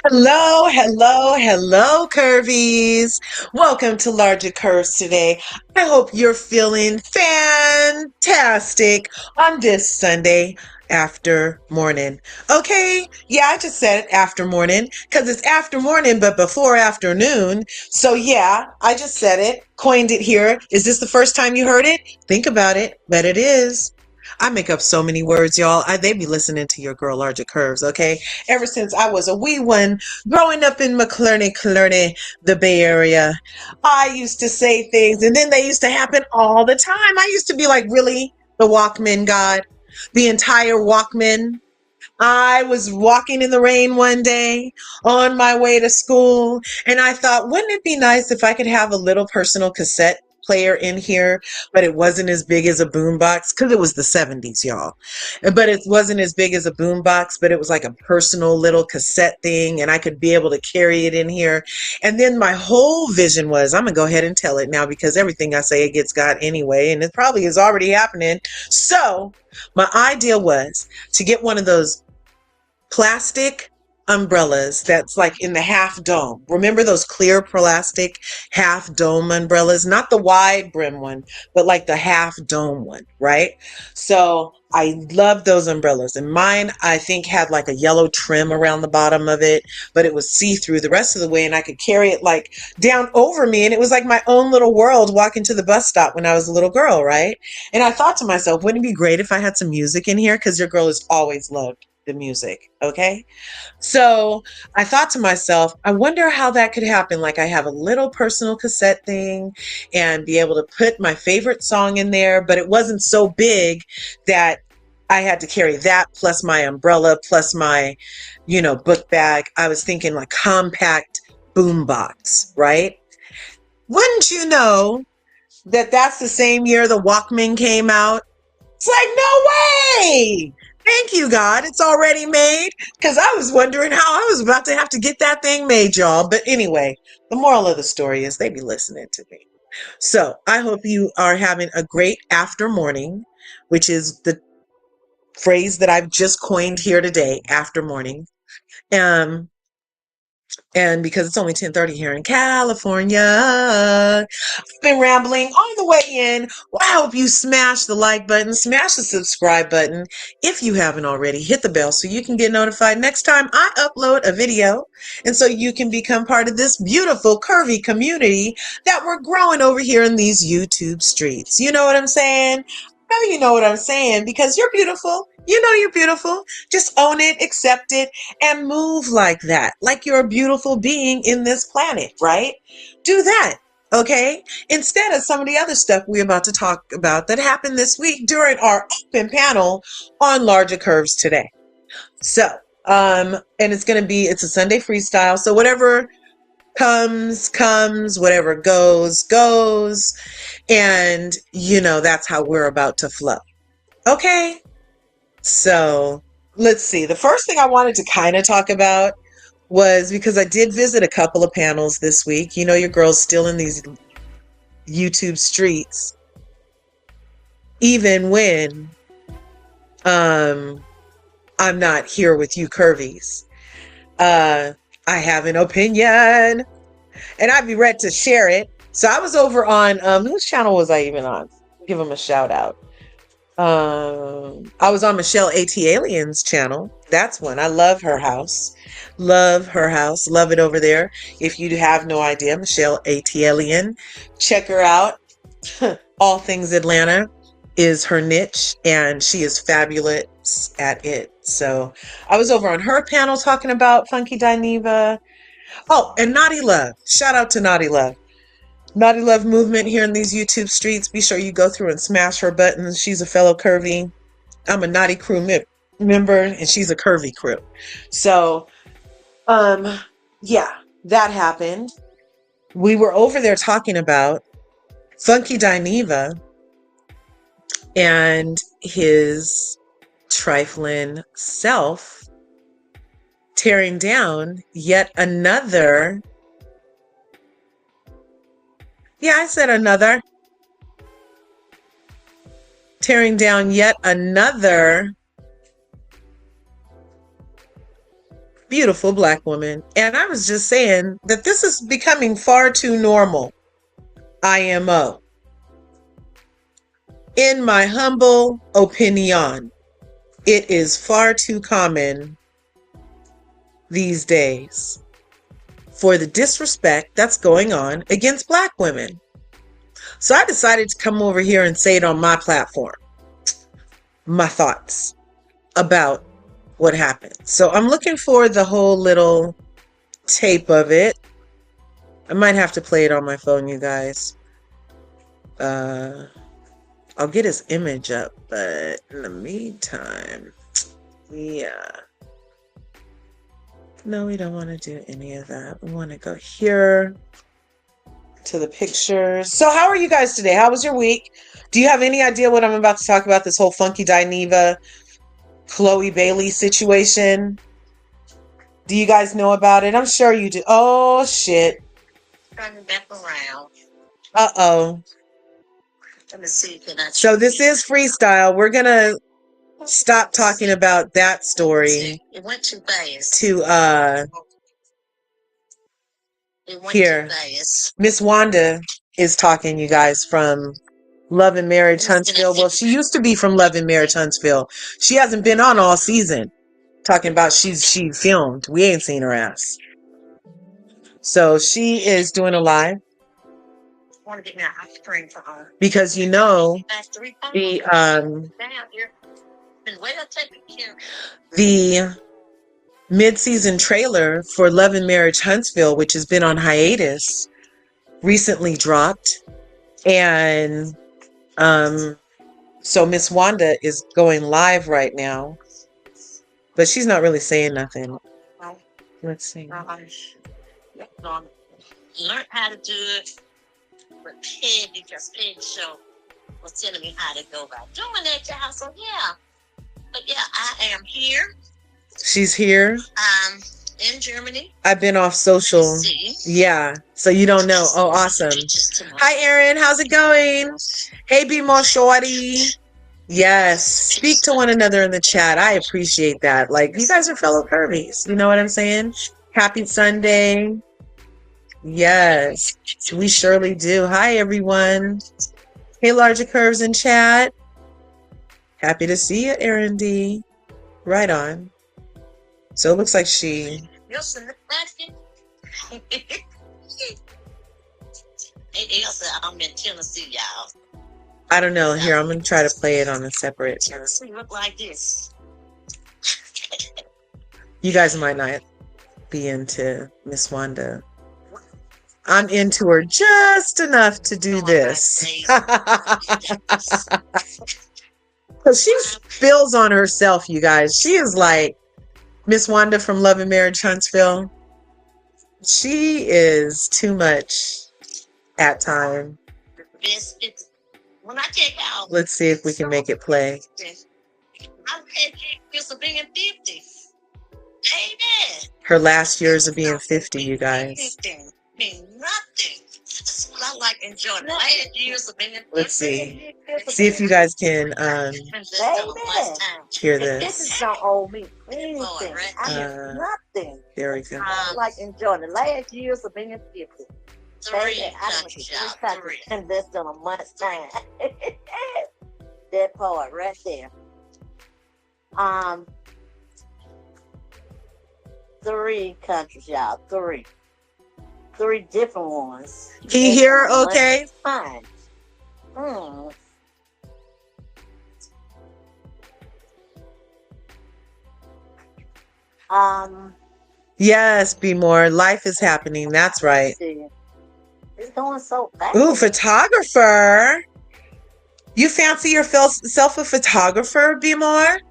Hello, hello, hello, Curvies. Welcome to LRGA Curves today. I hope you're feeling fantastic on this Sunday after morning. Okay, yeah, I just said after morning because it's after morning, but before afternoon. So, yeah, I just said it, coined it here. Is this the first time you heard it? Think about it, but it is. I make up so many words, y'all. They be listening to your girl, LRGA Curves, okay? Ever since I was a wee one, growing up in McClerney, the Bay Area, I used to say things and then they used to happen all the time. I used to be like, really? The Walkman God? The entire Walkman? I was walking in the rain one day on my way to school, and I thought, wouldn't it be nice if I could have a little personal cassette player in here, but it wasn't as big as a boombox because it was the 70s, y'all. But it wasn't as big as a boombox, but it was like a personal little cassette thing, and I could be able to carry it in here. And then my whole vision was, I'm gonna go ahead and tell it now because everything I say it gets got anyway, and it probably is already happening. So my idea was to get one of those plastic umbrellas that's like in the half dome. Remember those clear plastic half dome umbrellas? Not the wide brim one, but like the half dome one, right? So I love those umbrellas. And mine, I think, had like a yellow trim around the bottom of it, but it was see through the rest of the way. And I could carry it like down over me. And it was like my own little world walking to the bus stop when I was a little girl, right? And I thought to myself, wouldn't it be great if I had some music in here? Because your girl has always loved the music. Okay. So I thought to myself, I wonder how that could happen. Like I have a little personal cassette thing and be able to put my favorite song in there, but it wasn't so big that I had to carry that plus my umbrella plus my, book bag. I was thinking like compact boombox, right? Wouldn't you know that that's the same year the Walkman came out? It's like, no way! Thank you, God. It's already made. Because I was wondering how I was about to have to get that thing made, y'all. But anyway, the moral of the story is they be listening to me. So I hope you are having a great after morning, which is the phrase that I've just coined here today, after morning. Um, and because it's only 10:30 here in California, I've been rambling all the way in. Well, I hope you smash the like button, smash the subscribe button. If you haven't already, hit the bell so you can get notified next time I upload a video. And so you can become part of this beautiful curvy community that we're growing over here in these YouTube streets. You know what I'm saying? I know you know what I'm saying because you're beautiful. You know you're beautiful. Just own it, accept it, and move like that, like you're a beautiful being in this planet, right? Do that, okay? Instead of some of the other stuff we're about to talk about that happened this week during our open panel on LRGA Curves today. So, and it's a Sunday freestyle. So whatever comes, whatever goes. And, that's how we're about to flow. Okay? So let's see. The first thing I wanted to kind of talk about was because I did visit a couple of panels this week. Your girl's still in these YouTube streets, even when I'm not here with you, Curvies. I have an opinion, and I'd be ready to share it. So I was over on whose channel was I even on? Give them a shout out. I was on Michelle AT Alien's channel. That's one. I love her house. Love her house. Love it over there. If you have no idea, Michelle AT Alien, check her out. All things Atlanta is her niche, and she is fabulous at it. So I was over on her panel talking about Funky Dineva. Oh, and Naughty Love. Shout out to Naughty Love. Naughty Love movement here in these YouTube streets. Be sure you go through and smash her buttons. She's a fellow curvy. I'm a Naughty Crew member, and she's a curvy crew. So, yeah, that happened. We were over there talking about Funky Dineva and his trifling self tearing down yet another. Yeah, I said another. Tearing down yet another beautiful black woman. And I was just saying that this is becoming far too normal. IMO. In my humble opinion, it is far too common these days for the disrespect that's going on against black women. So I decided to come over here and say it on my platform. My thoughts about what happened. So I'm looking for the whole little tape of it. I might have to play it on my phone, you guys. I'll get his image up, but in the meantime, yeah. No, we don't want to do any of that. We want to go here to the pictures. So how are you guys today? How was your week? Do you have any idea what I'm about to talk about? This whole Funky Dineva, Chloe Bailey situation? Do you guys know about it? I'm sure you do. Oh, shit. Turning back around. Uh-oh. Let me see. So this is Freestyle. We're going to stop talking about that story. It went too fast. Here. Miss Wanda is talking, you guys, from Love and Marriage Huntsville. Well, she used to be from Love and Marriage Huntsville. She hasn't been on all season. Talking about she filmed. We ain't seen her ass. So she is doing a live. I want to get me an ice cream for her. Because you know the mid-season trailer for Love and Marriage Huntsville, which has been on hiatus, recently dropped. And so Miss Wanda is going live right now. But she's not really saying nothing. Let's see. Learn how to do it. But Peg, because Peg Show was telling me how to go about doing that, y'all. So yeah. But yeah, I am here. She's here. In Germany. I've been off social. Yeah. So you don't know. Oh, awesome. Hi, Erin. How's it going? Hey, Be More Shorty. Yes. Speak to one another in the chat. I appreciate that. Like, you guys are fellow Curvies. You know what I'm saying? Happy Sunday. Yes. We surely do. Hi, everyone. Hey, LRGA Curves in chat. Happy to see you, Erin D. Right on. So it looks like she... Hey, Elsa, I'm in Tennessee, y'all. I don't know. Here, I'm going to try to play it on a separate... Tennessee look like this. You guys might not be into Miss Wanda. I'm into her just enough to do this. Because she feels on herself, you guys. She is like Miss Wanda from Love and Marriage Huntsville. She is too much at time. When I take out, let's see if we can make it play. I've had years of being 50. Amen. Her last years of being 50, you guys. Mean nothing. That's what I like enjoying. Last years of being 50. Let's see. See if you guys can hear this. This don't owe me anything. Nothing. There we go. I like enjoying the last years of being 50. And that's in a month's time. That part right there. 3 countries, y'all. 3 different ones. Can you hear her okay? Fine. Yes, Be More. Life is happening. That's right. It's going so fast. Ooh, photographer. You fancy yourself a photographer, Be More?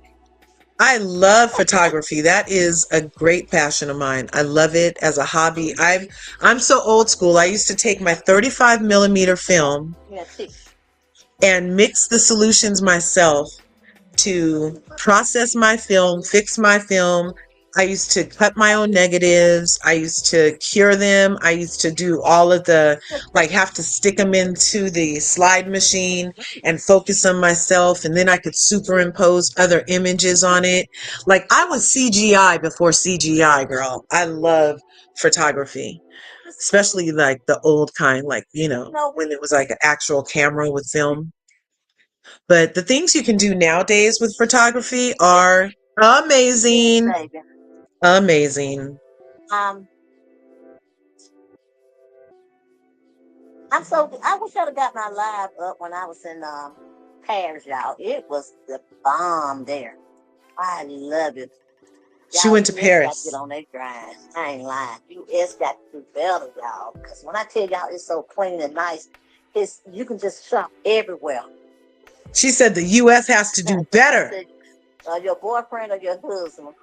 I love photography. That is a great passion of mine. I love it as a hobby. I'm so old school. I used to take my 35 millimeter film and mix the solutions myself to process my film, fix my film, I used to cut my own negatives. I used to cure them. I used to do all of the, like, have to stick them into the slide machine and focus on myself. And then I could superimpose other images on it. Like, I was CGI before CGI, girl. I love photography, especially like the old kind, like, when it was like an actual camera with film. But the things you can do nowadays with photography are amazing. Amazing. Um, I wish I'd have got my live up when I was in Paris, y'all. It was the bomb there. I love it. She went to Paris. Got to get on that grind. I ain't lying. US got to do better, y'all. Because when I tell y'all it's so clean and nice, you can just shop everywhere. She said the US has to do better. Your boyfriend or your husband.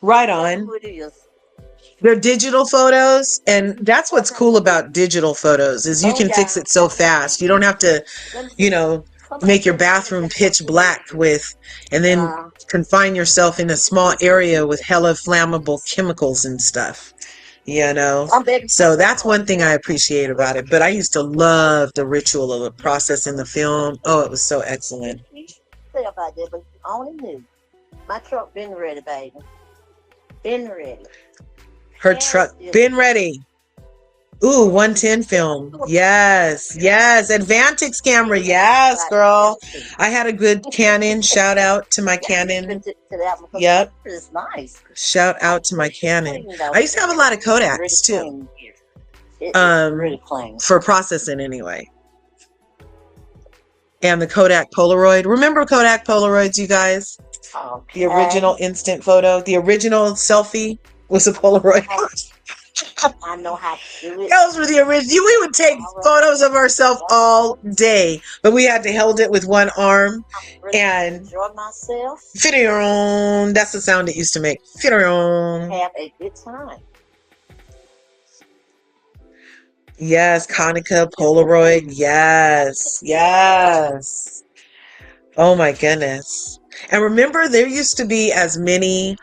Right on. They're digital photos, and that's what's cool about digital photos is you can fix it so fast. You don't have to, make your bathroom pitch black and then confine yourself in a small area with hella flammable chemicals and stuff. So that's one thing I appreciate about it. But I used to love the ritual of processing the film. Oh, it was so excellent. Say about that, but you only knew. My truck been ready, baby. Been ready. Her truck been ready. Ooh, 110 film. Yes, yes. Advantix camera. Yes, girl. I had a good Canon. Shout out to my Canon. Yep. It's nice. Shout out to my Canon. I used to have a lot of Kodaks too. For processing anyway. And the Kodak Polaroid. Remember Kodak Polaroids, you guys? The original instant photo. The original selfie was a Polaroid. I know how to do it. Those were the original. We would take photos of ourselves all day, but we had to hold it with one arm and enjoy myself. Fit-a-ron. That's the sound it used to make. Fit-a-ron. Have a good time. Yes, Konica Polaroid. Yes, yes. Oh my goodness. And remember, there used to be as many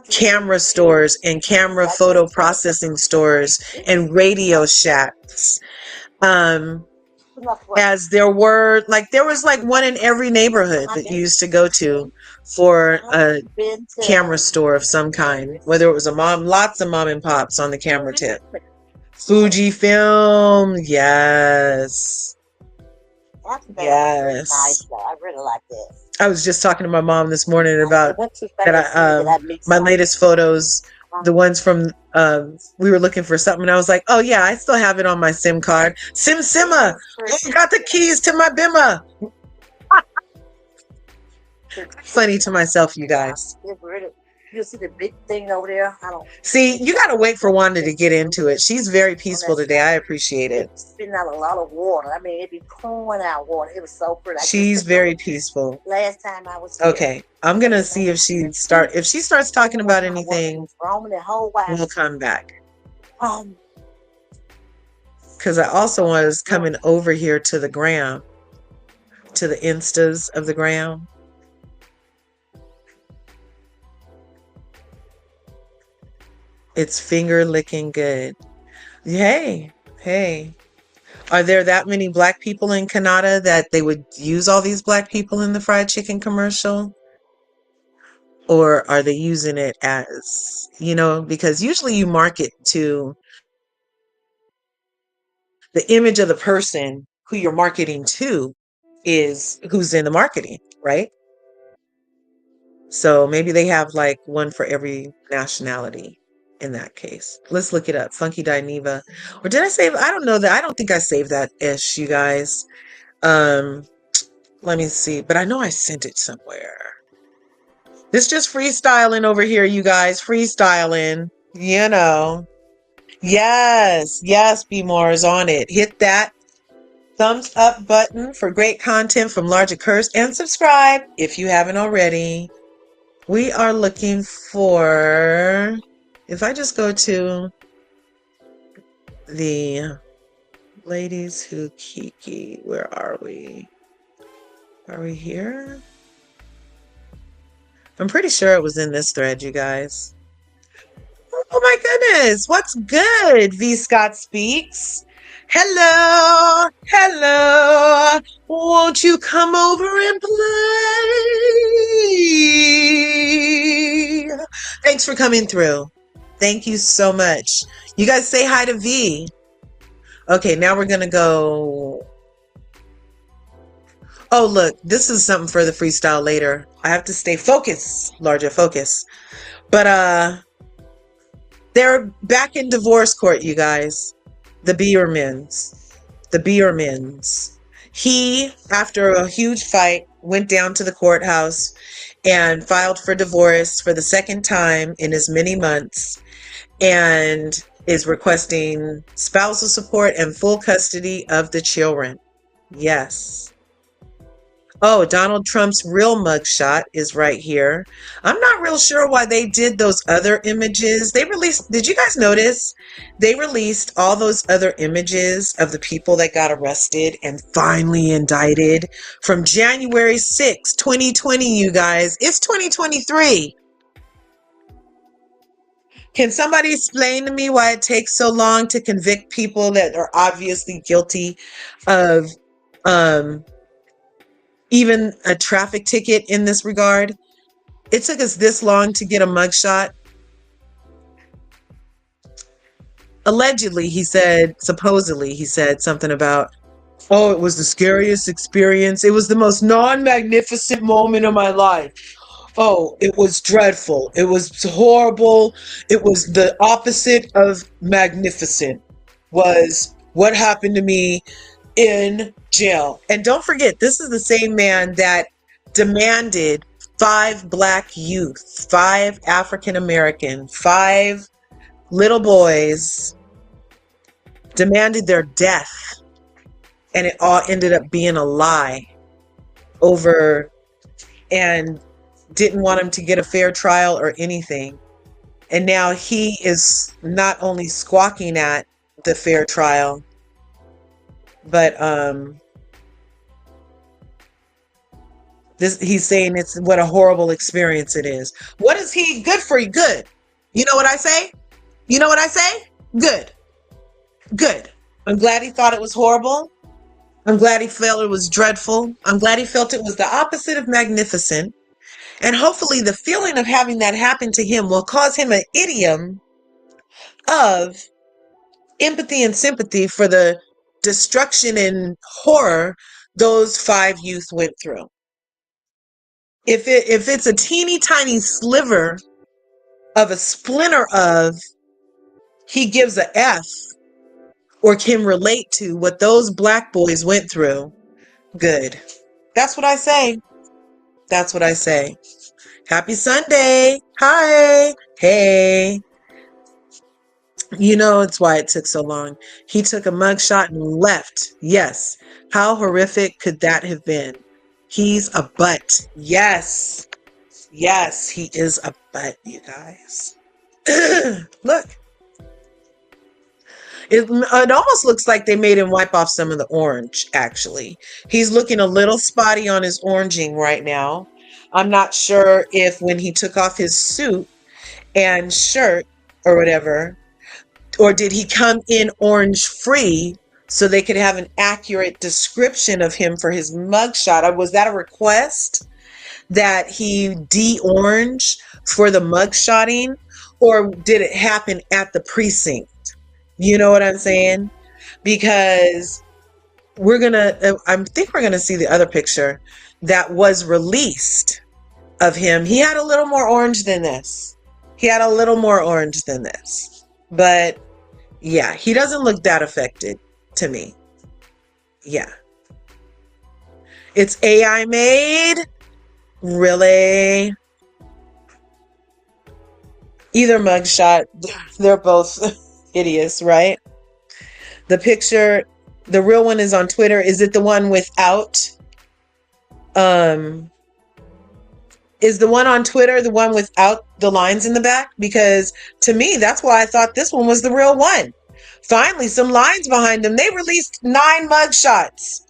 camera stores and camera photo processing stores and Radio Shacks as there were, there was one in every neighborhood that you used to go to for a camera store of some kind, whether it was lots of mom and pops on the camera tip. Fujifilm, yes. Yes. Nice. I really like that. I was just talking to my mom this morning about my latest photos, the ones from we were looking for something, and I was like, oh yeah, I still have it on my SIM card. Simma, I got the keys to my Bimma. Funny to myself, you guys. You see the big thing over there? See, you gotta wait for Wanda to get into it. She's very peaceful today. I appreciate it. It's spitting out a lot of water. I mean, it'd be pouring out water. It was so pretty. She's very peaceful. Last time I was here. Okay, I'm gonna see if she starts talking about anything. We'll come back. Because I also was coming over here to the gram, to the instas of the gram. It's finger licking good. Hey. Are there that many black people in Canada that they would use all these black people in the fried chicken commercial? Or are they using it as, because usually you market to the image of the person who you're marketing to is who's in the marketing, right? So maybe they have one for every nationality. In that case, let's look it up. Funky Dineva, or did I save? I don't know that. I don't think I saved that ish, you guys. Let me see, but I know I sent it somewhere. This just freestyling over here, you guys. Freestyling, Yes, Be More is on it. Hit that thumbs up button for great content from LRGA Curves and subscribe if you haven't already. We are looking for. If I just go to the ladies who kiki, where are we? Are we here? I'm pretty sure it was in this thread, you guys. Oh my goodness, what's good? V. Scott speaks. Hello, hello. Won't you come over and play? Thanks for coming through. Thank you so much. You guys say hi to V. Okay, now we're gonna go. Oh, look, this is something for the freestyle later. I have to stay focused, larger focus. But they're back in divorce court, you guys. The Biermans. The Biermans. He, after a huge fight, went down to the courthouse and filed for divorce for the second time in as many months and is requesting spousal support and full custody of the children. Yes. Oh, Donald Trump's real mugshot is right here. I'm not real sure why they did those other images. They released, did you guys notice? They released all those other images of the people that got arrested and finally indicted from January 6, 2020, you guys. It's 2023. Can somebody explain to me why it takes so long to convict people that are obviously guilty of even a traffic ticket in this regard? It took us this long to get a mugshot. Allegedly, he said, supposedly, he said something about, oh, it was the scariest experience. It was the most non-magnificent moment of my life. Oh, it was dreadful. It was horrible. It was the opposite of magnificent, was what happened to me in jail. And don't forget, this is the same man that demanded 5 black youth, 5 African American, 5 little boys, demanded their death. And it all ended up being a lie over, and didn't want him to get a fair trial or anything. And now he is not only squawking at the fair trial, but he's saying it's what a horrible experience it is. What is he? Good for you. Good. You know what I say? You know what I say? Good. Good. I'm glad he thought it was horrible. I'm glad he felt it was dreadful. I'm glad he felt it was the opposite of magnificent. And hopefully the feeling of having that happen to him will cause him an idiom of empathy and sympathy for the destruction and horror those 5 youth went through. If it's a teeny tiny sliver of a splinter of, he gives a F or can relate to what those black boys went through, good. That's what I say. That's what I say. Happy Sunday. Hi. Hey. You know, it's why it took so long. He took a mugshot and left. Yes. How horrific could that have been? He's a butt. Yes. Yes, he is a butt, you guys. Look. It almost looks like they made him wipe off some of the orange, actually. He's looking a little spotty on his oranging right now. I'm not sure if when he took off his suit and shirt or whatever, or did he come in orange free so they could have an accurate description of him for his mugshot? Was that a request that he de-orange for the mugshotting, or did it happen at the precinct? You know what I'm saying? Because I think we're gonna see the other picture that was released of him. He had a little more orange than this. He had a little more orange than this. But yeah, he doesn't look that affected to me. Yeah. It's AI made? Really? Either mugshot, they're both hideous, right? The picture, the real one is on Twitter. Is it the one without? Is the one on Twitter the one without the lines in the back? Because to me, that's why I thought this one was the real one. Finally, some lines behind them. They released 9 mugshots.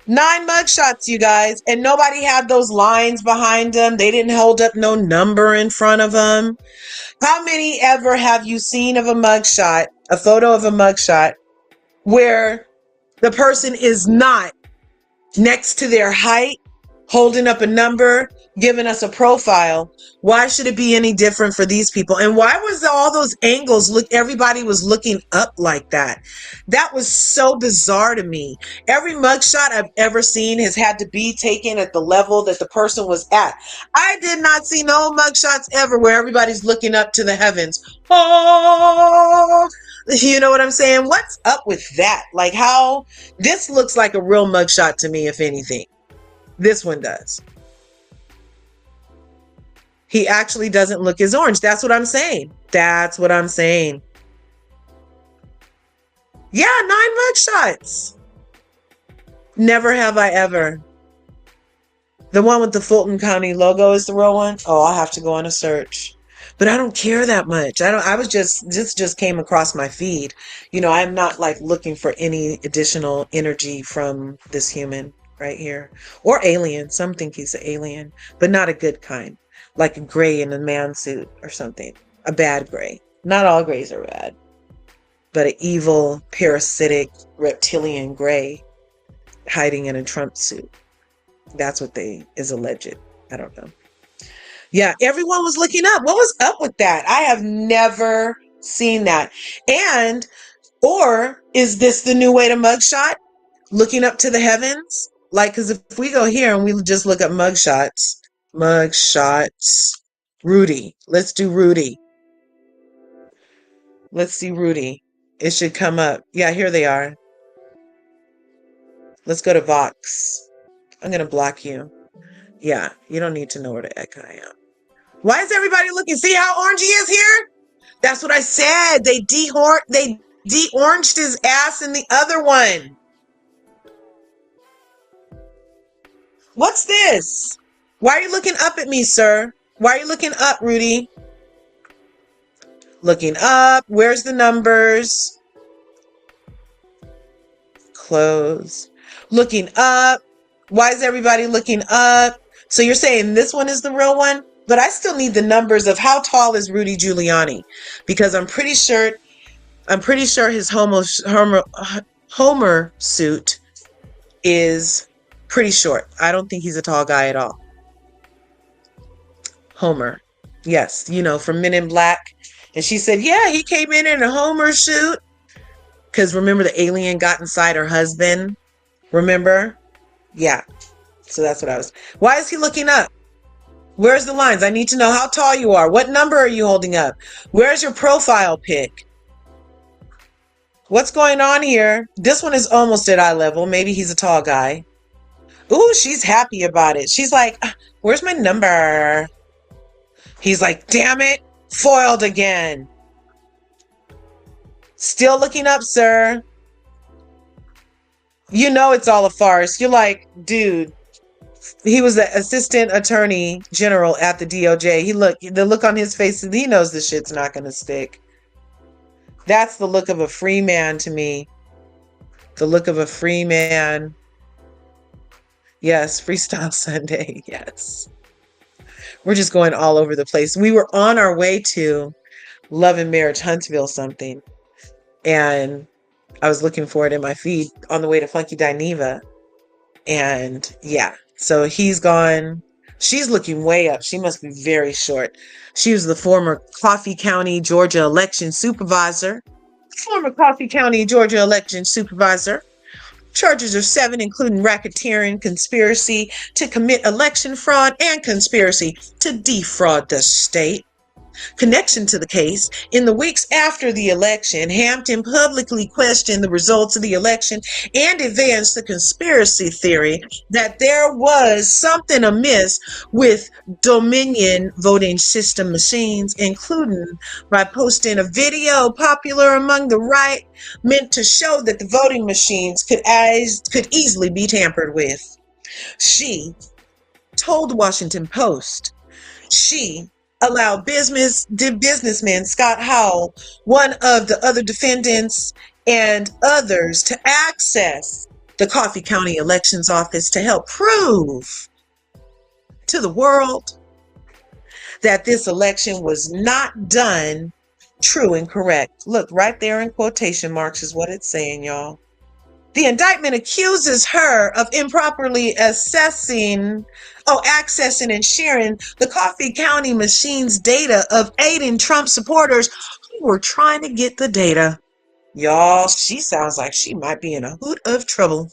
9 mugshots, you guys, and nobody had those lines behind them. They didn't hold up no number in front of them. How many ever have you seen of a mugshot, a photo of a mugshot, where the person is not next to their height, holding up a number, giving us a profile? Why should it be any different for these people? And why was all those angles everybody was looking up like that? That was so bizarre to me. Every mugshot I've ever seen has had to be taken at the level that the person was at. I did not see no mugshots ever where everybody's looking up to the heavens. Oh, you know what I'm saying? What's up with that? Like, how this looks like a real mugshot to me, if anything. This one does. He actually doesn't look as orange. That's what I'm saying. That's what I'm saying. Yeah, 9 mugshots. Never have I ever. The one with the Fulton County logo is the real one. Oh, I'll have to go on a search. But I don't care that much. I was this just came across my feed. You know, I'm not like looking for any additional energy from this human right here. Or alien. Some think he's an alien, but not a good kind. Like a gray in a man suit or something. A bad gray. Not all grays are bad. But an evil, parasitic, reptilian gray hiding in a Trump suit. That's what is alleged. I don't know. Yeah, everyone was looking up. What was up with that? I have never seen that. And, or is this the new way to mugshot? Looking up to the heavens? Like, because if we go here and we just look up mugshots, Rudy. Let's do Rudy. Let's see Rudy. It should come up. Yeah, here they are. Let's go to Vox. I'm going to block you. Yeah, you don't need to know where the heck I am. Why is everybody looking? See how orange he is here? That's what I said. They de-oranged his ass in the other one. What's this? Why are you looking up at me, sir? Why are you looking up, Rudy? Looking up. Where's the numbers? Close. Looking up. Why is everybody looking up? So you're saying this one is the real one? But I still need the numbers of how tall is Rudy Giuliani, because I'm pretty sure his Homer suit is pretty short. I don't think he's a tall guy at all. Homer. Yes, you know, from Men in Black. And she said, yeah, he came in a Homer suit. Because remember, the alien got inside her husband? Remember? Yeah. So that's what I was. Why is he looking up? Where's the lines? I need to know how tall you are. What number are you holding up? Where's your profile pic? What's going on here? This one is almost at eye level. Maybe he's a tall guy. Ooh, she's happy about it. She's like, where's my number? He's like, damn it, foiled again. Still looking up, sir. You know it's all a farce. You're like, dude, he was the assistant attorney general at the DOJ. The look on his face, he knows this shit's not going to stick. That's the look of a free man to me. The look of a free man. Yes, Freestyle Sunday. Yes. We're just going all over the place. We were on our way to Love and Marriage Huntsville something. And I was looking for it in my feed on the way to Funky Dineva. And yeah, so he's gone. She's looking way up. She must be very short. She was the former Coffee County, Georgia election supervisor. Charges are 7, including racketeering, conspiracy to commit election fraud, and conspiracy to defraud the state. Connection to the case, in the weeks after the election, Hampton publicly questioned the results of the election and advanced the conspiracy theory that there was something amiss with Dominion voting system machines, including by posting a video popular among the right meant to show that the voting machines could easily be tampered with. She told the Washington Post she allowed businessman Scott Howell, one of the other defendants, and others to access the Coffee County Elections Office to help prove to the world that this election was not done true and correct. Look, right there in quotation marks is what it's saying, y'all. The indictment accuses her of improperly accessing and sharing the Coffee County machine's data of aiding Trump supporters who were trying to get the data. Y'all, she sounds like she might be in a hoot of trouble.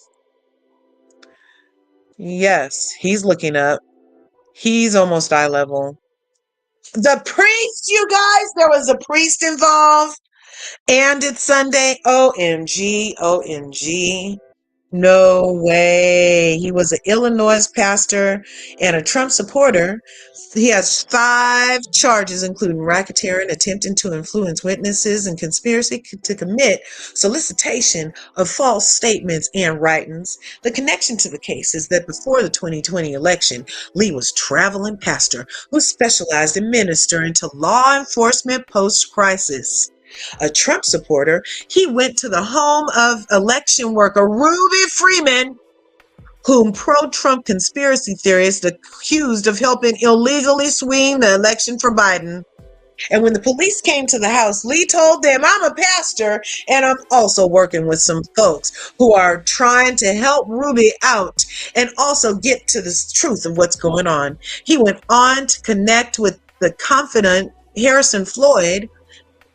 Yes, he's looking up. He's almost eye level. The priest, you guys, there was a priest involved. And it's Sunday. OMG, OMG. No way. He was an Illinois pastor and a Trump supporter. He has 5 charges, including racketeering, attempting to influence witnesses, and conspiracy to commit solicitation of false statements and writings. The connection to the case is that before the 2020 election, Lee was a traveling pastor who specialized in ministering to law enforcement post-crisis. A Trump supporter, he went to the home of election worker Ruby Freeman, whom pro-Trump conspiracy theorists accused of helping illegally swing the election for Biden. And when the police came to the house, Lee told them, "I'm a pastor and I'm also working with some folks who are trying to help Ruby out and also get to the truth of what's going on." He went on to connect with the confidant Harrison Floyd,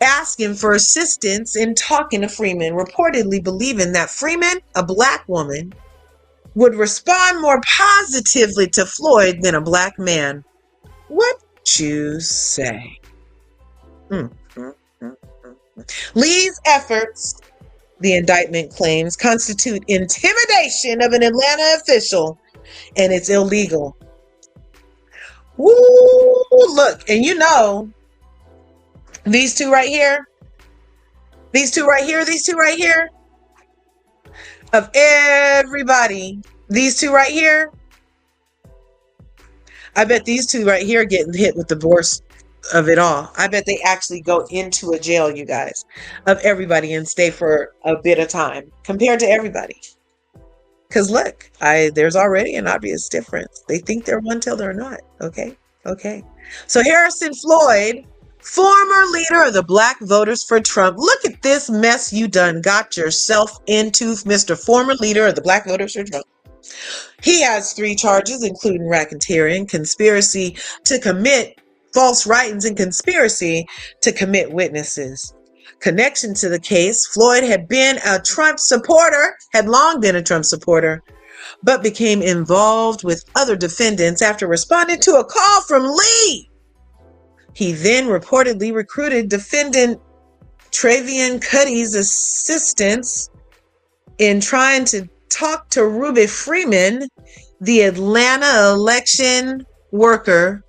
asking for assistance in talking to Freeman, reportedly believing that Freeman, a black woman, would respond more positively to Floyd than a black man. What you say? Lee's efforts, the indictment claims, constitute intimidation of an Atlanta official, and it's illegal. Woo! Look, and you know, these two right here, of everybody, these two right here, I bet these two right here getting hit with the worst of it all. I bet they actually go into a jail, you guys, of everybody and stay for a bit of time compared to everybody. Because look, there's already an obvious difference. They think they're one till they're not. Okay. So Harrison Floyd, former leader of the Black Voters for Trump. Look at this mess you done got yourself into, Mr. Former leader of the Black Voters for Trump. He has 3 charges, including racketeering, conspiracy to commit false writings, and conspiracy to commit witnesses. Connection to the case, Floyd had long been a Trump supporter, but became involved with other defendants after responding to a call from Lee. He then reportedly recruited defendant Travian Cuddy's assistance in trying to talk to Ruby Freeman, the Atlanta election worker,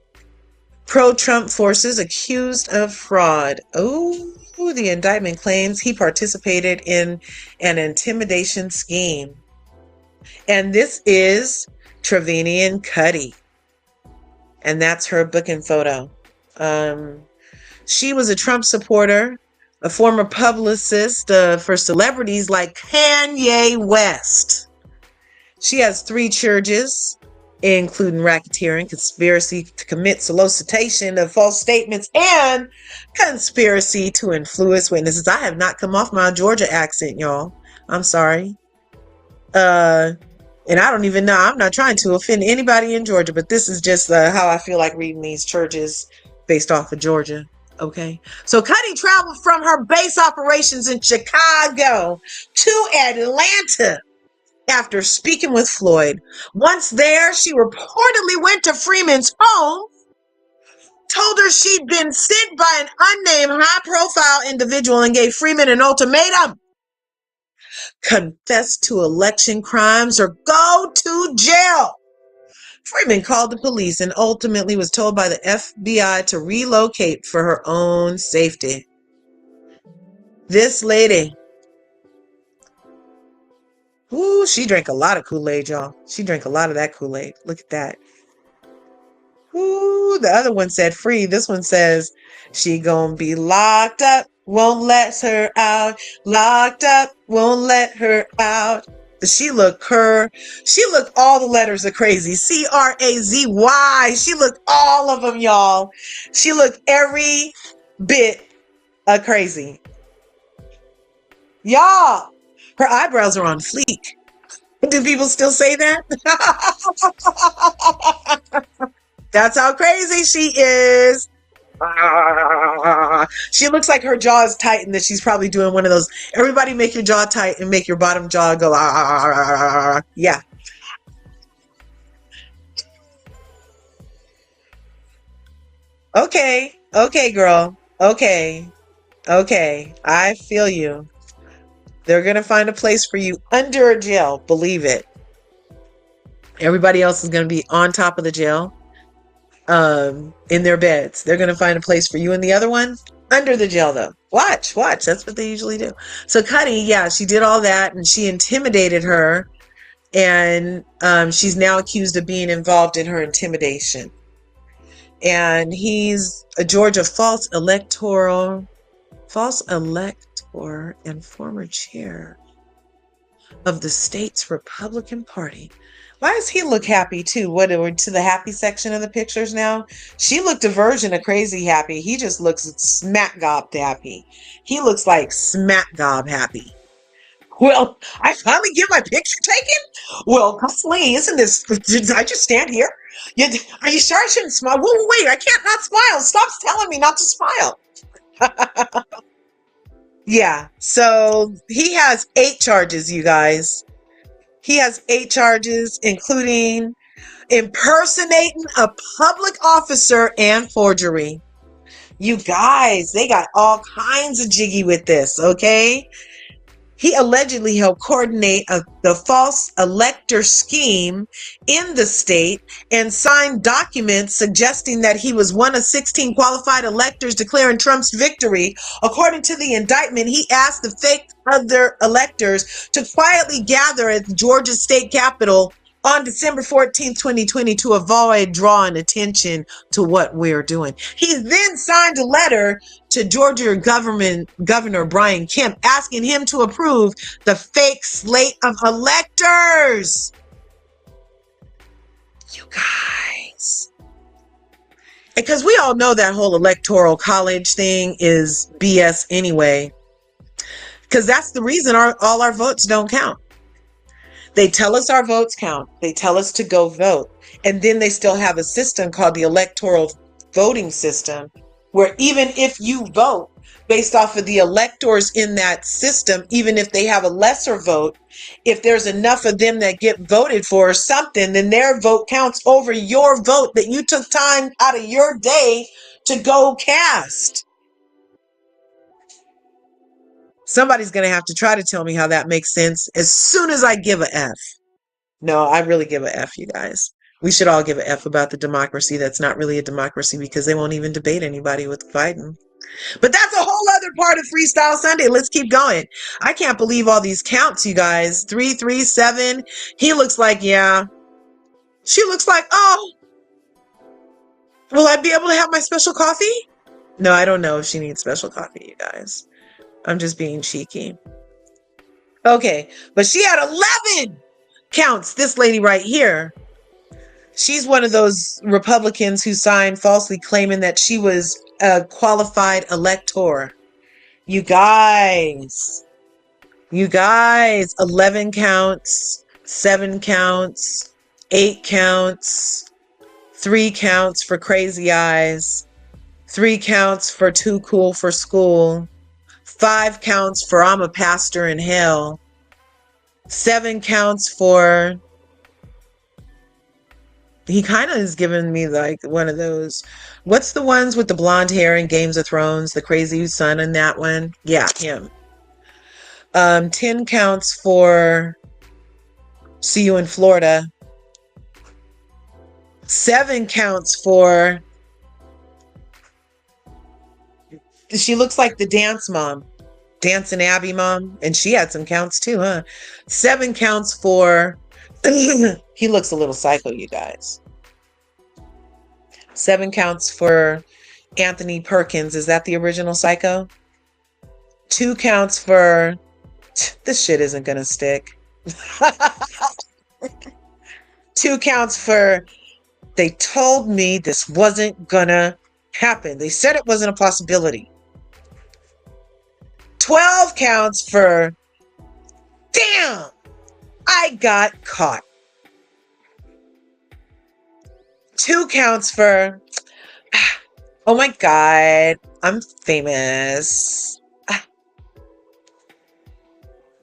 pro-Trump forces accused of fraud. Oh, the indictment claims he participated in an intimidation scheme. And this is Travian Cuddy. And that's her booking photo. She was a Trump supporter, a former publicist for celebrities like Kanye West. She has 3 charges, including racketeering, conspiracy to commit solicitation of false statements, and conspiracy to influence witnesses. I have not come off my Georgia accent, y'all. I'm sorry. And I don't even know. I'm not trying to offend anybody in Georgia, but this is just how I feel like reading these charges based off of Georgia. Okay. So Cuddy traveled from her base operations in Chicago to Atlanta after speaking with Floyd. Once there, she reportedly went to Freeman's home, told her she'd been sent by an unnamed high-profile individual, and gave Freeman an ultimatum: confess to election crimes or go to jail. Freeman called the police and ultimately was told by the FBI to relocate for her own safety. This lady, ooh, she drank a lot of Kool-Aid, y'all. She drank a lot of that Kool-Aid. Look at that. Ooh, the other one said free. This one says she gonna be locked up, won't let her out. Locked up, won't let her out. She looked all the letters are crazy. CRAZY. She looked all of them, y'all. She looked every bit crazy. Y'all, her eyebrows are on fleek. Do people still say that? That's how crazy she is. She looks like her jaw is tight and that she's probably doing one of those. Everybody make your jaw tight and make your bottom jaw go. Yeah. Okay. Okay, girl. Okay. Okay. I feel you. They're going to find a place for you under a jail. Believe it. Everybody else is going to be on top of the jail, in their beds. They're going to find a place for you and the other one under the jail, though. Watch. That's what they usually do. So Cuddy, yeah, she did all that and she intimidated her. And she's now accused of being involved in her intimidation. And he's a Georgia false elector and former chair of the state's Republican Party. Why does he look happy too? What, we're to the happy section of the pictures now? She looked a version of crazy happy. He just looks smack gob happy. He looks like smack gob happy. Well, I finally get my picture taken? Well, golly, isn't this, did I just stand here? Are you sure I shouldn't smile? Whoa, wait, I can't not smile. Stop telling me not to smile. Yeah, so he has 8 charges, you guys. He has 8 charges, including impersonating a public officer and forgery. You guys, they got all kinds of jiggy with this, okay? He allegedly helped coordinate the false elector scheme in the state and signed documents suggesting that he was one of 16 qualified electors declaring Trump's victory. According to the indictment, he asked the fake other electors to quietly gather at the Georgia state capitol on December 14, 2020, to avoid drawing attention to what we're doing. He then signed a letter to Georgia Governor Brian Kemp asking him to approve the fake slate of electors. You guys. Because we all know that whole electoral college thing is BS anyway. Because that's the reason all our votes don't count. They tell us our votes count. They tell us to go vote. And then they still have a system called the electoral voting system, where even if you vote based off of the electors in that system, even if they have a lesser vote, if there's enough of them that get voted for or something, then their vote counts over your vote that you took time out of your day to go cast. Somebody's going to have to try to tell me how that makes sense as soon as I give a F. No, I really give a F, you guys. We should all give a F about the democracy that's not really a democracy because they won't even debate anybody with Biden. But that's a whole other part of Freestyle Sunday. Let's keep going. I can't believe all these counts, you guys. 337. He looks like, yeah. She looks like, oh, will I be able to have my special coffee? No, I don't know if she needs special coffee, you guys. I'm just being cheeky. Okay, but she had 11 counts. This lady right here. She's one of those Republicans who signed falsely claiming that she was a qualified elector. You guys, 11 counts, 7 counts, 8 counts, 3 counts for crazy eyes, 3 counts for too cool for school, 5 counts for I'm a pastor in hell, 7 counts for, he kind of is giving me like one of those, what's the ones with the blonde hair in Games of Thrones, the crazy son in that one? Yeah, him. 10 counts for See You in Florida. 7 counts for, she looks like the dance mom, Dancing Abby mom, and she had some counts too, huh? 7 counts for, he looks a little psycho, you guys. 7 counts for Anthony Perkins. Is that the original Psycho? 2 counts for, this shit isn't gonna stick. 2 counts for they told me this wasn't gonna happen. They said it wasn't a possibility. 12 counts for damn, I got caught. 2 counts for oh my God, I'm famous.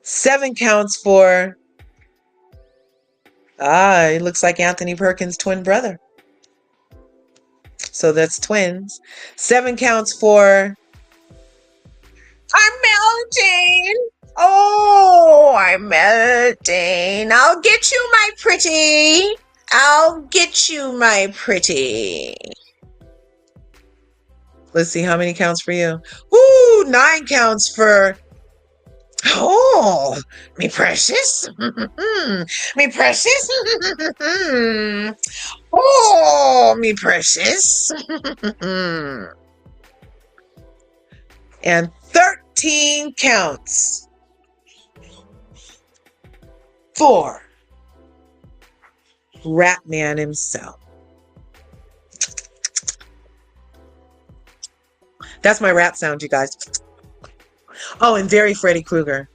7 counts for it looks like Anthony Perkins' twin brother. So that's twins. 7 counts for I'm melting. Oh, I'm melting. I'll get you, my pretty. I'll get you, my pretty. Let's see how many counts for you. Ooh, 9 counts for oh, me precious. Me precious. Oh, me precious. And 13 counts for Rat Man himself. That's my rap sound, you guys. Oh, and very Freddy Krueger.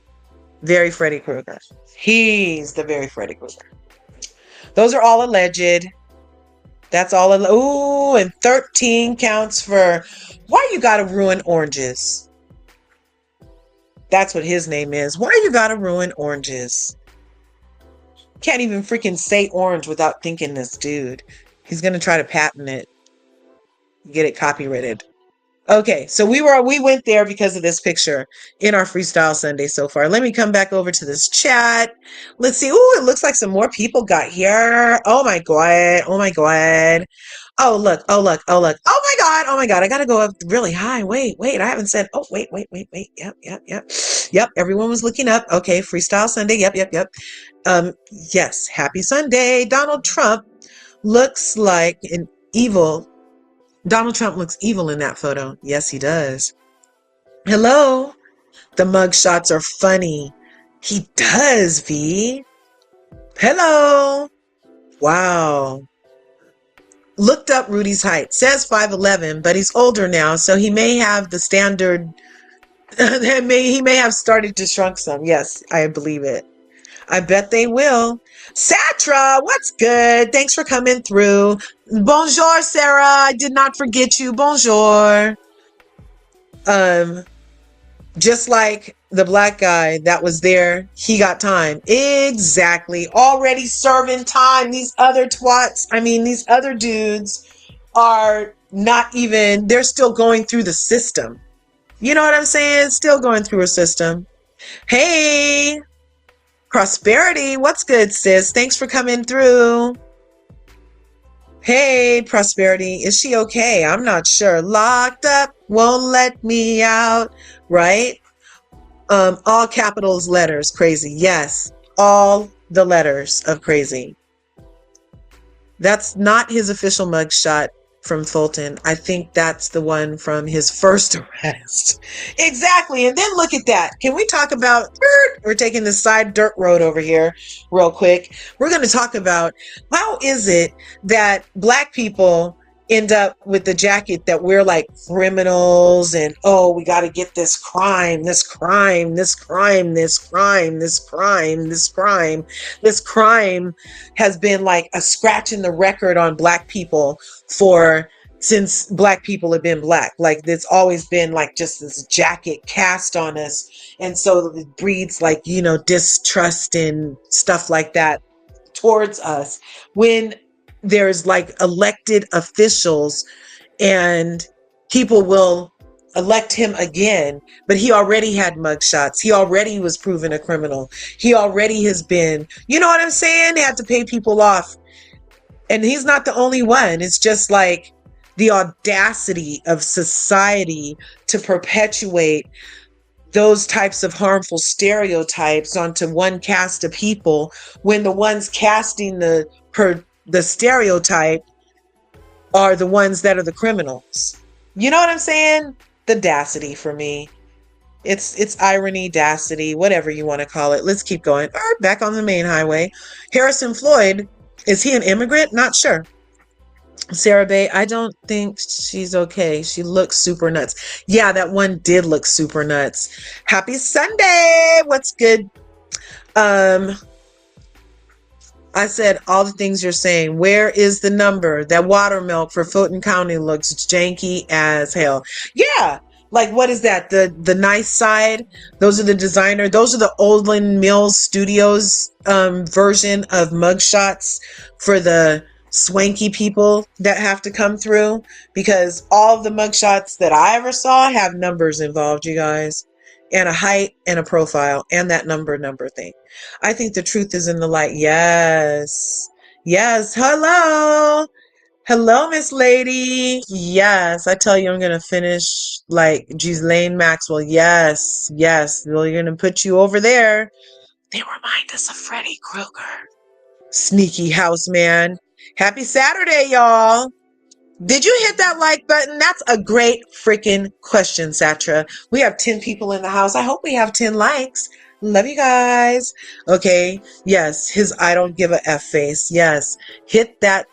Very Freddy Krueger. He's the very Freddy Krueger. Those are all alleged. That's all. Ooh, and 13 counts for why you gotta ruin oranges. That's what his name is. Why you gotta ruin oranges? Can't even freaking say orange without thinking this dude. He's gonna try to patent it. Get it copyrighted. Okay, so we went there because of this picture in our Freestyle Sunday so far. Let me come back over to this chat. Let's see. Ooh, it looks like some more people got here. Oh my God. Oh my God. Oh, look. Oh, look. Oh, look. Oh my God. Oh my God. I got to go up really high. Wait. I haven't said, oh, wait. Yep. Everyone was looking up. Okay. Freestyle Sunday. Yep. Yes. Happy Sunday. Donald Trump looks like an evil Donald Trump looks evil in that photo. Yes, he does. Hello. The mug shots are funny. He does, V. Hello. Wow. Looked up Rudy's height. Says 5'11", but he's older now, so he may have the standard. He may have started to shrunk some. Yes, I believe it. I bet they will. Satra, what's good? Thanks for coming through. Bonjour, Sarah. I did not forget you. Bonjour. Just like the black guy that was there, he got time. Exactly. Already serving time. These other twats, these other dudes are not even, they're still going through the system. You know what I'm saying? Still going through a system. Hey, Prosperity, what's good, sis? Thanks for coming through. Hey, Prosperity, is she okay? I'm not sure. Locked up, won't let me out, right? All capitals letters, crazy. Yes, all the letters of crazy. That's not his official mugshot from Fulton. I think that's the one from his first arrest. Exactly. And then look at that. Can we talk about dirt? We're taking the side dirt road over here real quick. We're going to talk about how is it that black people end up with the jacket that we're like criminals and oh, we got to get this crime has been like a scratch in the record on black people for since black people have been black. Like it's always been like just this jacket cast on us, and so it breeds like distrust and stuff like that towards us when there's like elected officials and people will elect him again, but he already had mugshots. He already was proven a criminal. He already has been, you know what I'm saying? They had to pay people off. And he's not the only one. It's just like the audacity of society to perpetuate those types of harmful stereotypes onto one cast of people when the ones casting the stereotype are the ones that are the criminals. You know what I'm saying? The audacity for me. It's irony, dacity, whatever you want to call it. Let's keep going. All right, back on the main highway. Harrison Floyd, is he an immigrant? Not sure. Sarah Bay, I don't think she's okay. She looks super nuts. Yeah, that one did look super nuts. Happy Sunday. What's good? Um, I said all the things you're saying. Where is the number? That water milk for Fulton County looks janky as hell. Yeah. Like what is that? The nice side? Those are the designer. Those are the Oldland Mills Studios version of mugshots for the swanky people that have to come through, because all of the mugshots that I ever saw have numbers involved, you guys, and a height and a profile and that number thing. I think the truth is in the light. Yes. Yes. Hello. Hello, Miss Lady. Yes. I tell you, I'm going to finish like Ghislaine Maxwell. Yes. Yes. Well, you're going to put you over there. They remind us of Freddy Krueger. Sneaky house man. Happy Saturday, y'all. Did you hit that like button? That's a great freaking question, Satra. We have 10 people in the house. I hope we have 10 likes. Love you guys. Okay. Yes. His I don't give a F face. Yes. Hit that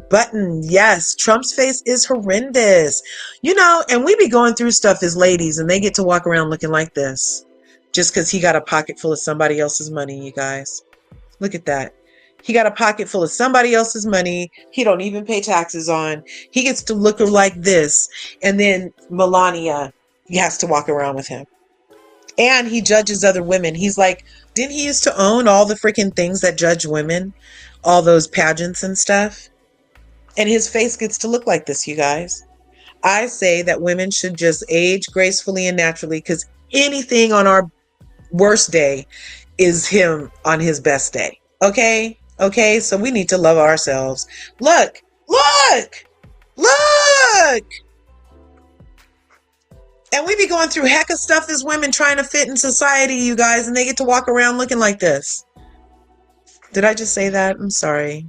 button. Yes. Trump's face is horrendous. You know, and we be going through stuff as ladies and they get to walk around looking like this just because he got a pocket full of somebody else's money, you guys. Look at that. He got a pocket full of somebody else's money. He don't even pay taxes on. He gets to look like this. And then Melania has to walk around with him. And he judges other women. He's like, didn't he used to own all the freaking things that judge women? All those pageants and stuff? And his face gets to look like this, you guys. I say that women should just age gracefully and naturally, because anything on our worst day is him on his best day. Okay? Okay, so we need to love ourselves. Look, look, look. And we be going through heck of stuff as women trying to fit in society, you guys, and they get to walk around looking like this. Did I just say that? I'm sorry.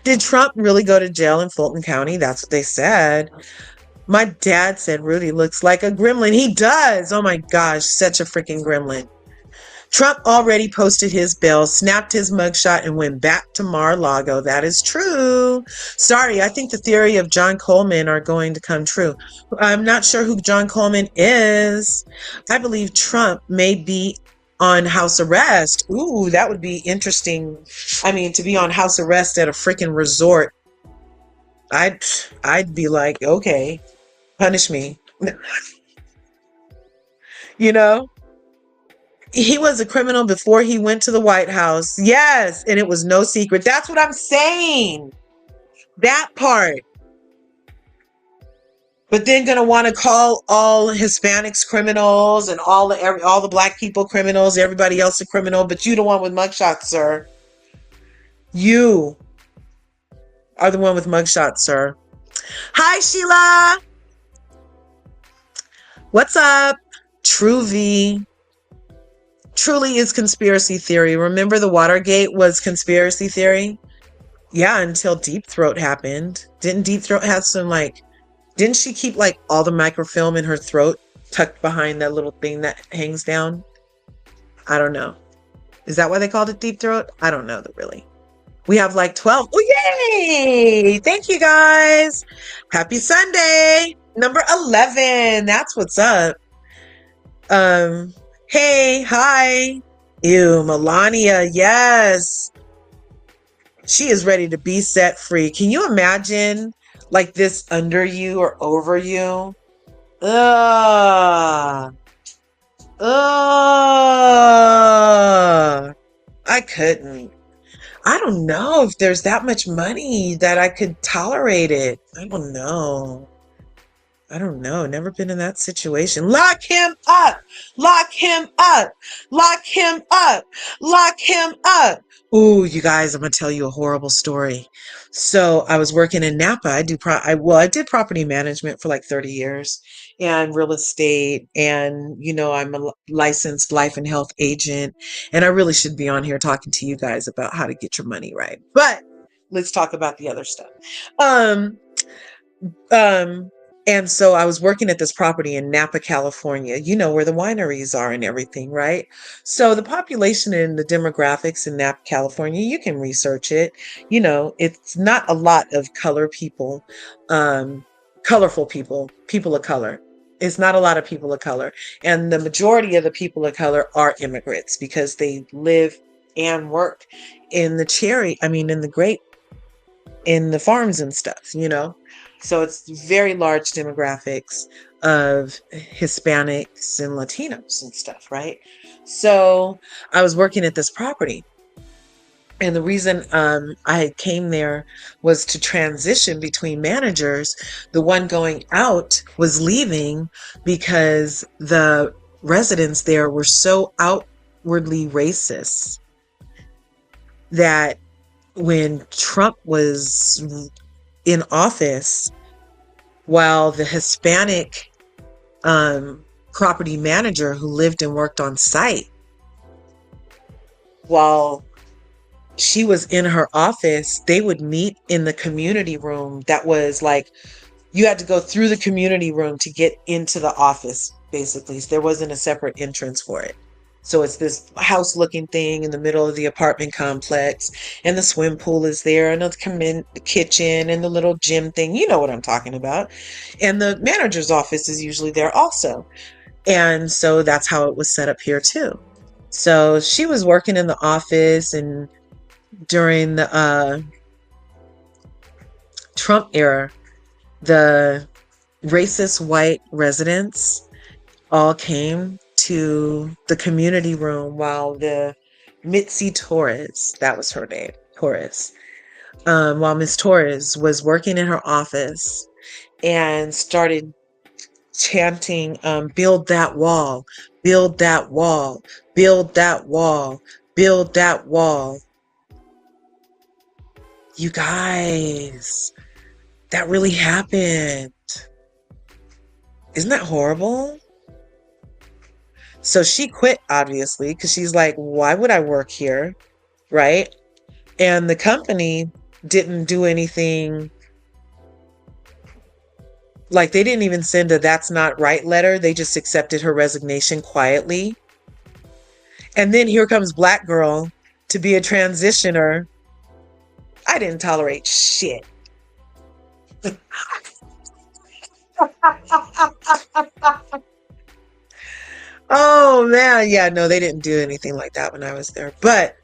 Did Trump really go to jail in Fulton County? That's what they said. My dad said Rudy looks like a gremlin. He does. Oh my gosh, such a freaking gremlin. Trump already posted his bill, snapped his mugshot, and went back to Mar-a-Lago. That is true. Sorry, I think the theory of John Coleman are going to come true. I'm not sure who John Coleman is. I believe Trump may be on house arrest. Ooh, that would be interesting. I mean, to be on house arrest at a freaking resort. I'd be like, okay, punish me. You know? He was a criminal before he went to the White House. Yes, and it was no secret. That's what I'm saying. That part. But then gonna want to call all Hispanics criminals and all the black people criminals, everybody else a criminal, but you the one with mugshots, sir. You are the one with mugshots, sir. Hi, Sheila. What's up? True V. Truly is conspiracy theory. Remember the Watergate was conspiracy theory? Yeah, until Deep Throat happened. Didn't Deep Throat have some didn't she keep all the microfilm in her throat tucked behind that little thing that hangs down? I don't know. Is that why they called it Deep Throat? I don't know really. We have 12. Oh, yay! Thank you guys. Happy Sunday. Number 11. That's what's up. Hey, hi. Ew, Melania, yes. She is ready to be set free. Can you imagine this under you or over you? Ugh. Ugh. I couldn't. I don't know if there's that much money that I could tolerate it. I don't know. I don't know. Never been in that situation. Lock him up. Lock him up. Lock him up. Lock him up. Ooh, you guys, I'm going to tell you a horrible story. So I was working in Napa. I did property management for 30 years and real estate. And, I'm a licensed life and health agent. And I really should be on here talking to you guys about how to get your money right. But let's talk about the other stuff. And so I was working at this property in Napa, California, where the wineries are and everything, right? So the population and the demographics in Napa, California, you can research it. It's not a lot of color people, colorful people, people of color. It's not a lot of people of color. And the majority of the people of color are immigrants because they live and work in the in the grape, in the farms and stuff. So it's very large demographics of Hispanics and Latinos and stuff, right? So I was working at this property. And the reason I came there was to transition between managers. The one going out was leaving because the residents there were so outwardly racist that when Trump was in office, while the Hispanic property manager who lived and worked on site, while she was in her office, they would meet in the community room that was like, you had to go through the community room to get into the office, basically. So there wasn't a separate entrance for it. So it's this house looking thing in the middle of the apartment complex, and the swim pool is there, and the kitchen, and the little gym thing. You know what I'm talking about. And the manager's office is usually there also. And so that's how it was set up here too. So she was working in the office, and during the Trump era, the racist white residents all came to the community room while the Mitzi Torres, that was her name, Torres, while Miss Torres was working in her office and started chanting, build that wall, build that wall, build that wall, build that wall. You guys, that really happened. Isn't that horrible? So she quit, obviously, because she's like, why would I work here? Right? And the company didn't do anything. Like, they didn't even send a "that's not right" letter. They just accepted her resignation quietly. And then here comes Black girl to be a transitioner. I didn't tolerate shit. Oh man, yeah, no, they didn't do anything like that when I was there. But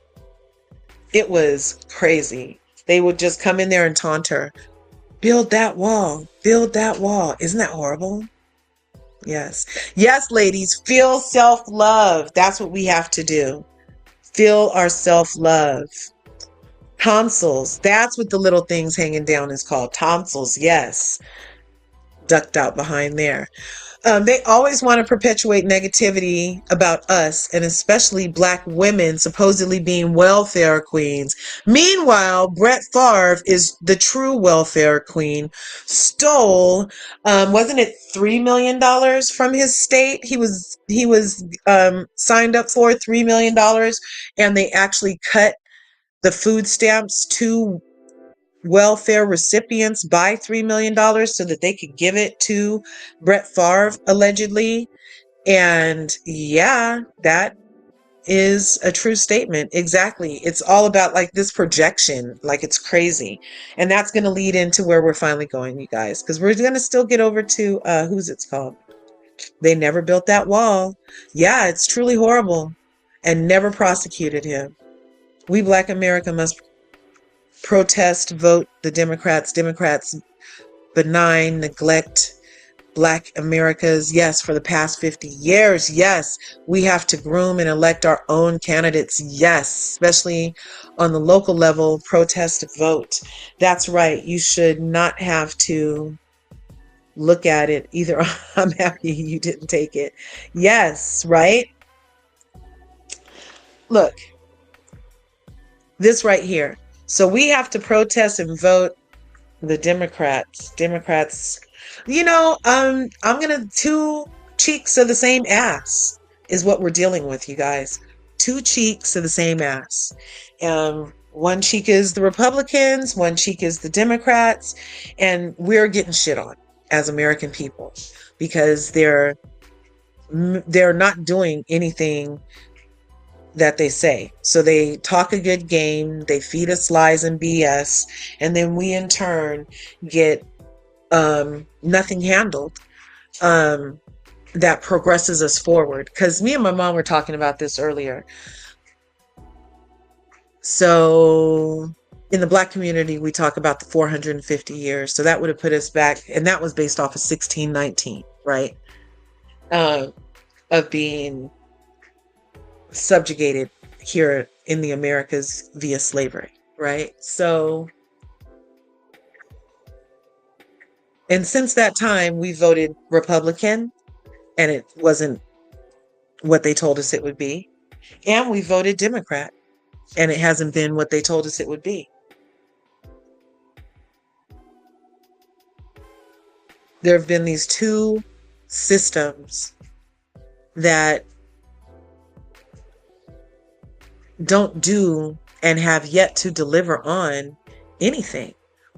it was crazy. They would just come in there and taunt her. Build that wall. Build that wall. Isn't that horrible? Yes. Yes, ladies, feel self-love. That's what we have to do. Feel our self-love. Tonsils. That's what the little things hanging down is called. Tonsils. Yes. Ducked out behind there. They always want to perpetuate negativity about us, and especially Black women supposedly being welfare queens. Meanwhile, Brett Favre is the true welfare queen. Stole, wasn't it $3 million from his state? He was signed up for $3 million, and they actually cut the food stamps to welfare recipients by $3 million so that they could give it to Brett Favre, allegedly. And yeah, that is a true statement. Exactly. It's all about like this projection, like it's crazy. And that's going to lead into where we're finally going, you guys, because we're going to still get over to who's it's called. They never built that wall. Yeah, it's truly horrible, and never prosecuted him. We Black America must protest, vote the Democrats. Democrats benign neglect Black Americas. Yes, for the past 50 years. Yes, we have to groom and elect our own candidates. Yes, especially on the local level, protest, vote. That's right. You should not have to look at it either. I'm happy you didn't take it. Yes, right? Look, this right here. So we have to protest and vote the Democrats. Democrats, I'm gonna two cheeks of the same ass is what we're dealing with, you guys. Two cheeks of the same ass. One cheek is the Republicans, one cheek is the Democrats, and we're getting shit on. as American people, because they're not doing anything that they say. So they talk a good game, they feed us lies and BS, and then we in turn get nothing handled that progresses us forward. Because me and my mom were talking about this earlier. So in the Black community, we talk about the 450 years. So that would have put us back, and that was based off of 1619, right? Of being subjugated here in the Americas via slavery, right? So, and since that time, we voted Republican, and it wasn't what they told us it would be. And we voted Democrat, and it hasn't been what they told us it would be. There have been these two systems that don't do and have yet to deliver on anything.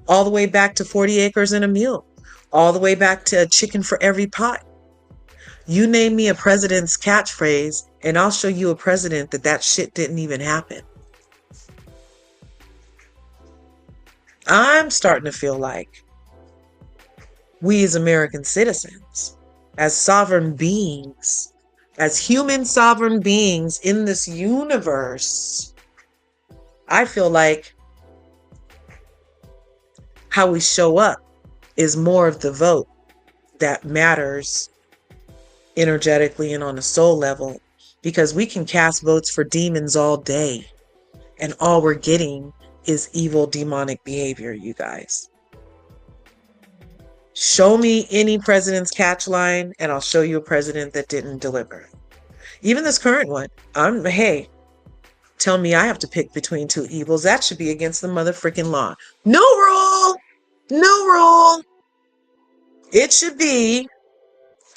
All the way back to 40 acres and a mule, all the way back to a chicken for every pot. You name me a president's catchphrase, and I'll show you a president that shit didn't even happen. I'm starting to feel like we as American citizens, as sovereign beings, as human sovereign beings in this universe, I feel like how we show up is more of the vote that matters energetically and on a soul level, because we can cast votes for demons all day, and all we're getting is evil demonic behavior, you guys. Show me any president's catch line, and I'll show you a president that didn't deliver. Even this current one, hey, tell me I have to pick between two evils. That should be against the motherfucking law. No rule! No rule! It should be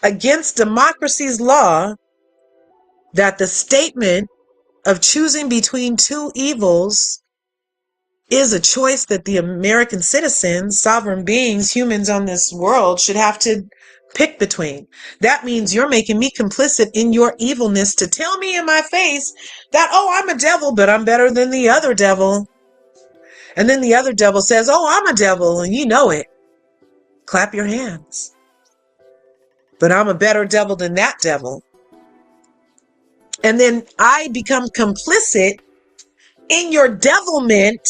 against democracy's law that the statement of choosing between two evils is a choice that the American citizens, sovereign beings, humans on this world should have to pick between. That means you're making me complicit in your evilness to tell me in my face that, oh, I'm a devil, but I'm better than the other devil. And then the other devil says, oh, I'm a devil, and you know it. Clap your hands. But I'm a better devil than that devil. And then I become complicit in your devilment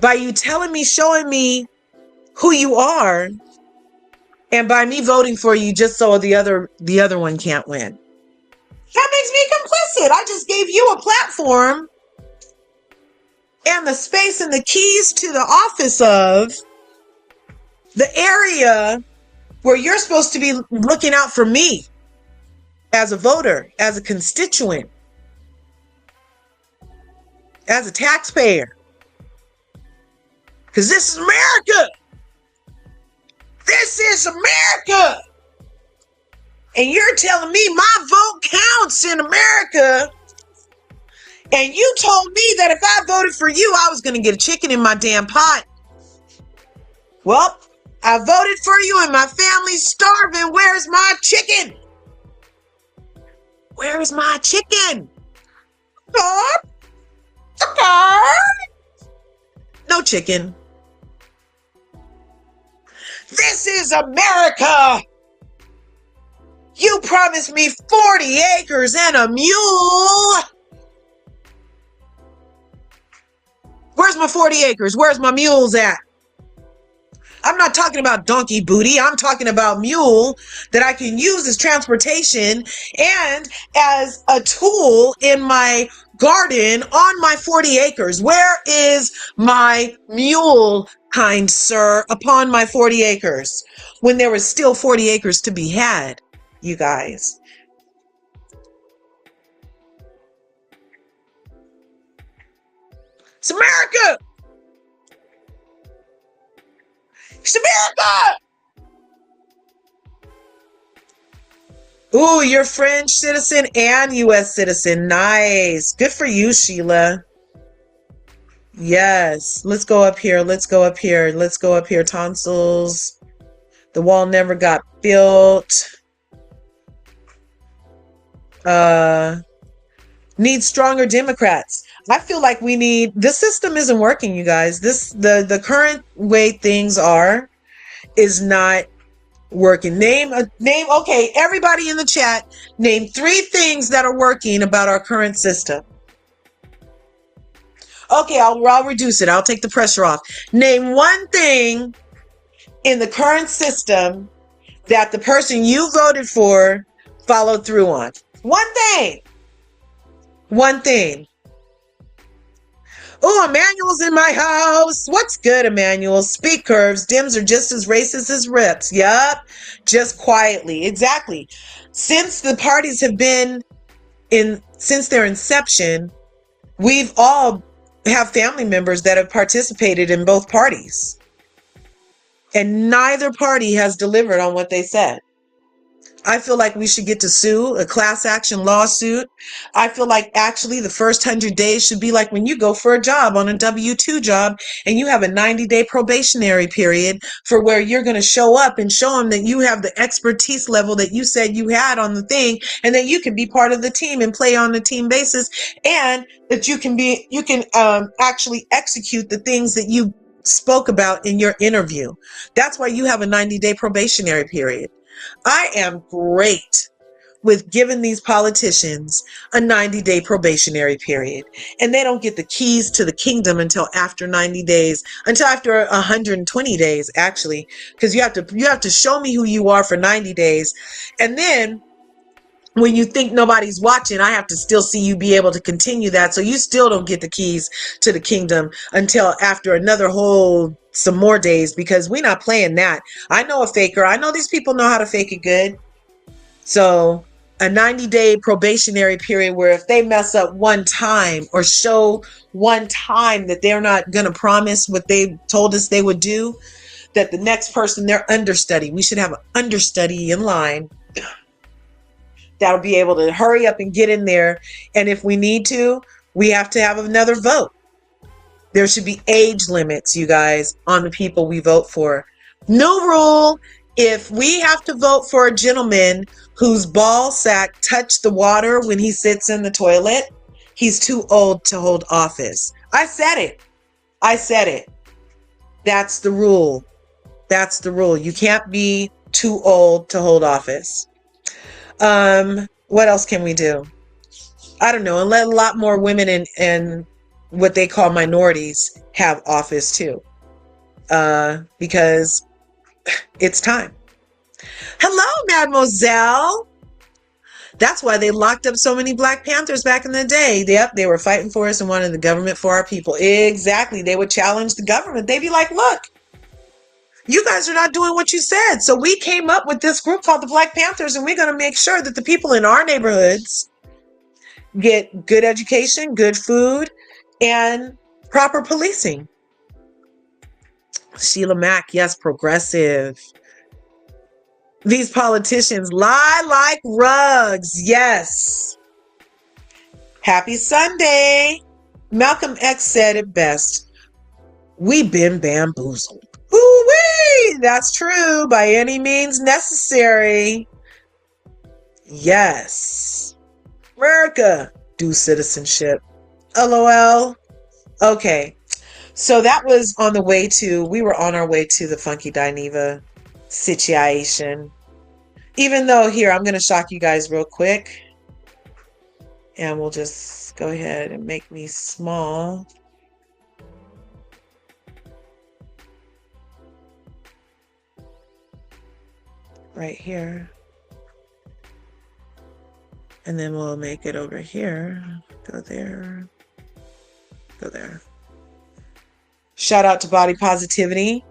by you telling me, showing me who you are, and by me voting for you just so the other one can't win. That makes me complicit. I just gave you a platform and the space and the keys to the office of the area where you're supposed to be looking out for me as a voter, as a constituent, as a taxpayer. Because this is America. This is America. And you're telling me my vote counts in America. And you told me that if I voted for you, I was going to get a chicken in my damn pot. Well, I voted for you and my family's starving. Where's my chicken? Where is my chicken? No chicken. This is America. You promised me 40 acres and a mule. Where's my 40 acres? Where's my mules at? I'm not talking about donkey booty. I'm talking about mule that I can use as transportation and as a tool in my garden on my 40 acres. Where is my mule, kind sir, upon my 40 acres? When there was still 40 acres to be had, you guys. It's America! It's America! Ooh, you're French citizen and U.S. citizen. Nice. Good for you, Sheila. Yes. Let's go up here. Let's go up here. Let's go up here. Tonsils. The wall never got built. Need stronger Democrats. I feel like we need, this system isn't working, you guys. The current way things are is not working. Okay, everybody in the chat, name 3 things that are working about our current system. Okay, I'll reduce it. I'll take the pressure off. Name 1 thing in the current system that the person you voted for followed through on. 1 thing. 1 thing. Oh, Emmanuel's in my house. What's good, Emmanuel? Speak curves. Dims are just as racist as rips. Yup. Just quietly. Exactly. Since the parties have been since their inception, we've all have family members that have participated in both parties. And neither party has delivered on what they said. I feel like we should get to sue, a class action lawsuit. I feel like actually the first 100 days should be like when you go for a job on a W-2 job and you have a 90-day probationary period for where you're going to show up and show them that you have the expertise level that you said you had on the thing, and that you can be part of the team and play on a team basis, and that you can actually execute the things that you spoke about in your interview. That's why you have a 90-day probationary period. I am great with giving these politicians a 90-day probationary period, and they don't get the keys to the kingdom until after 90 days, until after 120 days, actually, because you have to show me who you are for 90 days. And then when you think nobody's watching, I have to still see you be able to continue that. So you still don't get the keys to the kingdom until after some more days, because we're not playing that. I know a faker. I know these people know how to fake it good. So a 90-day probationary period where if they mess up one time or show one time that they're not going to promise what they told us they would do, that the next person, they're understudy. We should have an understudy in line that'll be able to hurry up and get in there. And if we need to, we have to have another vote. There should be age limits, you guys, on the people we vote for. New rule: if we have to vote for a gentleman whose ball sack touched the water when he sits in the toilet, he's too old to hold office. I said it. That's the rule. You can't be too old to hold office. What else can we do? I don't know. And let a lot more women and what they call minorities have office too. Because it's time. Hello, Mademoiselle. That's why they locked up so many Black Panthers back in the day. Yep, they were fighting for us and wanted the government for our people. Exactly. They would challenge the government. They'd be like, look, you guys are not doing what you said. So we came up with this group called the Black Panthers, and we're going to make sure that the people in our neighborhoods get good education, good food, and proper policing. Sheila Mack, yes, progressive. These politicians lie like rugs. Yes. Happy Sunday. Malcolm X said it best. We've been bamboozled. Ooh-wee! That's true. By any means necessary. Yes. America, do citizenship. LOL. Okay. So that was we were on our way to the Funky Dineva situation. Even though here, I'm going to shock you guys real quick. And we'll just go ahead and make me small. Right here. And then we'll make it over here. Go there. Go there. Shout out to Body Positivity.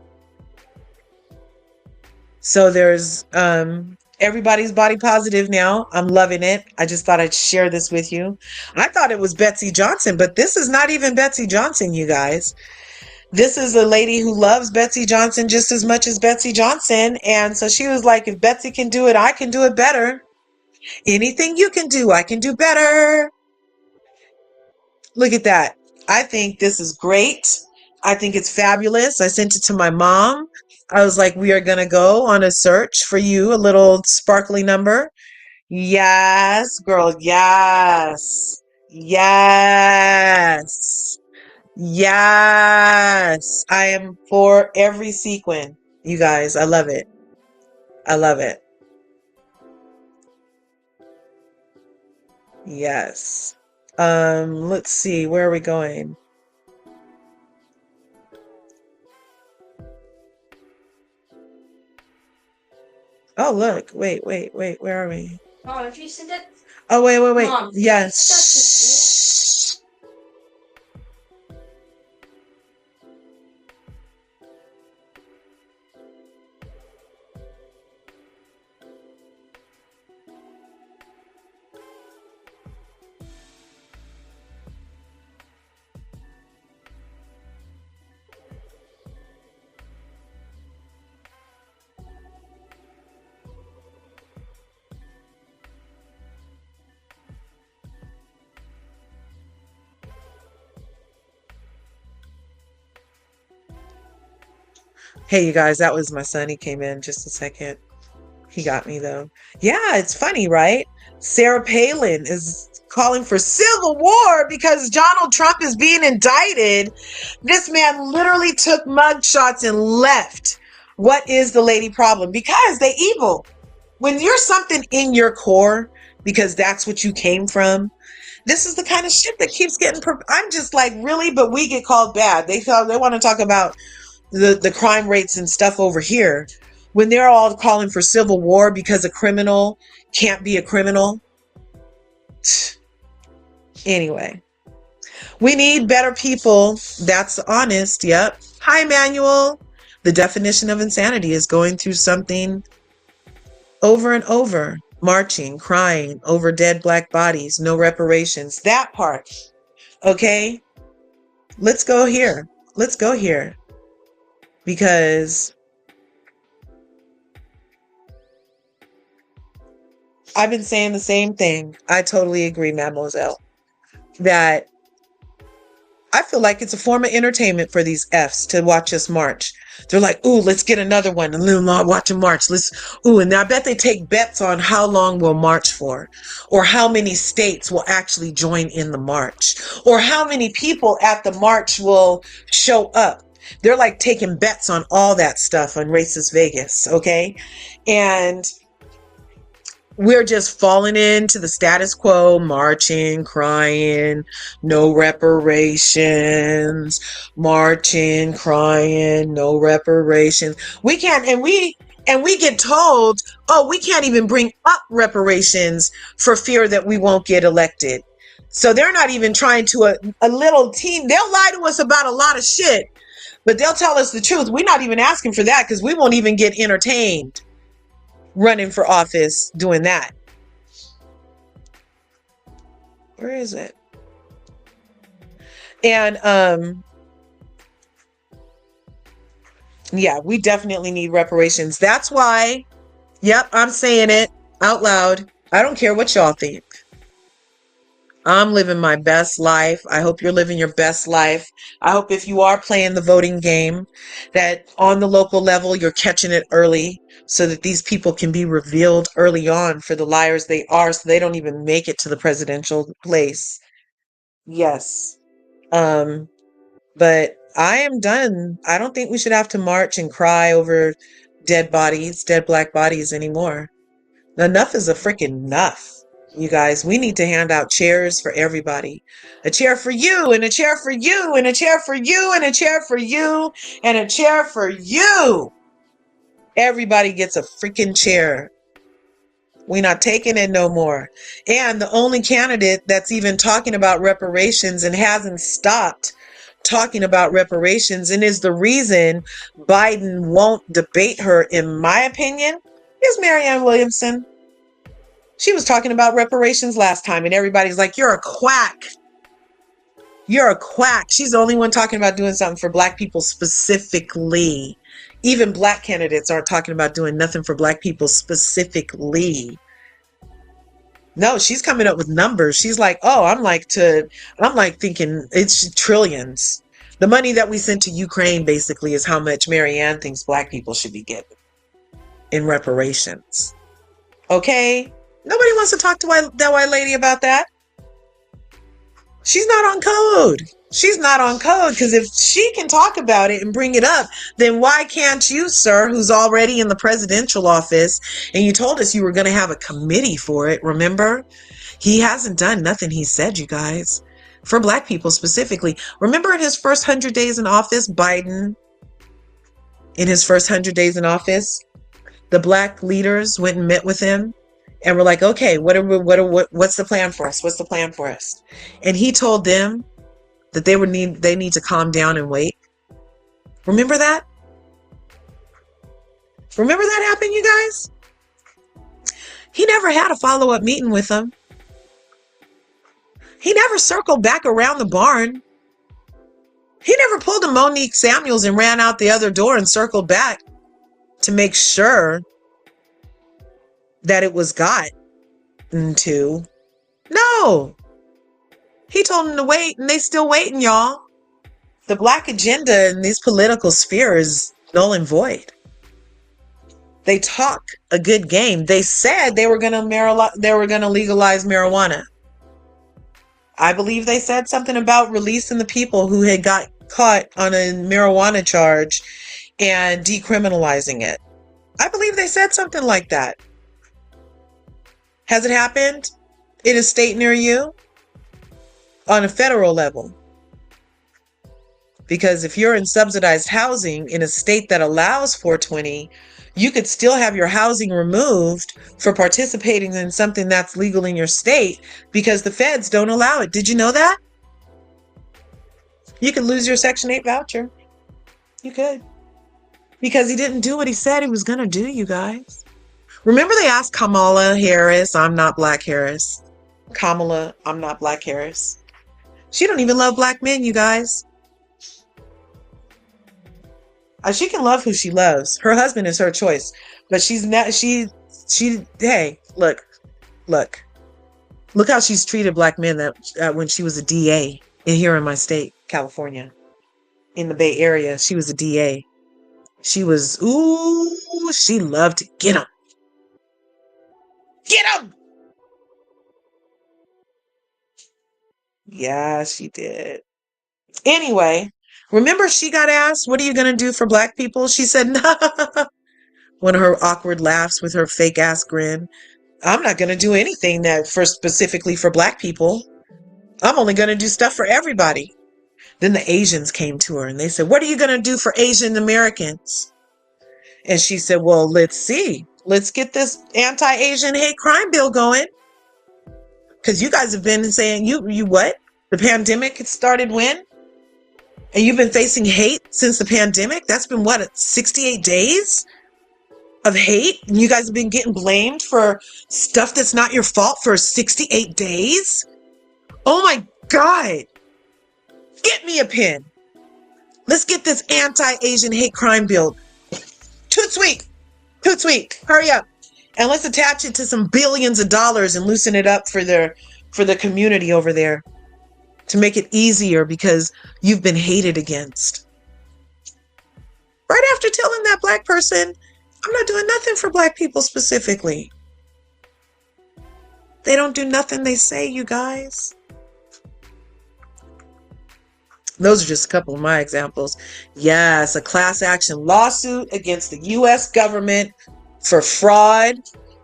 So there's everybody's body positive now. I'm loving it. I just thought I'd share this with you. I thought it was Betsy Johnson, but this is not even Betsy Johnson, you guys. This is a lady who loves Betsy Johnson just as much as Betsy Johnson. And so she was like, if Betsy can do it, I can do it better. Anything you can do, I can do better. Look at that. I think this is great. I think it's fabulous. I sent it to my mom. I was like, we are going to go on a search for you, a little sparkly number. Yes, girl. Yes. Yes. Yes. I am for every sequin. You guys, I love it. I love it. Yes. Let's see. Where are we going? Oh, look. Wait. Where are we? Mom, if you send it. Oh, wait. Mom, Yes. Hey, you guys, that was my son. He came in just a second. He got me though. Yeah, it's funny, right? Sarah Palin is calling for civil war because Donald Trump is being indicted. This man literally took mug shots and left. What is the lady problem? Because they evil. When you're something in your core, because that's what you came from, this is the kind of shit that keeps getting. I'm just like, really? But we get called bad. They want to talk about the crime rates and stuff over here when they're all calling for civil war because a criminal can't be a criminal. Anyway, we need better people. That's honest. Yep. Hi, Emmanuel. The definition of insanity is going through something over and over, marching, crying over dead black bodies, no reparations. That part. Okay. Let's go here. Let's go here. Because I've been saying the same thing. I totally agree, mademoiselle, that I feel like it's a form of entertainment for these Fs to watch us march. They're like, ooh, let's get another one and let's watch them march. And I bet they take bets on how long we'll march for, or how many states will actually join in the march, or how many people at the march will show up. They're like taking bets on all that stuff on Racist Vegas, okay? And we're just falling into the status quo, marching, crying, no reparations, marching, crying, no reparations. We can't, and we get told, oh, we can't even bring up reparations for fear that we won't get elected. So they're not even trying to a little team. They'll lie to us about a lot of shit, but they'll tell us the truth. We're not even asking for that because we won't even get entertained running for office doing that. Where is it? And yeah, we definitely need reparations. That's why, yep, I'm saying it out loud. I don't care what y'all think. I'm living my best life. I hope you're living your best life. I hope if you are playing the voting game, that on the local level, you're catching it early so that these people can be revealed early on for the liars they are, so they don't even make it to the presidential place. Yes. But I am done. I don't think we should have to march and cry over dead bodies, dead black bodies anymore. Enough is a freaking enough. You guys, we need to hand out chairs for everybody. A chair for you, and a chair for you, and a chair for you, and a chair for you, and a chair for you. Everybody gets a freaking chair. We're not taking it no more. And the only candidate that's even talking about reparations and hasn't stopped talking about reparations and is the reason Biden won't debate her, in my opinion, is Marianne Williamson. She was talking about reparations last time, and everybody's like, you're a quack. You're a quack. She's the only one talking about doing something for black people specifically. Even black candidates aren't talking about doing nothing for black people specifically. No, she's coming up with numbers. She's like, oh, I'm like thinking it's trillions. The money that we sent to Ukraine basically is how much Marianne thinks black people should be given in reparations. Okay? Nobody wants to talk to that white lady about that. She's not on code. She's not on code, because if she can talk about it and bring it up, then why can't you, sir, who's already in the presidential office, and you told us you were going to have a committee for it, remember? He hasn't done nothing he said, you guys, for black people specifically. Remember in his first 100 days in office, Biden, in his first 100 days in office, the black leaders went and met with him and were like, okay, what's the plan for us? What's the plan for us? And he told them that they need to calm down and wait. Remember that? Remember that happened, you guys? He never had a follow-up meeting with them. He never circled back around the barn. He never pulled a Monique Samuels and ran out the other door and circled back to make sure that it was gotten to. No. He told them to wait, and they still waiting, y'all. The black agenda in these political spheres is null and void. They talk a good game. They said they were going to legalize marijuana. I believe they said something about releasing the people who had got caught on a marijuana charge and decriminalizing it. I believe they said something like that. Has it happened in a state near you? On a federal level? Because if you're in subsidized housing in a state that allows 420, you could still have your housing removed for participating in something that's legal in your state because the feds don't allow it. Did you know that? You could lose your Section 8 voucher. You could. Because he didn't do what he said he was going to do, you guys. Remember they asked Kamala Harris, I'm not Black Harris. Kamala, I'm not Black Harris. She don't even love black men, you guys. She can love who she loves. Her husband is her choice. But she's not, hey, look how she's treated black men that when she was a DA here in my state, California. In the Bay Area, she was a DA. She loved to get them. Get them! Yeah, she did. Anyway, remember she got asked, what are you going to do for black people? She said, no. One of her awkward laughs with her fake ass grin. I'm not going to do anything specifically for black people. I'm only going to do stuff for everybody. Then the Asians came to her and they said, what are you going to do for Asian Americans? And she said, well, let's see. Let's get this anti-Asian hate crime bill going. Because you guys have been saying, you what? The pandemic started when? And you've been facing hate since the pandemic? That's been, 68 days of hate? And you guys have been getting blamed for stuff that's not your fault for 68 days? Oh my God. Get me a pen. Let's get this anti-Asian hate crime bill. Toot sweet. Hurry up. And let's attach it to some billions of dollars and loosen it up for the community over there to make it easier because you've been hated against. Right after telling that black person, I'm not doing nothing for black people specifically. They don't do nothing they say, you guys. Those are just a couple of my examples. Yes, a class action lawsuit against the U.S. government for fraud,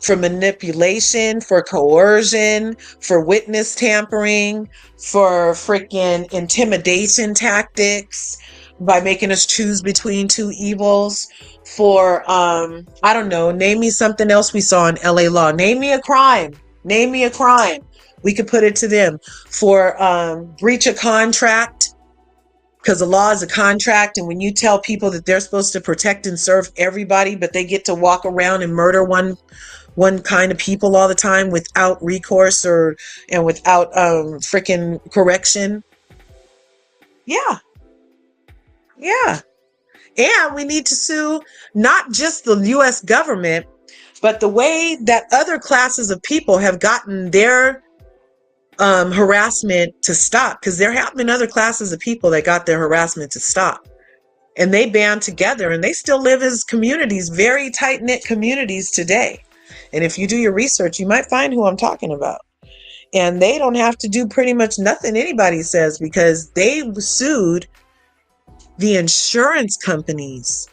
for manipulation, for coercion, for witness tampering, for freaking intimidation tactics by making us choose between two evils, for, I don't know, name me something else we saw in LA law. Name me a crime. We could put it to them. For breach of contract, because the law is a contract, and when you tell people that they're supposed to protect and serve everybody, but they get to walk around and murder one kind of people all the time without recourse and without freaking correction. Yeah. And we need to sue not just the U.S. government, But the way that other classes of people have gotten their harassment to stop, because there have been other classes of people that got their harassment to stop, and they band together, and they still live as communities, very tight-knit communities today. And if you do your research, you might find who I'm talking about. And they don't have to do pretty much nothing anybody says, because they sued the insurance companies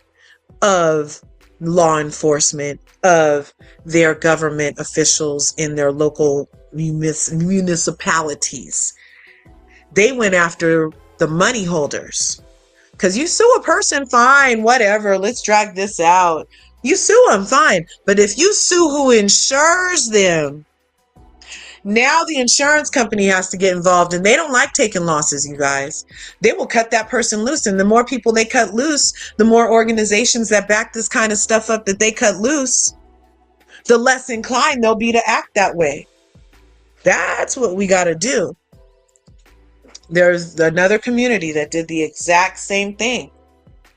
of law enforcement, of their government officials in their local municipalities. They went after the money holders. Because you sue a person, fine, whatever, let's drag this out. You sue them, fine. But if you sue who insures them, now the insurance company has to get involved, and they don't like taking losses, you guys. They will cut that person loose, and the more people they cut loose, the more organizations that back this kind of stuff up that they cut loose, the less inclined they'll be to act that way. That's what we got to do. There's another community that did the exact same thing.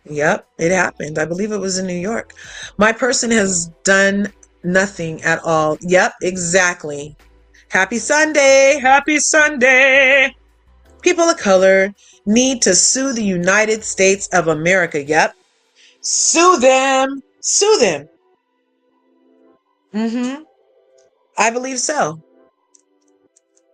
Yep, it happened. I believe it was in New York. My person has done nothing at all. Yep, exactly. Happy Sunday. Happy Sunday. People of color need to sue the United States of America. Yep. Sue them. Sue them. I believe so.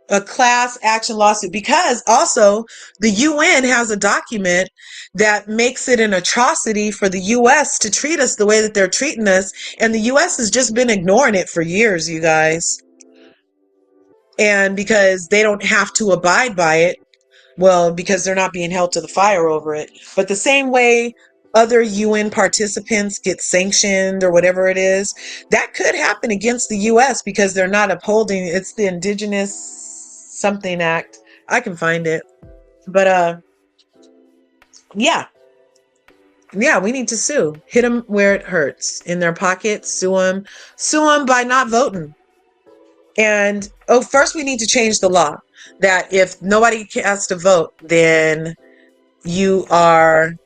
A class action lawsuit, because also the UN has a document that makes it an atrocity for the US to treat us the way that they're treating us, and the US has just been ignoring it for years, you guys. And because they don't have to abide by it, well, because they're not being held to the fire over it. But the same way other UN participants get sanctioned or whatever it is, that could happen against the US because they're not upholding, it's the Indigenous something act. I can find it. But yeah. Yeah, we need to sue. Hit them where it hurts. In their pockets, sue them. Sue them by not voting. And first we need to change the law that if nobody has to vote, then you are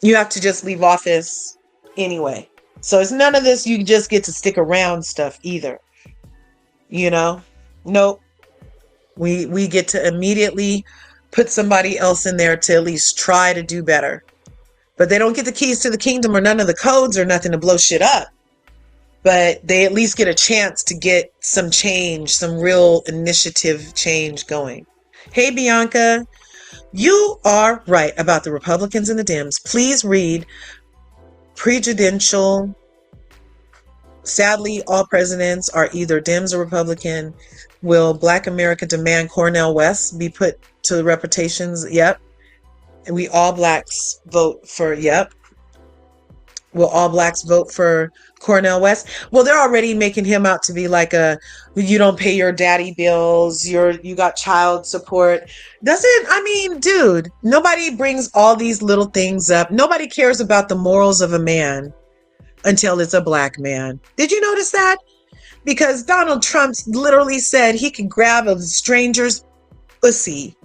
you have to just leave office anyway. So it's none of this you just get to stick around stuff either. You know? Nope. We get to immediately put somebody else in there to at least try to do better. But they don't get the keys to the kingdom or none of the codes or nothing to blow shit up. But they at least get a chance to get some change, some real initiative change going. Hey, Bianca, you are right about the Republicans and the Dems. Please read Prejudicial. Sadly, all presidents are either Dems or Republican. Will Black America demand Cornel West be put to the reputations? Yep. And we all blacks vote for, yep. Will all blacks vote for Cornel West? Well, they're already making him out to be like you don't pay your daddy bills, you got child support. I mean, dude, nobody brings all these little things up. Nobody cares about the morals of a man until it's a black man. Did you notice that? Because Donald Trump literally said he could grab a stranger's pussy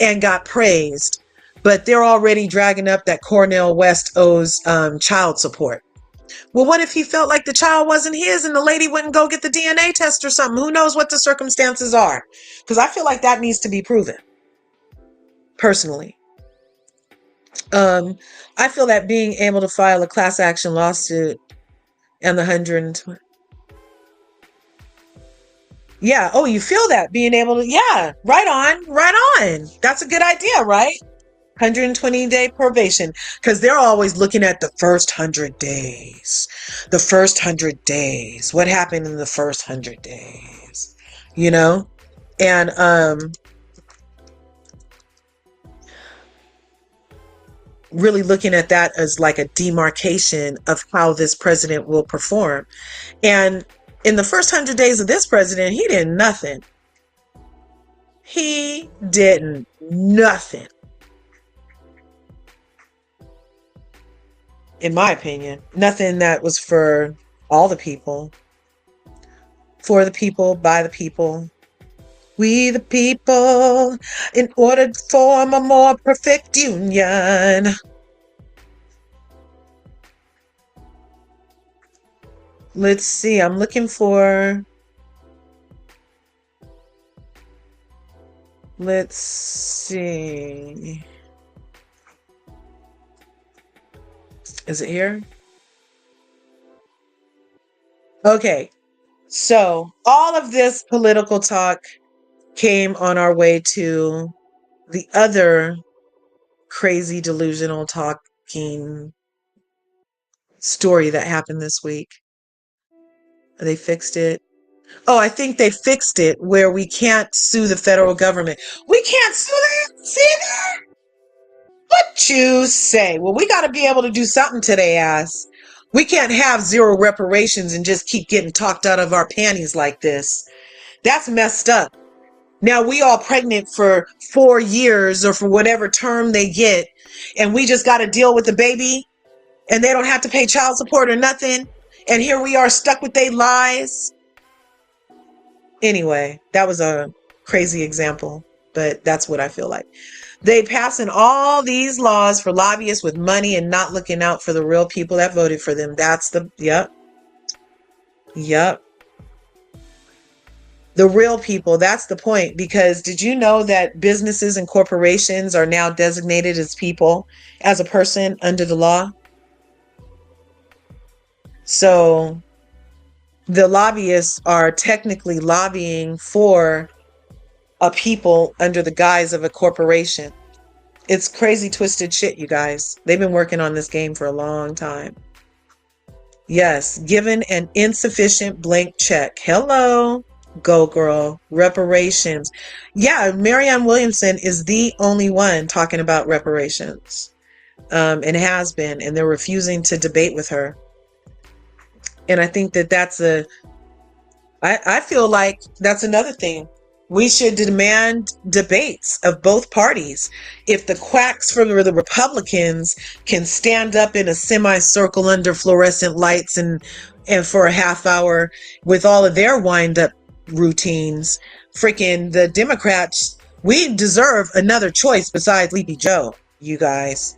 and got praised. But they're already dragging up that Cornel West owes child support. Well, what if he felt like the child wasn't his and the lady wouldn't go get the DNA test or something? Who knows what the circumstances are? Because I feel like that needs to be proven, personally. I feel that being able to file a class action lawsuit and the 120. Yeah. Oh, you feel that being able to, yeah, right on, right on. That's a good idea, right? 120-day probation, because they're always looking at the first 100 days. The first 100 days. What happened in the first 100 days? You know? And really looking at that as like a demarcation of how this president will perform. And in the first 100 days of this president, he did nothing. He did nothing. In my opinion, nothing that was for all the people, for the people, by the people, we the people, in order to form a more perfect union. Let's see. I'm looking for. Let's see. Is it here? Okay. So all of this political talk came on our way to the other crazy delusional talking story that happened this week. They fixed it. Oh, I think they fixed it where we can't sue the federal government. We can't sue them? See there? What you say? Well, we got to be able to do something to their ass. We can't have zero reparations and just keep getting talked out of our panties like this. That's messed up. Now we all pregnant for 4 years or for whatever term they get, and we just got to deal with the baby, and they don't have to pay child support or nothing. And here we are stuck with their lies. Anyway, that was a crazy example, but that's what I feel like. They passing all these laws for lobbyists with money and not looking out for the real people that voted for them. That's the, yep. The real people, that's the point. Because did you know that businesses and corporations are now designated as people, as a person under the law? So the lobbyists are technically lobbying for a people under the guise of a corporation. It's crazy, twisted shit, you guys. They've been working on this game for a long time. Yes, given an insufficient blank check. Hello, go girl. Reparations. Yeah, Marianne Williamson is the only one talking about reparations. And has been, and they're refusing to debate with her. And I think that that's I feel like that's another thing. We should demand debates of both parties. If the quacks from the Republicans can stand up in a semicircle under fluorescent lights and for a half hour with all of their wind-up routines, freaking the Democrats, we deserve another choice besides Sleepy Joe, you guys.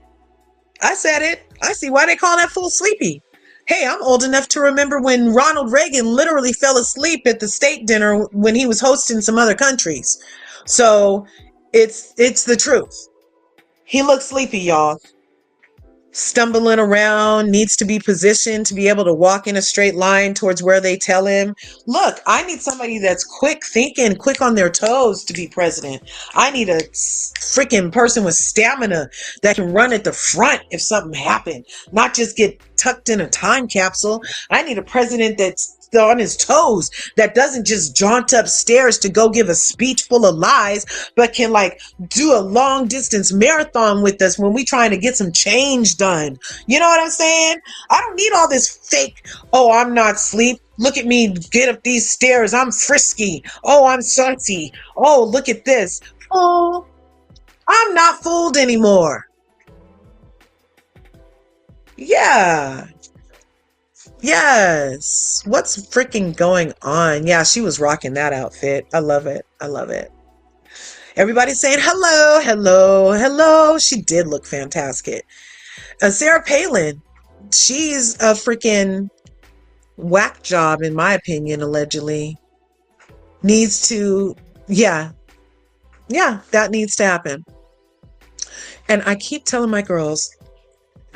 I said it. I see why they call that fool Sleepy. Hey, I'm old enough to remember when Ronald Reagan literally fell asleep at the state dinner when he was hosting some other countries. So it's the truth. He looks sleepy, y'all. Stumbling around, needs to be positioned to be able to walk in a straight line towards where they tell him. Look, I need somebody that's quick thinking, quick on their toes to be president. I need a freaking person with stamina that can run at the front if something happened, not just get tucked in a time capsule. I need a president that's on his toes, that doesn't just jaunt upstairs to go give a speech full of lies, but can like do a long distance marathon with us when we trying to get some change done. You know what I'm saying? I don't need all this fake, oh, I'm not asleep. Look at me get up these stairs. I'm frisky. Oh, I'm salty. Oh, look at this. Oh, I'm not fooled anymore. Yeah. Yes. What's freaking going on? Yeah, she was rocking that outfit. I love it. I love it. Everybody's saying hello, hello, hello. She did look fantastic. Sarah Palin, she's a freaking whack job, in my opinion, allegedly. Needs to, yeah, that needs to happen. And I keep telling my girls,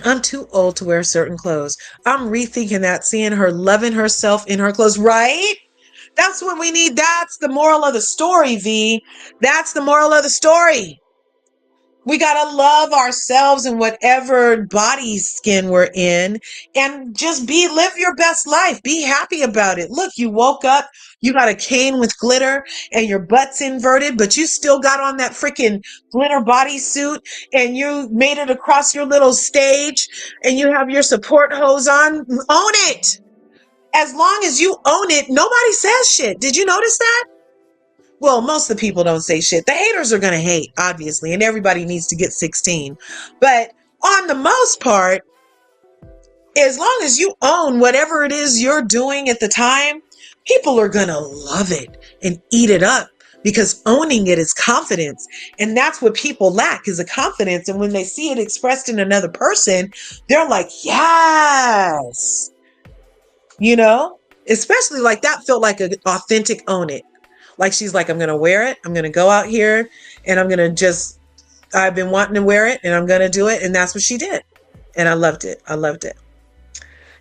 I'm too old to wear certain clothes. I'm rethinking that, seeing her loving herself in her clothes, right? That's what we need. That's the moral of the story, V. That's the moral of the story. We got to love ourselves in whatever body skin we're in and just live your best life. Be happy about it. Look, you woke up, you got a cane with glitter and your butt's inverted, but you still got on that freaking glitter bodysuit and you made it across your little stage and you have your support hose on. Own it. As long as you own it, nobody says shit. Did you notice that? Well, most of the people don't say shit. The haters are going to hate, obviously, and everybody needs to get 16. But on the most part, as long as you own whatever it is you're doing at the time, people are going to love it and eat it up because owning it is confidence. And that's what people lack, is a confidence. And when they see it expressed in another person, they're like, yes. you know? Especially like that felt like an authentic own it. Like she's like, I'm going to wear it. I'm going to go out here and I'm going to just, I've been wanting to wear it and I'm going to do it. And that's what she did. And I loved it. I loved it.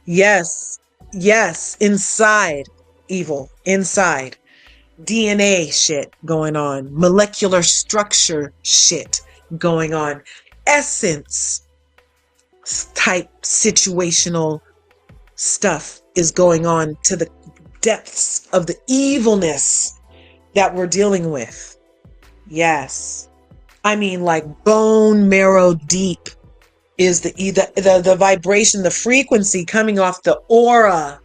Yes. Yes. Inside evil, inside DNA shit going on, molecular structure shit going on, essence type situational stuff is going on to the depths of the evilness that we're dealing with. Yes. I mean, like bone marrow deep is the vibration, the frequency coming off the aura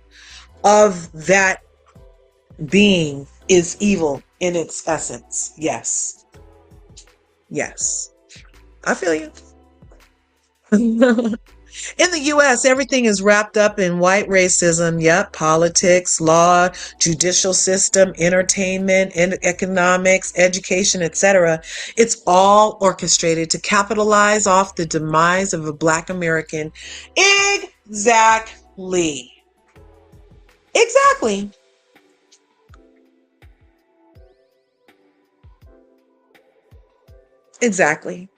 of that being is evil in its essence. Yes. Yes. I feel you. In the US, everything is wrapped up in white racism. Yep. Politics, law, judicial system, entertainment, economics, education, etc. It's all orchestrated to capitalize off the demise of a Black American. Exactly. Exactly. Exactly.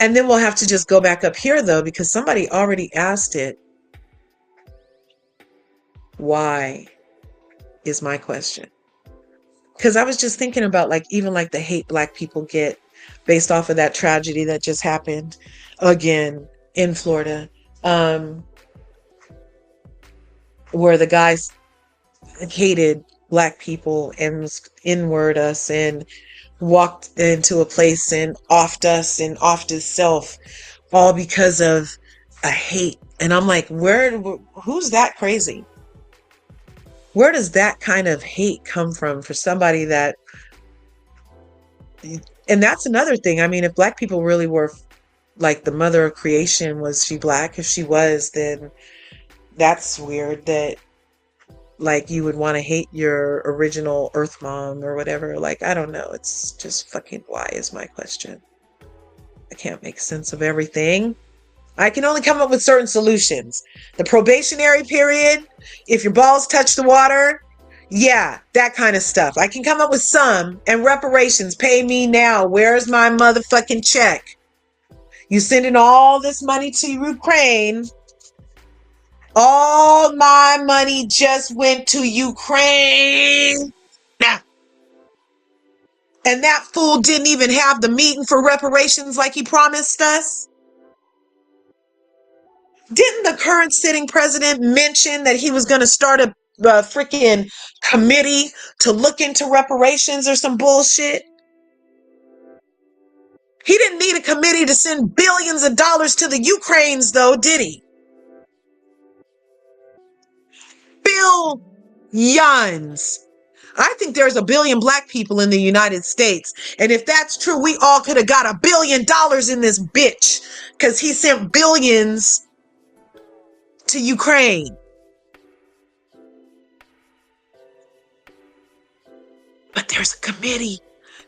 And then we'll have to just go back up here, though, because somebody already asked it. Why is my question? Because I was just thinking about like even like the hate Black people get based off of that tragedy that just happened again in Florida, where the guys hated Black people and was inward us and walked into a place and offed us and offed himself, all because of a hate. And I'm like, who's that crazy? Where does that kind of hate come from for somebody that, and that's another thing. I mean, if Black people really were like the mother of creation, was she Black? If she was, then that's weird that like you would want to hate your original Earth mom or whatever. Like, I don't know. It's just fucking why is my question. I can't make sense of everything. I can only come up with certain solutions. The probationary period, if your balls touch the water, yeah, that kind of stuff. I can come up with some. And reparations, pay me now. Where's my motherfucking check? You sending all this money to Ukraine. All my money just went to Ukraine. Now, and that fool didn't even have the meeting for reparations like he promised us. Didn't the current sitting president mention that he was going to start a freaking committee to look into reparations or some bullshit? He didn't need a committee to send billions of dollars to the Ukraines, though, did he? Billions. I think there's a billion Black people in the United States. And if that's true, we all could have got $1 billion in this bitch because he sent billions to Ukraine. But there's a committee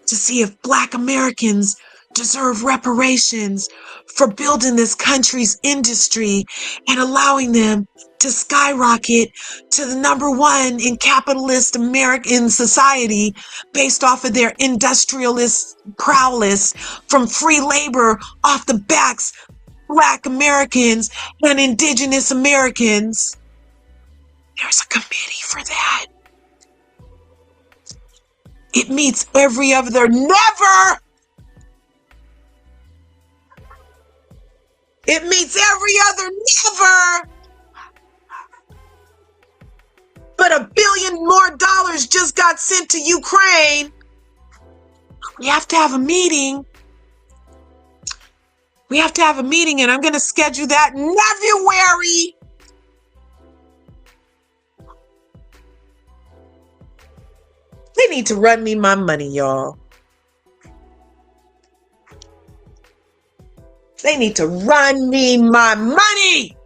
to see if Black Americans deserve reparations for building this country's industry and allowing them to skyrocket to the #1 in capitalist American society based off of their industrialist prowess from free labor off the backs of Black Americans and Indigenous Americans. There's a committee for that. It meets every other, never! It meets every other, never! But $1 billion more just got sent to Ukraine. We have to have a meeting. We have to have a meeting, and I'm going to schedule that in February. They need to run me my money, y'all. They need to run me my money.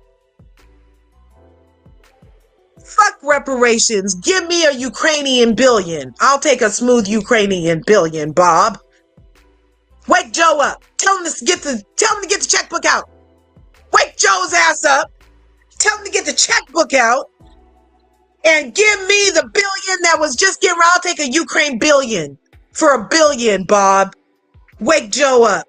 Fuck reparations. Give me a Ukrainian billion. I'll take a smooth Ukrainian billion, Bob. Wake Joe up. Tell him to get the checkbook out. Wake Joe's ass up. Tell them to get the checkbook out and give me the billion that was just given. I'll take a Ukraine billion for $1 billion, Bob. Wake Joe up.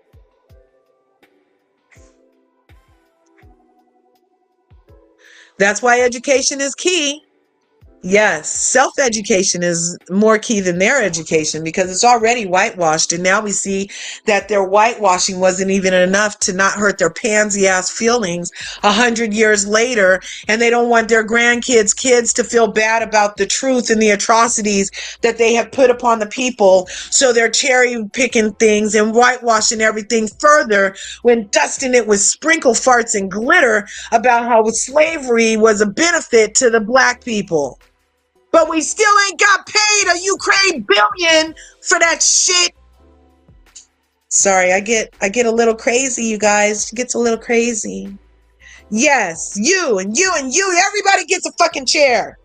That's why education is key. Yes, self-education is more key than their education because it's already whitewashed. And now we see that their whitewashing wasn't even enough to not hurt their pansy-ass feelings 100 years later. And they don't want their grandkids, kids to feel bad about the truth and the atrocities that they have put upon the people. So they're cherry-picking things and whitewashing everything further when dusting it with sprinkle farts and glitter about how slavery was a benefit to the black people. But we still ain't got paid a Ukraine billion for that shit. Sorry, I get a little crazy, you guys. It gets a little crazy. Yes, you and you and you. Everybody gets a fucking chair.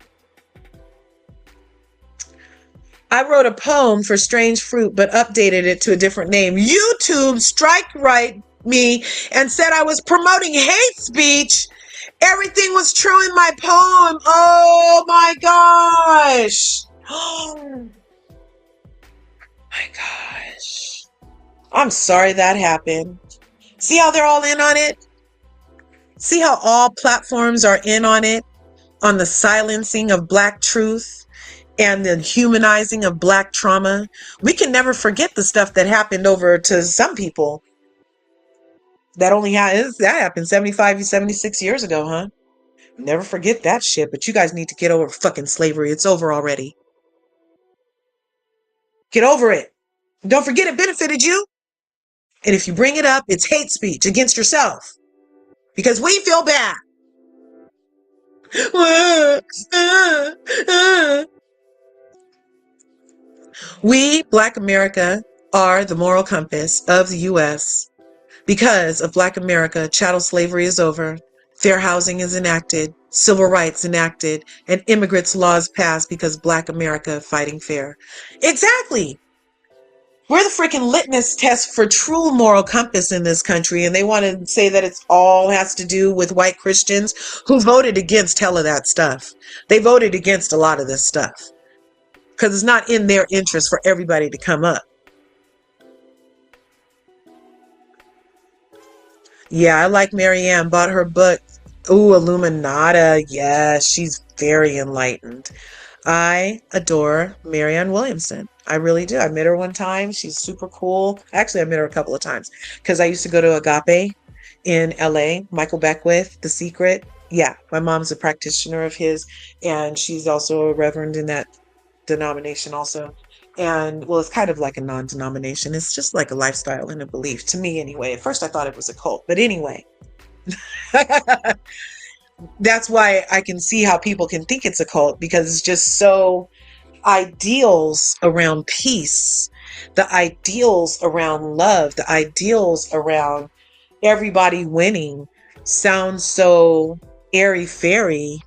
I wrote a poem for Strange Fruit, but updated it to a different name. YouTube strike me and said I was promoting hate speech. Everything was true in my poem. Oh my gosh. Oh my gosh. I'm sorry that happened. See how they're all in on it? See how all platforms are in on it? On the silencing of Black truth and the humanizing of Black trauma. We can never forget the stuff that happened over to some people. That happened 75, 76 years ago, huh? Never forget that shit, but you guys need to get over fucking slavery. It's over already. Get over it. Don't forget it benefited you. And if you bring it up, it's hate speech against yourself. Because we feel bad. We, Black America, are the moral compass of the U.S. Because of Black America, chattel slavery is over, fair housing is enacted, civil rights enacted, and immigrants' laws passed because Black America fighting fair. Exactly. We're the freaking litmus test for true moral compass in this country, and they want to say that it's all has to do with white Christians who voted against hell of that stuff. They voted against a lot of this stuff because it's not in their interest for everybody to come up. Yeah, I like Marianne. Bought her book. Ooh, Illuminata. Yeah, she's very enlightened. I adore Marianne Williamson. I really do. I met her one time. She's super cool. Actually, I met her a couple of times because I used to go to Agape in LA. Michael Beckwith, The Secret. Yeah, my mom's a practitioner of his, and she's also a reverend in that denomination also. And well, it's kind of like a non-denomination. It's just like a lifestyle and a belief to me anyway. At first I thought it was a cult, but anyway. That's why I can see how people can think it's a cult, because it's just so ideals around peace, the ideals around love, the ideals around everybody winning sounds so airy-fairy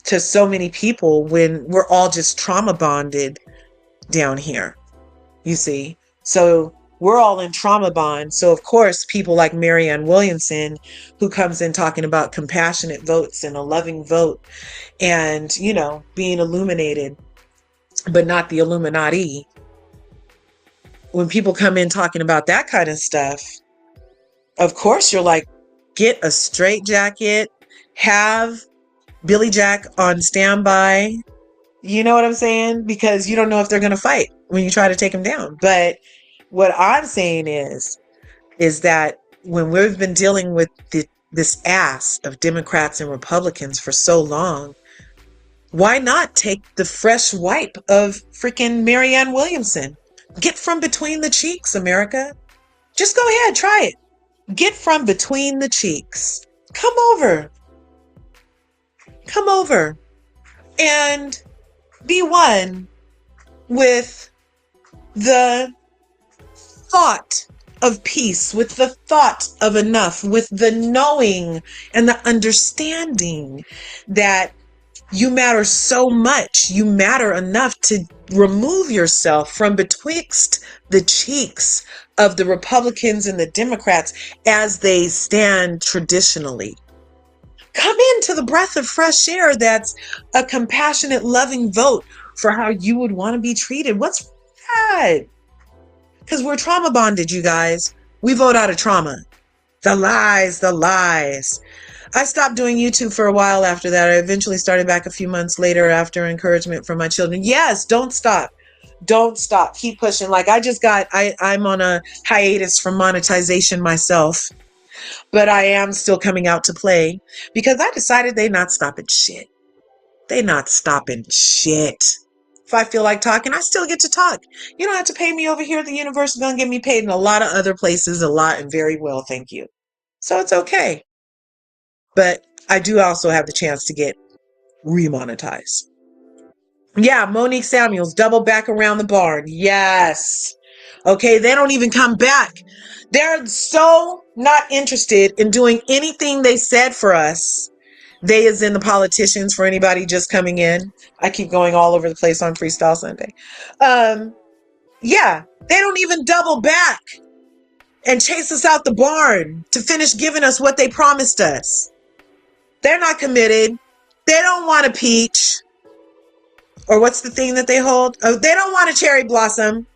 to so many people when we're all just trauma bonded down here, you see. So we're all in trauma bond. So of course, people like Marianne Williamson, who comes in talking about compassionate votes and a loving vote and, you know, being illuminated, but not the Illuminati. When people come in talking about that kind of stuff, of course, you're like, get a straitjacket, have Billy Jack on standby. You know what I'm saying? Because you don't know if they're going to fight when you try to take them down. But what I'm saying is that when we've been dealing with this ass of Democrats and Republicans for so long, why not take the fresh wipe of freaking Marianne Williamson? Get from between the cheeks, America. Just go ahead, try it. Get from between the cheeks. Come over. Come over and be one with the thought of peace, with the thought of enough, with the knowing and the understanding that you matter so much. You matter enough to remove yourself from betwixt the cheeks of the Republicans and the Democrats as they stand traditionally. Come into the breath of fresh air that's a compassionate, loving vote for how you would want to be treated. What's that? Because we're trauma bonded, you guys. We vote out of trauma. The lies, the lies. I stopped doing YouTube for a while after that. I eventually started back a few months later after encouragement from my children. Yes, don't stop. Don't stop. Keep pushing. Like I'm on a hiatus from monetization myself, but I am still coming out to play because I decided they not stopping shit. They not stopping shit. If I feel like talking, I still get to talk. You don't have to pay me over here. The universe is going to get me paid in a lot of other places, a lot and very well, thank you. So it's okay. But I do also have the chance to get remonetized. Yeah, Monique Samuels, double back around the barn. Yes. Okay, they don't even come back. They're so not interested in doing anything they said for us. They is in the politicians for anybody just coming in. I keep going all over the place on Freestyle Sunday. Yeah, they don't even double back and chase us out the barn to finish giving us what they promised us. They're not committed. They don't want a peach. Or what's the thing that they hold? Oh, they don't want a cherry blossom.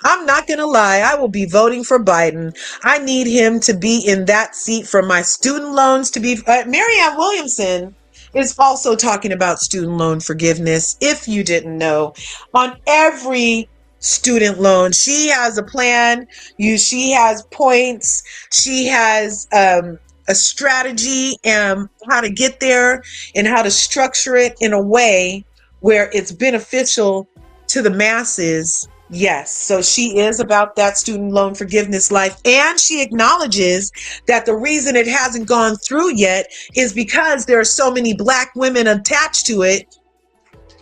I'm not going to lie. I will be voting for Biden. I need him to be in that seat for my student loans to be. Marianne Williamson is also talking about student loan forgiveness. If you didn't know, on every student loan, she has a plan. She has points. She has a strategy and how to get there and how to structure it in a way where it's beneficial to the masses. Yes, so she is about that student loan forgiveness life, and she acknowledges that the reason it hasn't gone through yet is because there are so many Black women attached to it.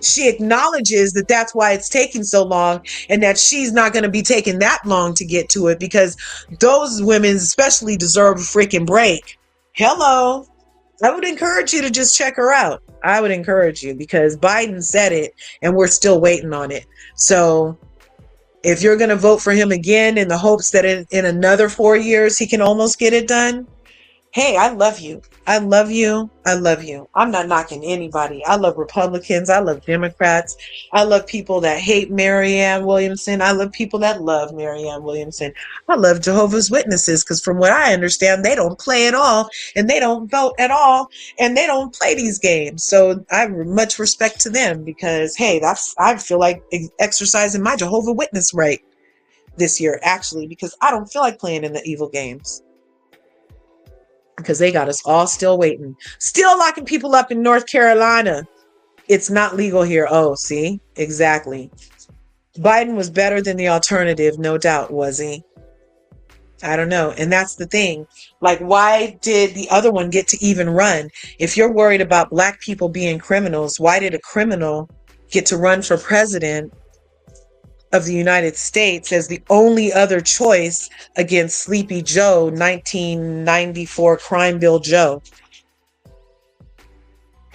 She acknowledges that that's why it's taking so long, and that she's not going to be taking that long to get to it because those women especially deserve a freaking break. Hello. I would encourage you to just check her out. I would encourage you because Biden said it and we're still waiting on it. So if you're going to vote for him again in the hopes that in another 4 years he can almost get it done, hey, I love you. I love you. I love you. I'm not knocking anybody. I love Republicans. I love Democrats. I love people that hate Marianne Williamson. I love people that love Marianne Williamson. I love Jehovah's Witnesses because from what I understand, they don't play at all and they don't vote at all and they don't play these games. So I have much respect to them because, hey, I feel like exercising my Jehovah Witness right this year, actually, because I don't feel like playing in the evil games. Because they got us all still waiting. Still locking people up in North Carolina. It's not legal here. Oh, see? Exactly. Biden was better than the alternative, no doubt, was he? I don't know. And that's the thing. Like, why did the other one get to even run? If you're worried about Black people being criminals, why did a criminal get to run for president of the United States as the only other choice against Sleepy Joe, 1994 Crime Bill Joe,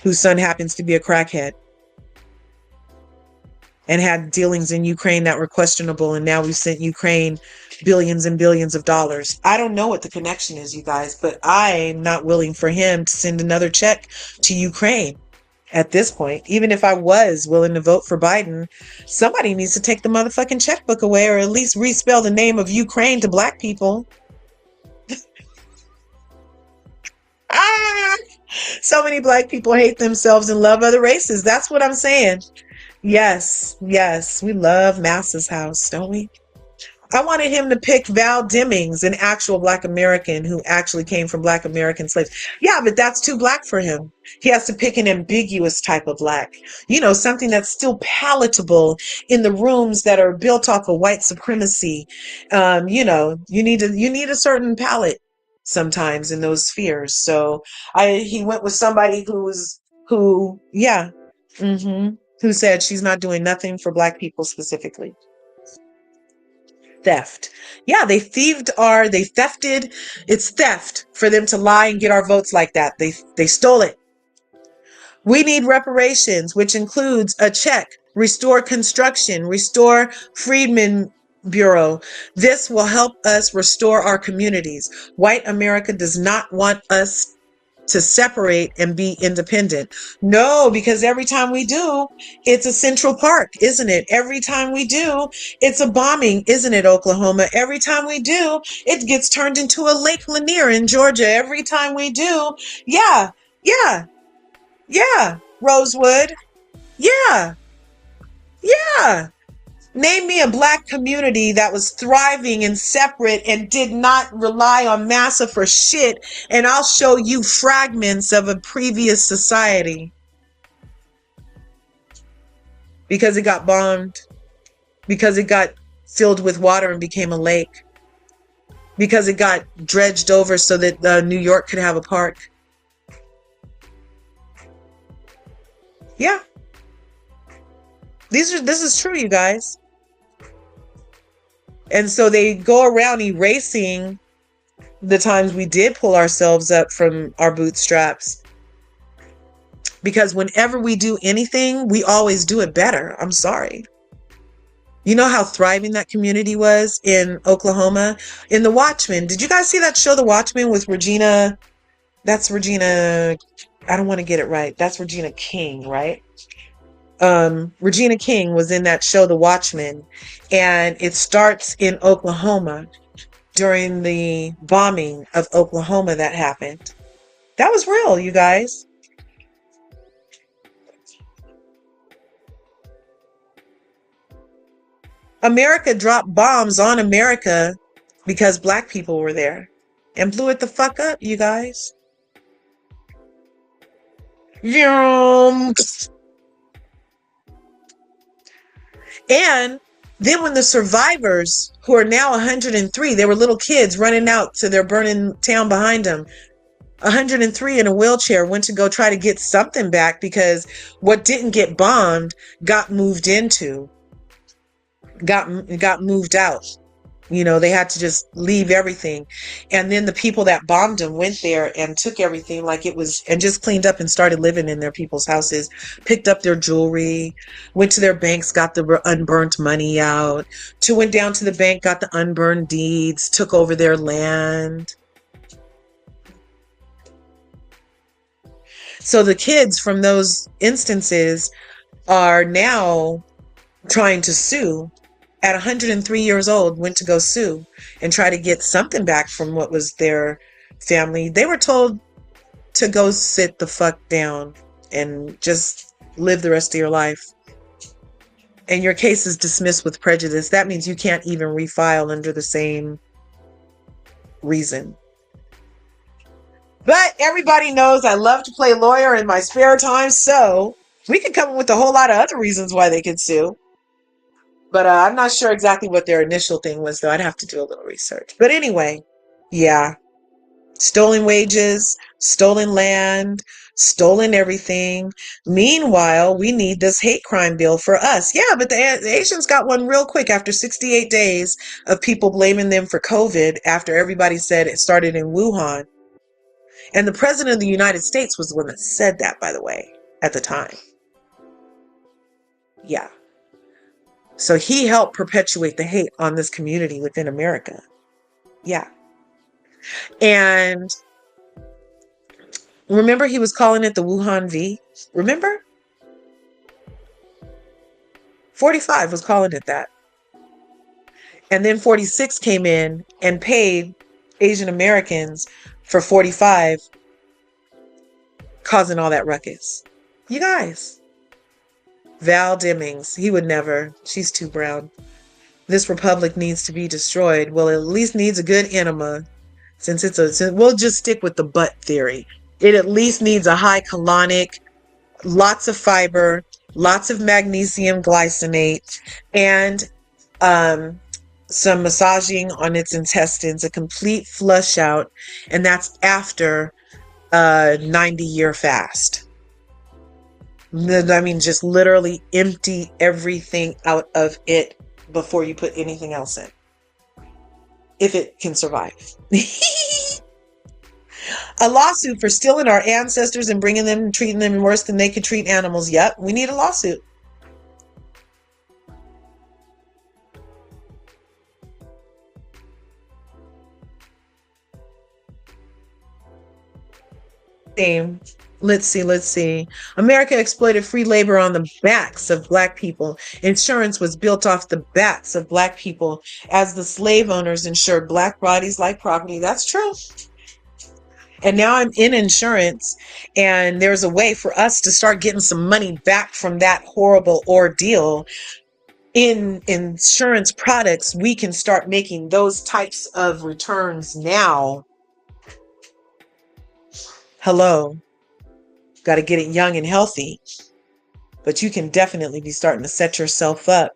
whose son happens to be a crackhead and had dealings in Ukraine that were questionable, and now we've sent Ukraine billions and billions of dollars. I don't know what the connection is, you guys, but I'm not willing for him to send another check to Ukraine. At this point, even if I was willing to vote for Biden, somebody needs to take the motherfucking checkbook away or at least respell the name of Ukraine to Black people. So many Black people hate themselves and love other races. That's what I'm saying. Yes, yes, we love Massa's house, don't we? I wanted him to pick Val Demings, an actual Black American who actually came from Black American slaves. Yeah, but that's too Black for him. He has to pick an ambiguous type of Black, something that's still palatable in the rooms that are built off of white supremacy. You need a certain palette sometimes in those spheres. So he went with somebody who said she's not doing nothing for Black people specifically. Theft. Yeah, they thefted. It's theft for them to lie and get our votes like that. They stole it. We need reparations, which includes a check, restore construction, restore freedmen Bureau. This will help us restore our communities. White America does not want us to separate and be independent. No, because every time we do, it's a Central Park, isn't it? Every time we do, it's a bombing, isn't it, Oklahoma? Every time we do, it gets turned into a Lake Lanier in Georgia. Every time we do, yeah, yeah, yeah, Rosewood, yeah, yeah. Name me a black community that was thriving and separate and did not rely on massa for shit, and I'll show you fragments of a previous society because it got bombed, because it got filled with water and became a lake, because it got dredged over so that New York could have a park. Yeah, this is true, you guys. And so they go around erasing the times we did pull ourselves up from our bootstraps. Because whenever we do anything, we always do it better. I'm sorry. You know how thriving that community was in Oklahoma? In The Watchmen. Did you guys see that show, The Watchmen, with Regina? That's Regina. I don't want to get it right. That's Regina King, right? Regina King was in that show, The Watchmen, and it starts in Oklahoma during the bombing of Oklahoma that happened. That was real, you guys. America dropped bombs on America because black people were there and blew it the fuck up, you guys. Yum. And then when the survivors, who are now 103, they were little kids running out to their burning town behind them. 103 in a wheelchair went to go try to get something back because what didn't get bombed got moved into, got moved out. You know, they had to just leave everything. And then the people that bombed them went there and took everything like it was and just cleaned up and started living in their people's houses, picked up their jewelry, went to their banks, got the unburnt money out, went down to the bank, got the unburned deeds, took over their land. So the kids from those instances are now trying to sue. At 103 years old, went to go sue and try to get something back from what was their family. They were told to go sit the fuck down and just live the rest of your life. And your case is dismissed with prejudice. That means you can't even refile under the same reason. But everybody knows I love to play lawyer in my spare time, so we could come up with a whole lot of other reasons why they could sue. But I'm not sure exactly what their initial thing was, though. I'd have to do a little research. But anyway, yeah. Stolen wages, stolen land, stolen everything. Meanwhile, we need this hate crime bill for us. Yeah, but the Asians got one real quick after 68 days of people blaming them for COVID after everybody said it started in Wuhan. And the president of the United States was the one that said that, by the way, at the time. Yeah. So he helped perpetuate the hate on this community within America. Yeah. And remember he was calling it the Wuhan V? Remember? 45 was calling it that. And then 46 came in and paid Asian Americans for 45, causing all that ruckus. You guys. Val Demings, he would never. She's too brown. This republic needs to be destroyed. Well, it at least needs a good enema. Since we'll just stick with the butt theory. It at least needs a high colonic, lots of fiber, lots of magnesium glycinate, and some massaging on its intestines, a complete flush out, and that's after a 90-year fast. I mean, just literally empty everything out of it before you put anything else in. If it can survive. A lawsuit for stealing our ancestors and bringing them and treating them worse than they could treat animals. Yep, we need a lawsuit. see. Let's see. America exploited free labor on the backs of Black people. Insurance was built off the backs of Black people as the slave owners insured Black bodies like property. That's true. And now I'm in insurance, and there's a way for us to start getting some money back from that horrible ordeal. In insurance products, we can start making those types of returns now. Hello. Got to get it young and healthy. But you can definitely be starting to set yourself up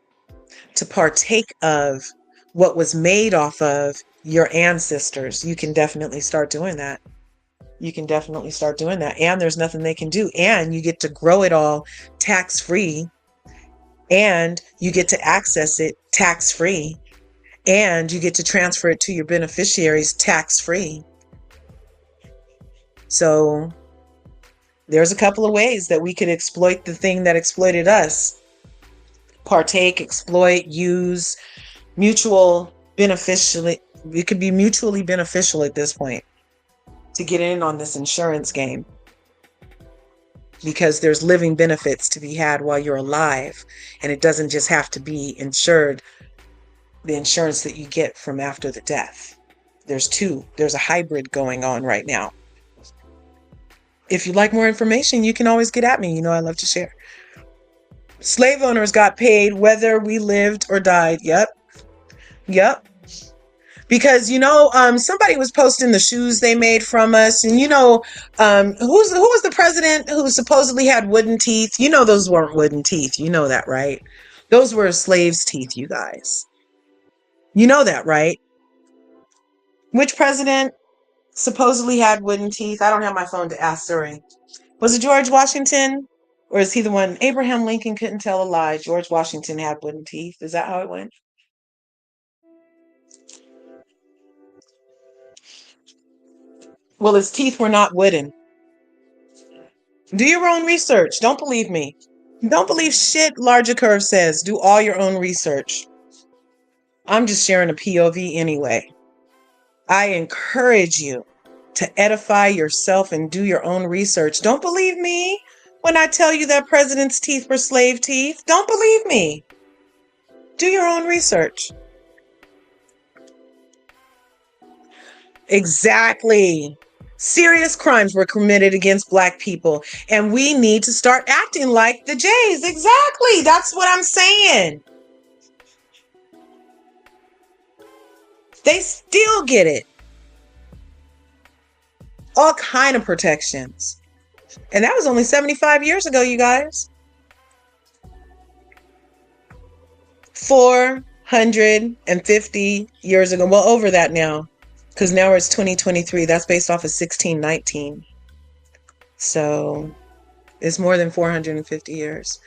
to partake of what was made off of your ancestors. You can definitely start doing that. You can definitely start doing that. And there's nothing they can do. And you get to grow it all tax-free. And you get to access it tax-free. And you get to transfer it to your beneficiaries tax-free. So there's a couple of ways that we could exploit the thing that exploited us. Partake, exploit, use, mutual beneficially. It could be mutually beneficial at this point to get in on this insurance game, because there's living benefits to be had while you're alive, and it doesn't just have to be insured, the insurance that you get from after the death. There's a hybrid going on right now. If you'd like more information, you can always get at me. You know I love to share. Slave owners got paid whether we lived or died. Yep. Because, somebody was posting the shoes they made from us. And, who was the president who supposedly had wooden teeth? Those weren't wooden teeth. You know that, right? Those were slaves' teeth, you guys. You know that, right? Which president supposedly had wooden teeth? I don't have my phone to ask Siri. Was it George Washington? Or is he the one? Abraham Lincoln couldn't tell a lie. George Washington had wooden teeth. Is that how it went? Well, his teeth were not wooden. Do your own research. Don't believe me. Don't believe shit LRGA Curves says. Do all your own research. I'm just sharing a POV anyway. I encourage you to edify yourself and do your own research. Don't believe me when I tell you that president's teeth were slave teeth. Don't believe me. Do your own research. Exactly. Serious crimes were committed against Black people, and we need to start acting like the Jays. Exactly. That's what I'm saying. They still get it. All kind of protections. And that was only 75 years ago, you guys. 450 years ago. Well, over that now. Because now it's 2023. That's based off of 1619. So it's more than 450 years.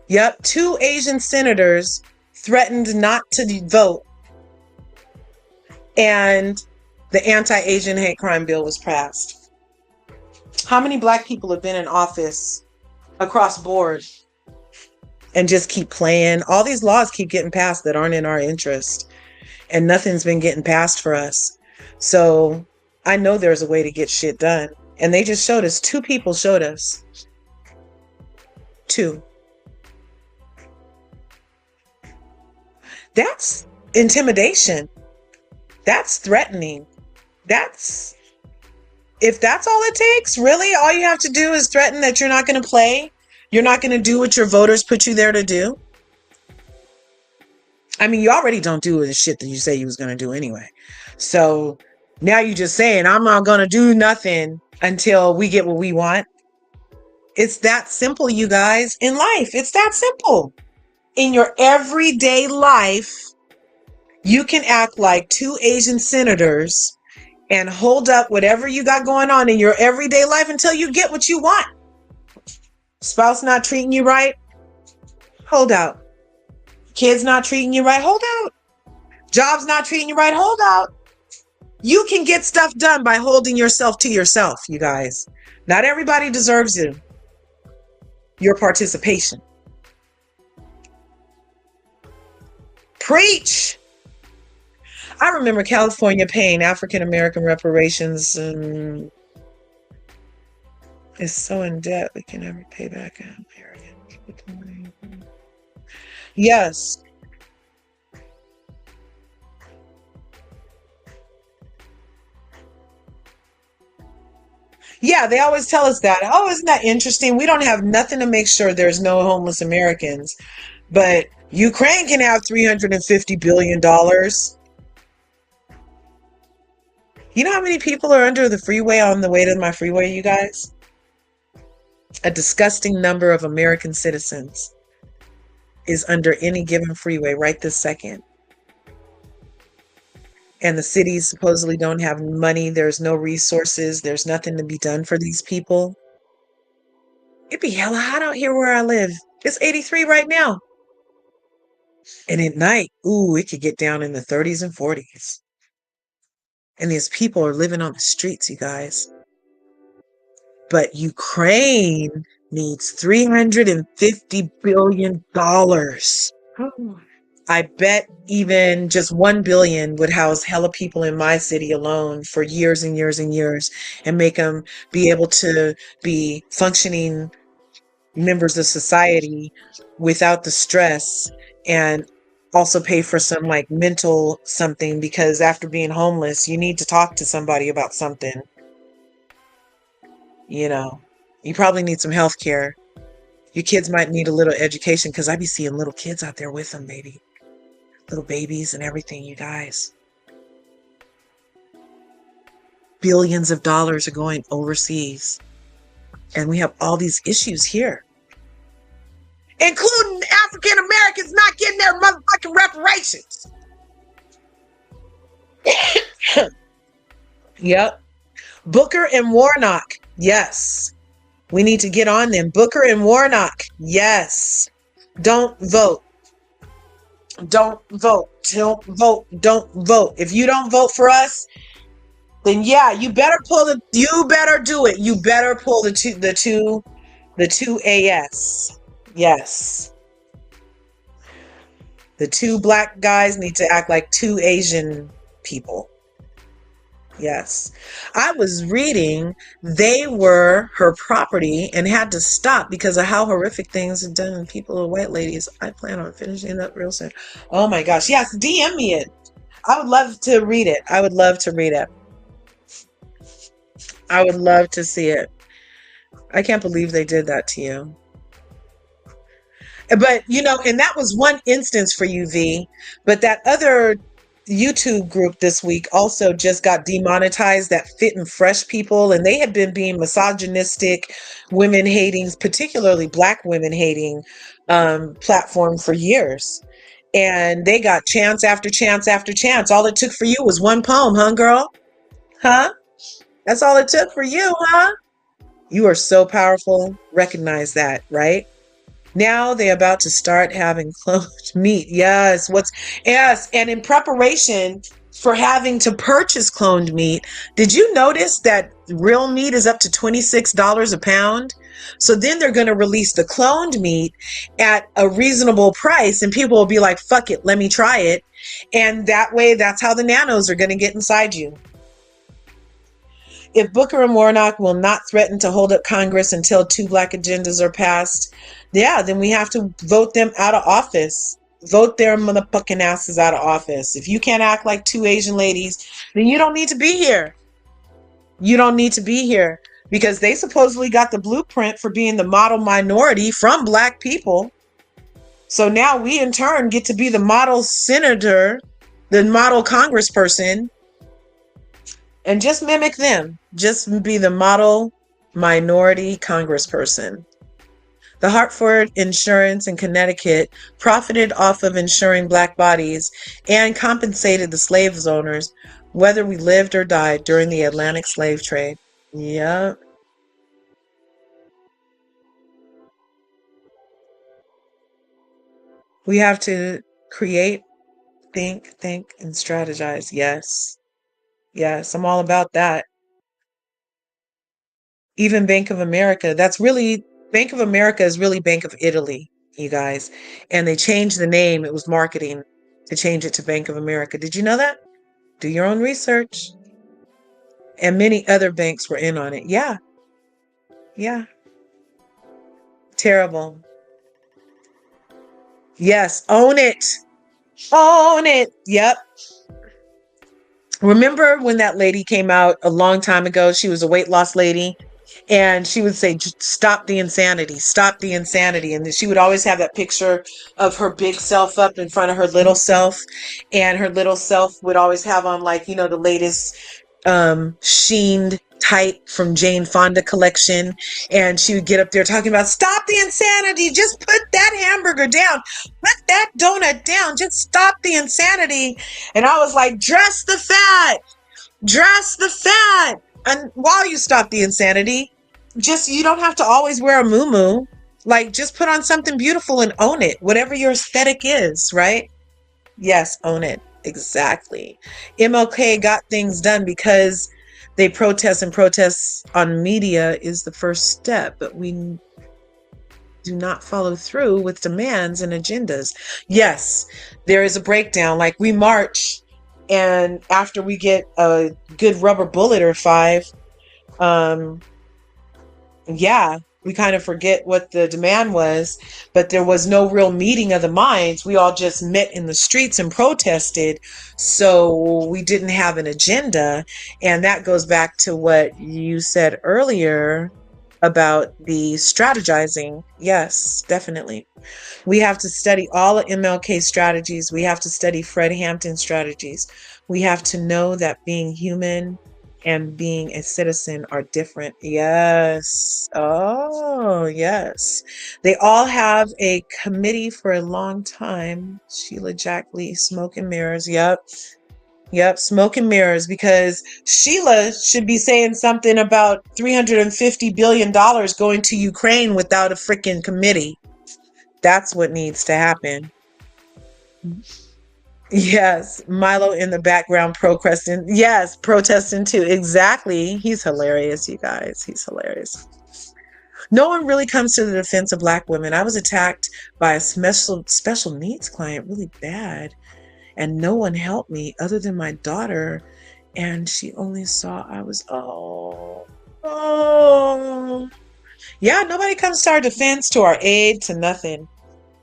Yep. 2 Asian senators threatened not to vote, and the anti-Asian hate crime bill was passed. How many Black people have been in office across board and just keep playing? All these laws keep getting passed that aren't in our interest, and nothing's been getting passed for us. So I know there's a way to get shit done. And they just showed us. 2 people showed us. 2. That's intimidation. That's threatening. If that's all it takes, really, all you have to do is threaten that you're not going to play. You're not going to do what your voters put you there to do. I mean, you already don't do the shit that you say you was going to do anyway. So now you're just saying, I'm not going to do nothing until we get what we want. It's that simple, you guys, in life. It's that simple. In your everyday life, you can act like 2 Asian senators and hold up whatever you got going on in your everyday life until you get what you want. Spouse not treating you right? Hold out. Kids not treating you right? Hold out. Jobs not treating you right? Hold out. You can get stuff done by holding yourself to yourself, you guys. Not everybody deserves your participation. Preach. I remember California paying African American reparations is so in debt we can never pay back. Yes. Yeah, they always tell us that. Oh, isn't that interesting? We don't have nothing to make sure there's no homeless Americans, but Ukraine can have $350 billion. You know how many people are under the freeway on the way to my freeway, you guys? A disgusting number of American citizens is under any given freeway right this second. And the cities supposedly don't have money. There's no resources. There's nothing to be done for these people. It'd be hella hot out here where I live. It's 83 right now. And at night, ooh, it could get down in the 30s and 40s. And these people are living on the streets, you guys. But Ukraine needs $350 billion. I bet even just 1 billion would house hella people in my city alone for years and years and years and make them be able to be functioning members of society without the stress, and also pay for some like mental something, because after being homeless, you need to talk to somebody about something. You know, you probably need some health care. Your kids might need a little education, because I be seeing little kids out there with them, baby. Little babies and everything, you guys. Billions of dollars are going overseas. And we have all these issues here, including African Americans not getting their motherfucking reparations. Yep. Booker and Warnock. Yes. We need to get on them. Booker and Warnock. Yes. Don't vote. Don't vote. Don't vote. Don't vote. If you don't vote for us, then yeah, you better do it. You better pull the two AS. Yes. The two black guys need to act like two Asian people. Yes. I was reading they were her property and had to stop because of how horrific things have done to people, white ladies. I plan on finishing up real soon. Oh my gosh. Yes, DM me it. I would love to read it. I would love to read it. I would love to see it. I can't believe they did that to you. But, and that was one instance for you, V. But that other YouTube group this week also just got demonetized, that Fit and Fresh people, and they had been being misogynistic, women hating, particularly black women hating platform for years. And they got chance after chance after chance. All it took for you was one poem, huh, girl? Huh? That's all it took for you, huh? You are so powerful. Recognize that, right? Now they're about to start having cloned meat. Yes. And in preparation for having to purchase cloned meat, did you notice that real meat is up to $26 a pound? So then they're going to release the cloned meat at a reasonable price, and people will be like, fuck it, let me try it. And that way, that's how the nanos are going to get inside you. If Booker and Warnock will not threaten to hold up Congress until two black agendas are passed, yeah, then we have to vote them out of office. Vote their motherfucking asses out of office. If you can't act like two Asian ladies, then you don't need to be here. You don't need to be here, because they supposedly got the blueprint for being the model minority from black people. So now we in turn get to be the model senator, the model congressperson, and just mimic them. Just be the model minority congressperson. The Hartford Insurance in Connecticut profited off of insuring black bodies and compensated the slave owners whether we lived or died during the Atlantic slave trade. Yep. We have to create, think, and strategize. Yes. Yes, I'm all about that. Even Bank of America, Bank of America is really Bank of Italy, you guys. And they changed the name. It was marketing to change it to Bank of America. Did you know that? Do your own research. And many other banks were in on it. Yeah. Yeah. Terrible. Yes. Own it. Own it. Yep. Remember when that lady came out a long time ago? She was a weight loss lady. And she would say, stop the insanity, stop the insanity. And she would always have that picture of her big self up in front of her little self. And her little self would always have on, like, you know, the latest sheened type from Jane Fonda collection. And she would get up there talking about, stop the insanity, just put that hamburger down, put that donut down, just stop the insanity. And I was like, dress the fat, dress the fat. And while you stop the insanity, just, you don't have to always wear a muumuu. Like, just put on something beautiful and own it, whatever your aesthetic is, right? Yes, own it. Exactly. MLK got things done because they protest, and protests on media is the first step, but we do not follow through with demands and agendas. Yes, there is a breakdown. Like, we march, and after we get a good rubber bullet or five, yeah, we kind of forget what the demand was, but there was no real meeting of the minds. We all just met in the streets and protested. So we didn't have an agenda. And that goes back to what you said earlier about the strategizing. Yes, definitely. We have to study all of MLK strategies. We have to study Fred Hampton strategies. We have to know that being human and being a citizen are different. Yes. Oh, yes. They all have a committee for a long time. Sheila Jack Lee, Smoke and Mirrors. Yep. Yep, smoke and mirrors, because Sheila should be saying something about $350 billion going to Ukraine without a freaking committee. That's what needs to happen. Yes, Milo in the background protesting. Yes, protesting too. Exactly. He's hilarious, you guys. He's hilarious. No one really comes to the defense of Black women. I was attacked by a special needs client really bad, and no one helped me other than my daughter, and she only saw I was, oh. Yeah, nobody comes to our defense, to our aid, to nothing.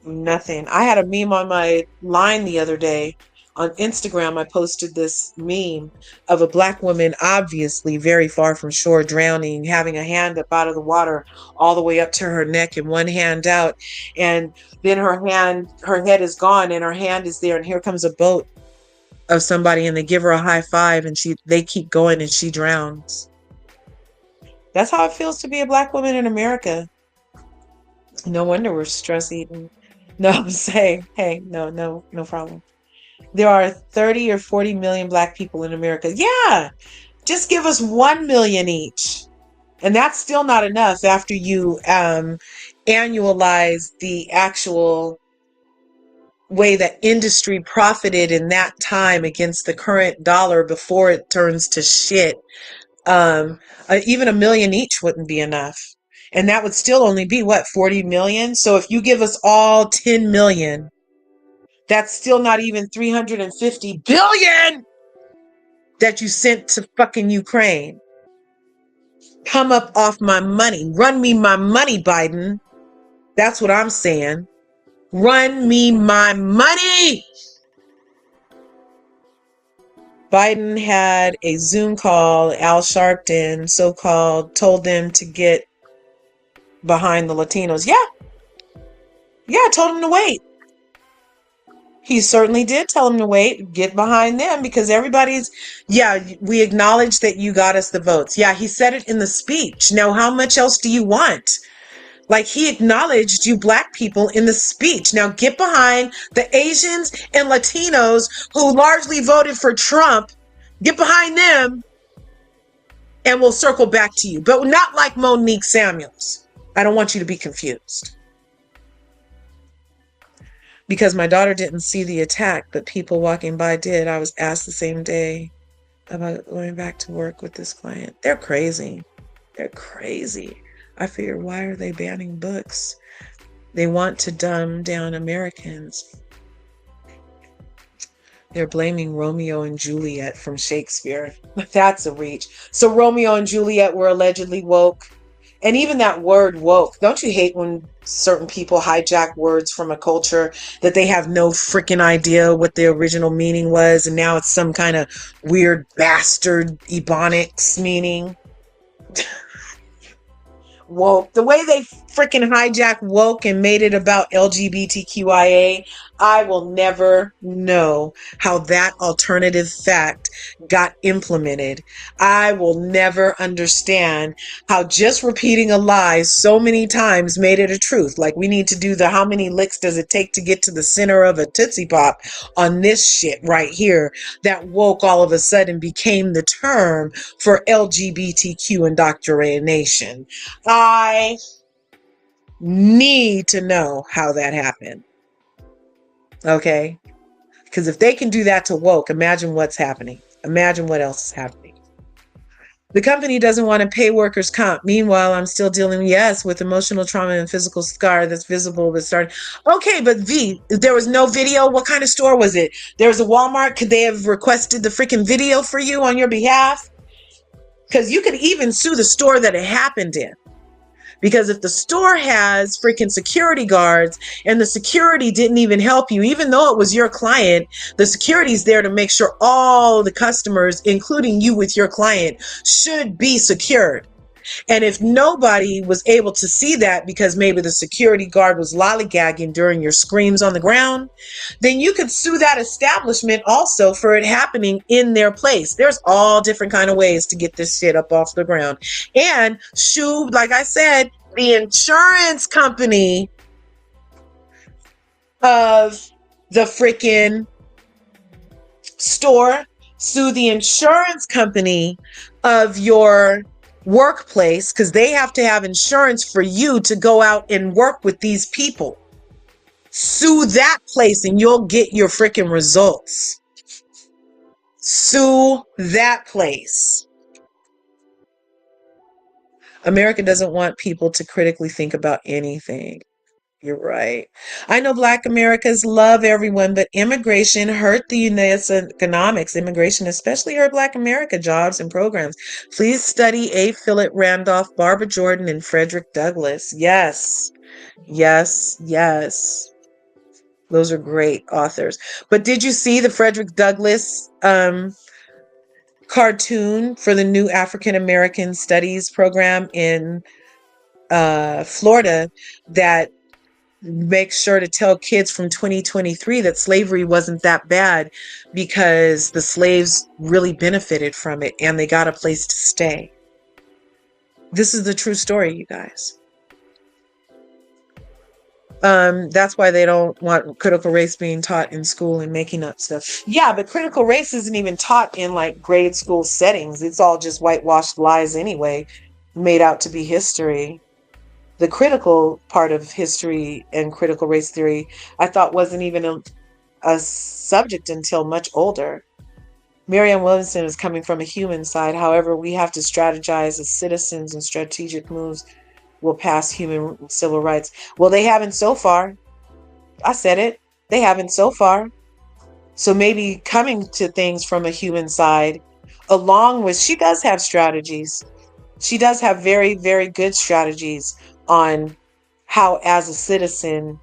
Nothing. I had a meme on my line the other day. On Instagram, I posted this meme of a Black woman, obviously very far from shore, drowning, having a hand up out of the water all the way up to her neck and one hand out. And then her head is gone and her hand is there. And here comes a boat of somebody and they give her a high five and they keep going and she drowns. That's how it feels to be a Black woman in America. No wonder we're stress eating. No, I'm saying, hey, no problem. There are 30 or 40 million Black people in America. Yeah, just give us 1 million each. And that's still not enough after you annualize the actual way that industry profited in that time against the current dollar before it turns to shit. Even 1 million each wouldn't be enough. And that would still only be, what, 40 million? So if you give us all 10 million, that's still not even 350 billion that you sent to fucking Ukraine. Come up off my money. Run me my money, Biden. That's what I'm saying. Run me my money. Biden had a Zoom call. Al Sharpton, so-called, told them to get behind the Latinos. Yeah, told them to wait. He certainly did tell them to wait, get behind them, because we acknowledge that you got us the votes. Yeah, he said it in the speech. Now, how much else do you want? Like, he acknowledged you Black people in the speech. Now get behind the Asians and Latinos who largely voted for Trump. Get behind them and we'll circle back to you. But not like Monique Samuels. I don't want you to be confused. Because my daughter didn't see the attack, but people walking by did. I was asked the same day about going back to work with this client. They're crazy. They're crazy. I figure, why are they banning books? They want to dumb down Americans. They're blaming Romeo and Juliet from Shakespeare. That's a reach. So Romeo and Juliet were allegedly woke, And even that word woke, don't you hate when certain people hijack words from a culture that they have no freaking idea what the original meaning was, and now it's some kind of weird bastard ebonics meaning? Woke. The way they freaking hijacked woke and made it about LGBTQIA, I will never know how that alternative fact got implemented. I will never understand how just repeating a lie so many times made it a truth. Like we need to do the how many licks does it take to get to the center of a Tootsie Pop on this shit right here. That woke all of a sudden became the term for LGBTQ indoctrination. I need to know how that happened. Okay? Because if they can do that to woke, imagine what's happening. Imagine what else is happening. The company doesn't want to pay workers' comp. Meanwhile, I'm still dealing, yes, with emotional trauma and physical scar that's visible but started. Okay, but V, there was no video. What kind of store was it? There was a Walmart. Could they have requested the freaking video for you on your behalf? Because you could even sue the store that it happened in. Because if the store has freaking security guards and the security didn't even help you, even though it was your client, the security's there to make sure all the customers, including you with your client, should be secured. And if nobody was able to see that because maybe the security guard was lollygagging during your screams on the ground, then you could sue that establishment also for it happening in their place. There's all different kind of ways to get this shit up off the ground. And sue, like I said, the insurance company of the freaking store, sue the insurance company of your workplace, because they have to have insurance for you to go out and work with these people. Sue that place and you'll get your freaking results. Sue that place. America doesn't want people to critically think about anything. You're right. I know Black Americans love everyone, but immigration hurt the U.S. economics. Immigration especially hurt Black America jobs and programs. Please study A. Philip Randolph, Barbara Jordan, and Frederick Douglass. Yes, yes, yes. Those are great authors. But did you see the Frederick Douglass cartoon for the new African American Studies program in Florida that make sure to tell kids from 2023 that slavery wasn't that bad because the slaves really benefited from it and they got a place to stay. This is the true story, you guys. That's why they don't want critical race being taught in school and making up stuff. Yeah, but critical race isn't even taught in like grade school settings. It's all just whitewashed lies anyway, made out to be history. The critical part of history and critical race theory, I thought wasn't even a subject until much older. Marianne Williamson is coming from a human side. However, we have to strategize as citizens, and strategic moves will pass human civil rights. Well, they haven't so far. I said it. They haven't so far. So maybe coming to things from a human side, along with, she does have strategies. She does have very, very good strategies on how, as a citizen,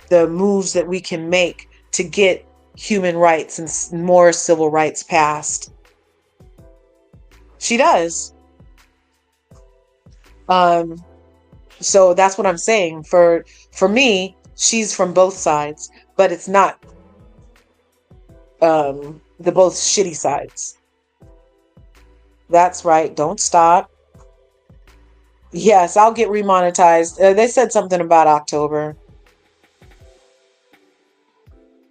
the moves that we can make to get human rights and more civil rights passed. She does. So that's what I'm saying. For me, she's from both sides, but it's not the both shitty sides. That's right. Don't stop. Yes, I'll get remonetized. They said something about October.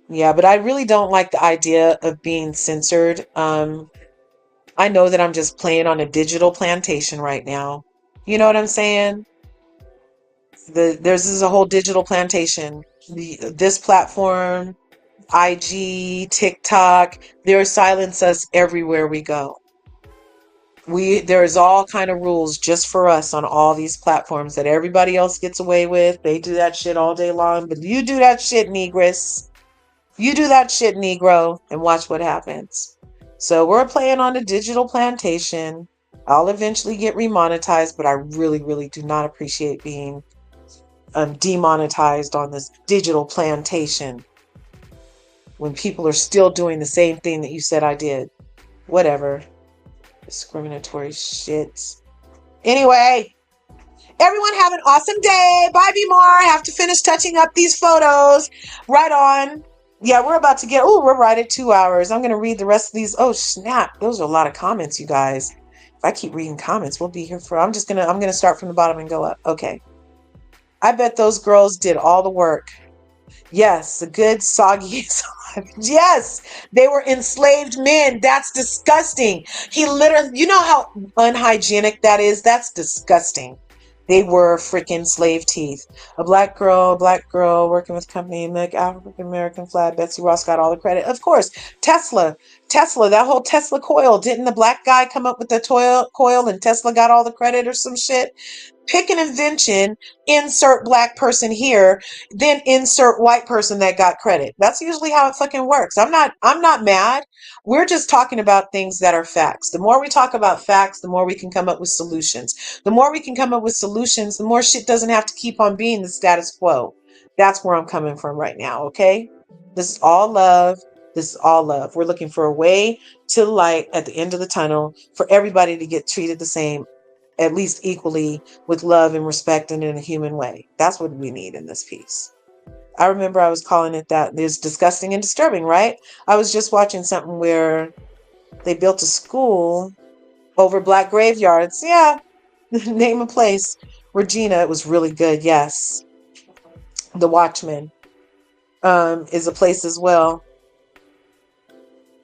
Yeah, but I really don't like the idea of being censored. I know that I'm just playing on a digital plantation right now. You know what I'm saying? This is a whole digital plantation. This platform, IG, TikTok, they'll silence us everywhere we go. There's all kind of rules just for us on all these platforms that everybody else gets away with. They do that shit all day long, but you do that shit, Negress. You do that shit, Negro, and watch what happens. So we're playing on a digital plantation. I'll eventually get remonetized, but I really, really do not appreciate being demonetized on this digital plantation when people are still doing the same thing that you said I did. Whatever. Discriminatory shit. Anyway, everyone have an awesome day. Bye, Be More. I have to finish touching up these photos. Right on. Yeah, we're about to get, we're right at 2 hours. I'm going to read the rest of these. Oh, snap. Those are a lot of comments, you guys. If I keep reading comments, we'll be here for, I'm going to start from the bottom and go up. Okay. I bet those girls did all the work. Yes, a good soggy. Yes, they were enslaved men. That's disgusting. He literally, you know how unhygienic that is? That's disgusting. They were freaking slave teeth. A black girl working with company, make African American flag. Betsy Ross got all the credit. Of course, Tesla, that whole Tesla coil. Didn't the black guy come up with the coil and Tesla got all the credit or some shit? Pick an invention, insert black person here, then insert white person that got credit. That's usually how it fucking works. I'm not mad. We're just talking about things that are facts. The more we talk about facts, the more we can come up with solutions. The more we can come up with solutions, the more shit doesn't have to keep on being the status quo. That's where I'm coming from right now, okay? This is all love. This is all love. We're looking for a way to light at the end of the tunnel for everybody to get treated the same, at least equally, with love and respect and in a human way. That's what we need in this piece. I remember I was calling it that. It's disgusting and disturbing, right? I was just watching something where they built a school over black graveyards. Yeah, name a place. Regina, it was really good. Yes. The Watchmen is a place as well.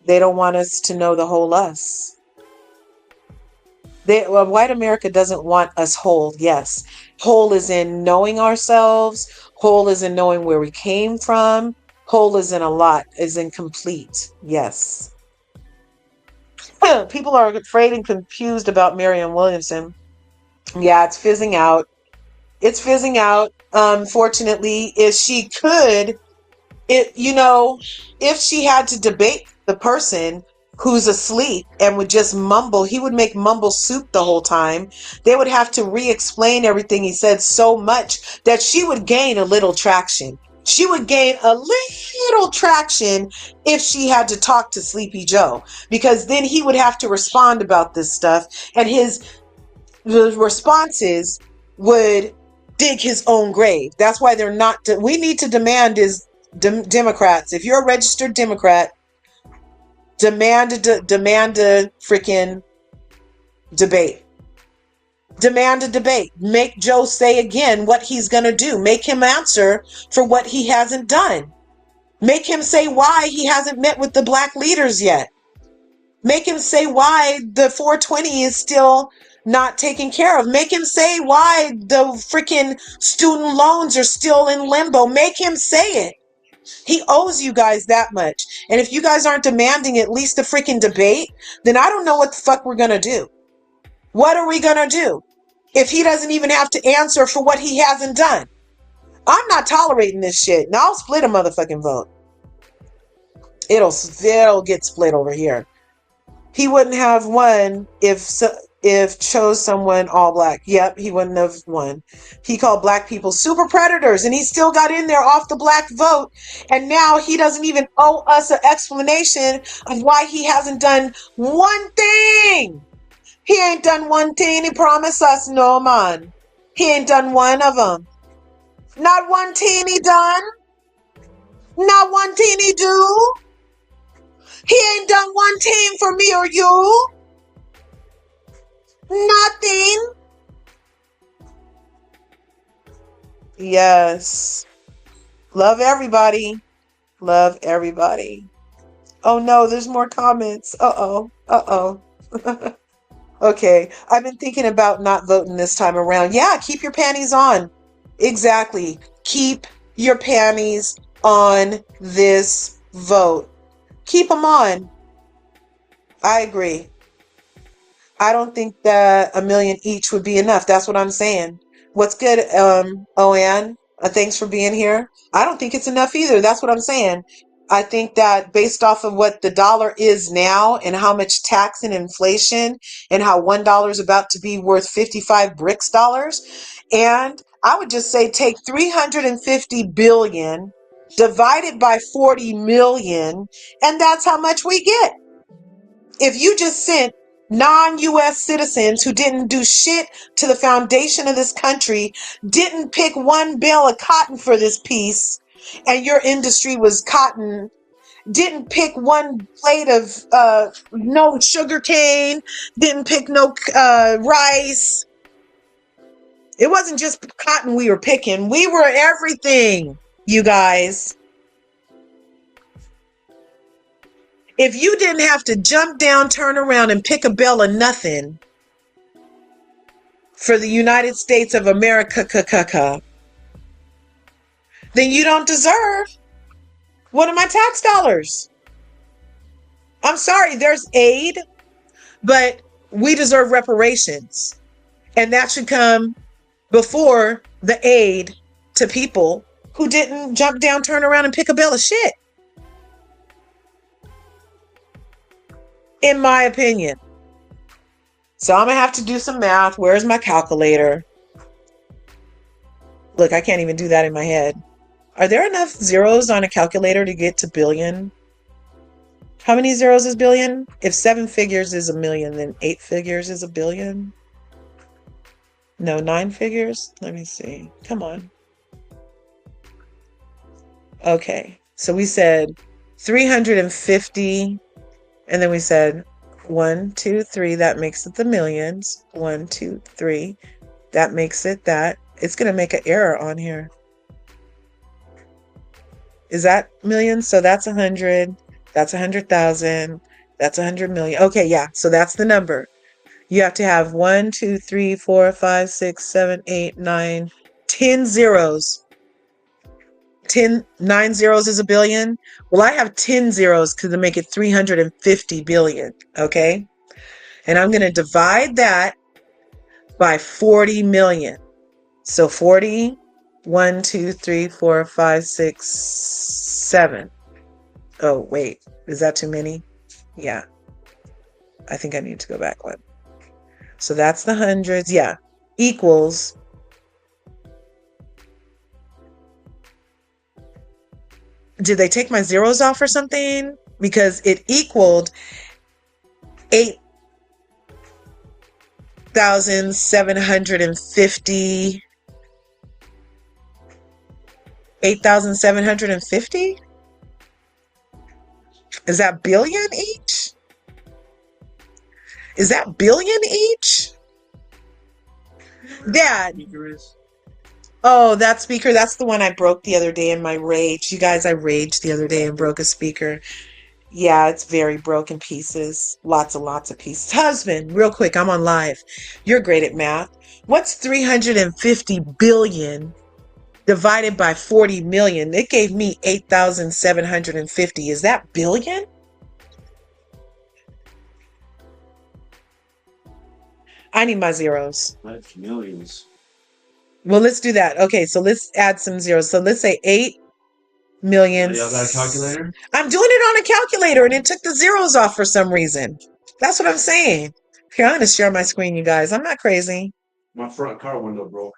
They don't want us to know the whole us. White America doesn't want us whole. Yes. Whole is in knowing ourselves. Whole is in knowing where we came from. Whole is in a lot, is in complete. Yes. People are afraid and confused about Marianne Williamson. Yeah, it's fizzing out. It's fizzing out. Fortunately, if she could, if she had to debate the person who's asleep and would just mumble, he would make mumble soup the whole time. They would have to re-explain everything he said so much that she would gain a little traction. She would gain a little traction if she had to talk to Sleepy Joe, because then he would have to respond about this stuff, and the responses would dig his own grave. That's why they're not. We need to demand is Democrats. If you're a registered Democrat, demand a freaking debate. Demand a debate. Make Joe say again what he's going to do. Make him answer for what he hasn't done. Make him say why he hasn't met with the black leaders yet. Make him say why the 420 is still not taken care of. Make him say why the freaking student loans are still in limbo. Make him say it. He owes you guys that much. And if you guys aren't demanding at least a freaking debate, then I don't know what the fuck we're going to do. What are we going to do if he doesn't even have to answer for what he hasn't done? I'm not tolerating this shit. Now I'll split a motherfucking vote. It'll get split over here. He wouldn't have won if chose someone all black. Yep, he wouldn't have won. He called black people super predators, and he still got in there off the black vote. And now he doesn't even owe us an explanation of why he hasn't done one thing. He ain't done one thing. He promised us, no man. He ain't done one of them. Not one thing he done. Not one thing he do. He ain't done one thing for me or you. Nothing. Yes. Love everybody. Love everybody. Oh no, there's more comments. Uh-oh. Uh-oh. Okay. I've been thinking about not voting this time around. Yeah, keep your panties on. Exactly. Keep your panties on this vote. Keep them on. I agree. I don't think that $1 million each would be enough. That's what I'm saying. What's good, Oan? Thanks for being here. I don't think it's enough either. That's what I'm saying. I think that based off of what the dollar is now and how much tax and inflation and how $1 is about to be worth 55 BRICS dollars, and I would just say take 350 billion divided by 40 million, and that's how much we get. If you just sent non-US citizens who didn't do shit to the foundation of this country, didn't pick one bale of cotton for this piece, and your industry was cotton, didn't pick one plate of no sugar cane, didn't pick no rice. It wasn't just cotton we were picking. We were everything, you guys. If you didn't have to jump down, turn around, and pick a bale of nothing for the United States of America, then you don't deserve one of my tax dollars. I'm sorry, there's aid, but we deserve reparations. And that should come before the aid to people who didn't jump down, turn around, and pick a bale of shit. In my opinion. So I'm going to have to do some math. Where's my calculator? Look, I can't even do that in my head. Are there enough zeros on a calculator to get to billion? How many zeros is billion? If 7 figures is a million, then 8 figures is a billion? No, 9 figures? Let me see. Come on. Okay. So we said 350, and then we said 1, 2, 3. That makes it the millions. 1, 2, 3. That makes it that. It's going to make an error on here. Is that millions? So that's 100. That's 100,000. That's 100 million. Okay, yeah. So that's the number. You have to have 1, 2, 3, 4, 5, 6, 7, 8, 9, 10 zeros. 9 zeros is a billion. Well, I have 10 zeros because to make it 350 billion. Okay. And I'm going to divide that by 40 million. So 40, 1, 2, 3, 4, 5, 6, 7. Oh, wait. Is that too many? Yeah. I think I need to go back one. So that's the hundreds. Yeah. Equals. Did they take my zeros off or something? Because it equaled 8,750. 8,750? Is that billion each? Is that billion each? Dad. Oh, that speaker, that's the one I broke the other day in my rage. You guys, I raged the other day and broke a speaker. Yeah, it's very broken pieces. Lots and lots of pieces. Husband, real quick, I'm on live. You're great at math. What's 350 billion divided by 40 million? It gave me 8,750. Is that billion? I need my zeros. That's millions. Well, let's do that. Okay, so let's add some zeros. So let's say 8 million. Y'all got a calculator? I'm doing it on a calculator and it took the zeros off for some reason. That's what I'm saying. Here, I'm going to share my screen, you guys. I'm not crazy. My front car window broke.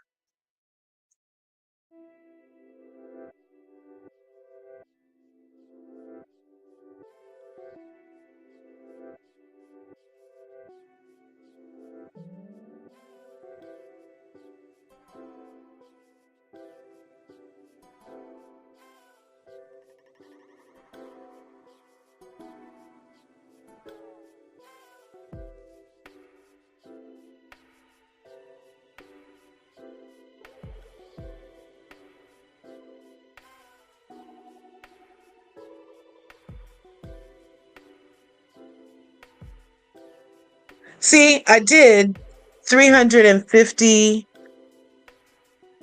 See, I did 350.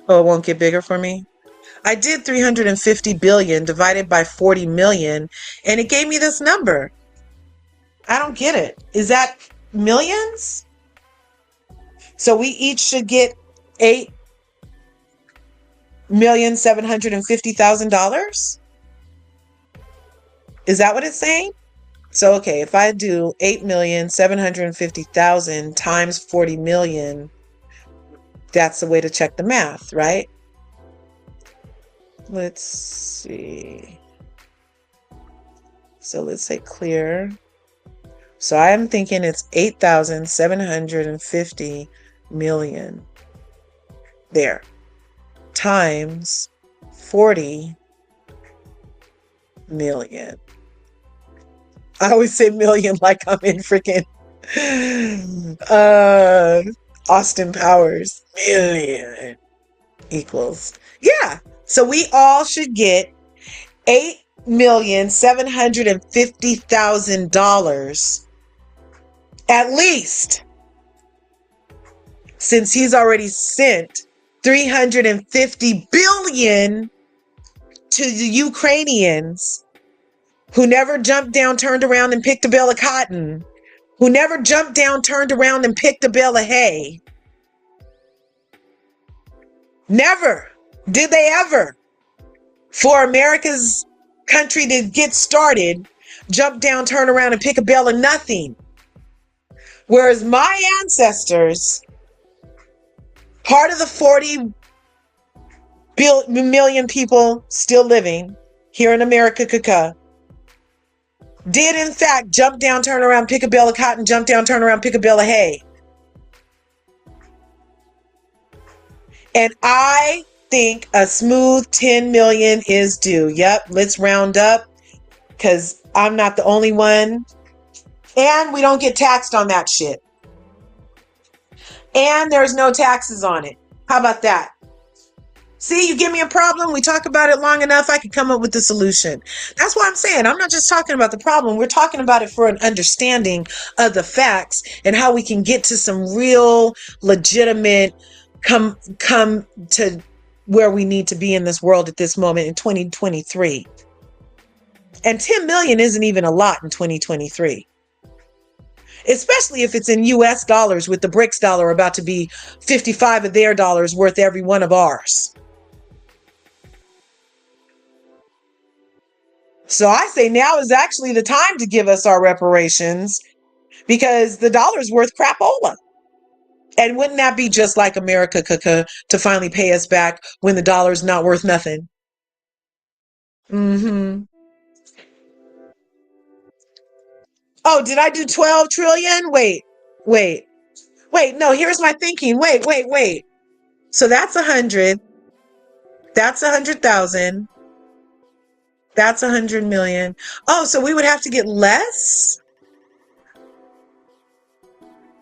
Oh, it won't get bigger for me. I did 350 billion divided by 40 million, and it gave me this number. I don't get it. Is that millions? So we each should get $8,750,000? Is that what it's saying? So, okay, if I do 8,750,000 times 40 million, that's the way to check the math, right? Let's see. So let's say clear. So I'm thinking it's 8,750 million there times 40 million. I always say million like I'm in freaking Austin Powers. Million equals. Yeah. So we all should get $8,750,000 at least, since he's already sent 350 billion to the Ukrainians who never jumped down, turned around and picked a bale of cotton, who never jumped down, turned around and picked a bale of hay. Never did they ever, for America's country to get started, jump down, turn around and pick a bale of nothing. Whereas my ancestors, part of the 40 million people still living here in America, did in fact jump down, turn around, pick a bale of cotton, jump down, turn around, pick a bale of hay. And I think a smooth 10 million is due. Yep, let's round up because I'm not the only one. And we don't get taxed on that shit. And there's no taxes on it. How about that? See, you give me a problem, we talk about it long enough, I can come up with the solution. That's why I'm saying I'm not just talking about the problem, we're talking about it for an understanding of the facts and how we can get to some real, legitimate, come to where we need to be in this world at this moment in 2023. And 10 million isn't even a lot in 2023. Especially if it's in US dollars, with the BRICS dollar about to be 55 of their dollars worth every one of ours. So I say now is actually the time to give us our reparations, because the dollar's worth crapola. And wouldn't that be just like America to finally pay us back when the dollar's not worth nothing? Mm-hmm. Oh, did I do 12 trillion? Wait. No, here's my thinking. Wait. So that's 100. That's 100,000. That's 100 million. Oh, so we would have to get less?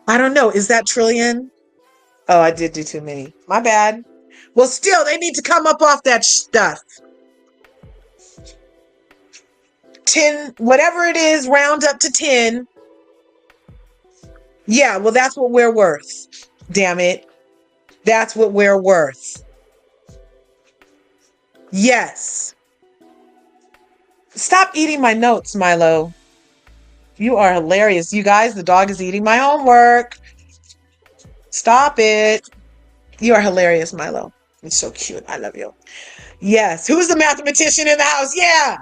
I don't know. Is that trillion? Oh, I did do too many. My bad. Well, still, they need to come up off that stuff. 10, whatever it is, round up to 10. Yeah, well, that's what we're worth. Damn it. That's what we're worth. Yes. Stop eating my notes, Milo. You are hilarious. You guys, the dog is eating my homework. Stop it. You are hilarious, Milo. You're so cute. I love you. Yes. Who's the mathematician in the house? Yeah.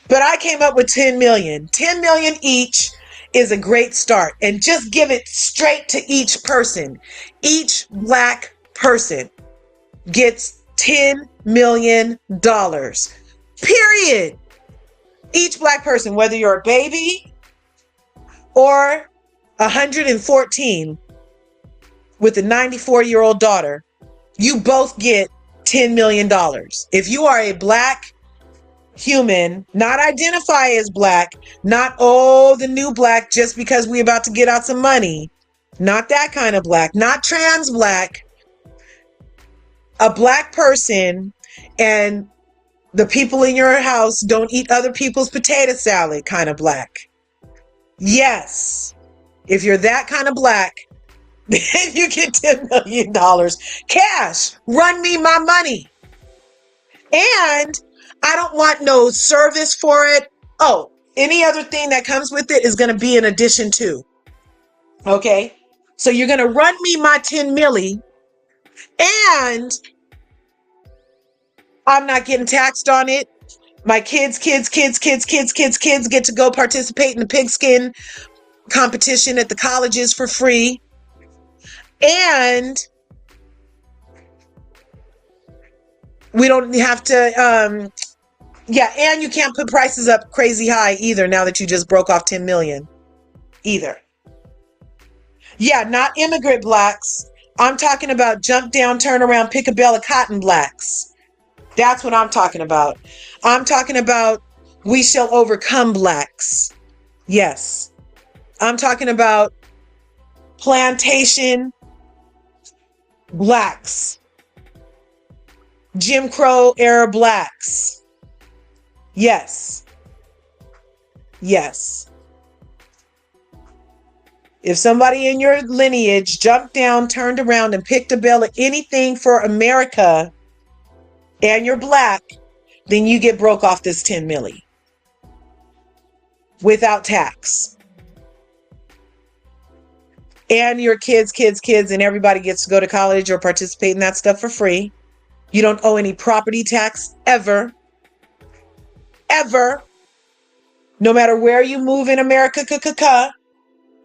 But I came up with 10 million. 10 million each is a great start. And just give it straight to each person. Each Black person gets $10 million. Period. Each Black person, whether you're a baby or 114 with a 94-year-old daughter, you both get $10 million. If you are a Black human, not identify as Black, not, oh, the new Black just because we about to get out some money, not that kind of Black, not trans Black, a Black person, and the people in your house don't eat other people's potato salad kind of Black. Yes, if you're that kind of Black, then you get $10 million cash. Run me my money. And I don't want no service for it. Oh, any other thing that comes with it is going to be in addition to. Okay? So you're going to run me my 10 milli, and I'm not getting taxed on it. My kids get to go participate in the pigskin competition at the colleges for free. And we don't have to, yeah, and you can't put prices up crazy high either now that you just broke off 10 million either. Yeah, not immigrant blacks. I'm talking about jump down, turn around, pick a bale of cotton blacks. That's what I'm talking about. I'm talking about we shall overcome blacks. Yes. I'm talking about plantation blacks. Jim Crow era blacks. Yes. Yes. If somebody in your lineage jumped down, turned around, and picked a bale of anything for America and you're black, then you get broke off this 10 milli without tax. And your kids, and everybody gets to go to college or participate in that stuff for free. You don't owe any property tax ever. Ever. No matter where you move in America,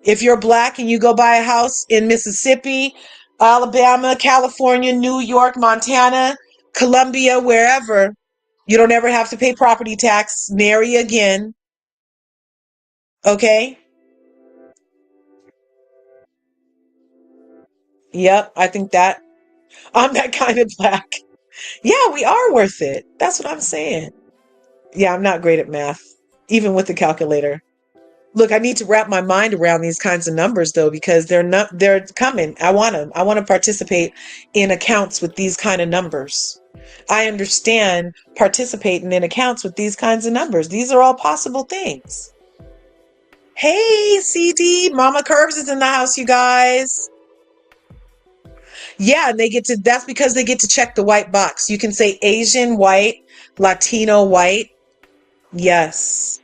if you're black and you go buy a house in Mississippi, Alabama, California, New York, Montana, Colombia, wherever, you don't ever have to pay property tax. Marry again. Okay? Yep, I think that I'm that kind of black. Yeah, we are worth it. That's what I'm saying. Yeah, I'm not great at math, even with the calculator. Look, I need to wrap my mind around these kinds of numbers though, because they're coming. I want them. I want to participate in accounts with these kind of numbers. I understand participating in accounts with these kinds of numbers. These are all possible things. Hey, CD, Mama Curves is in the house, you guys. Yeah, and that's because they get to check the white box. You can say Asian white, Latino white. Yes.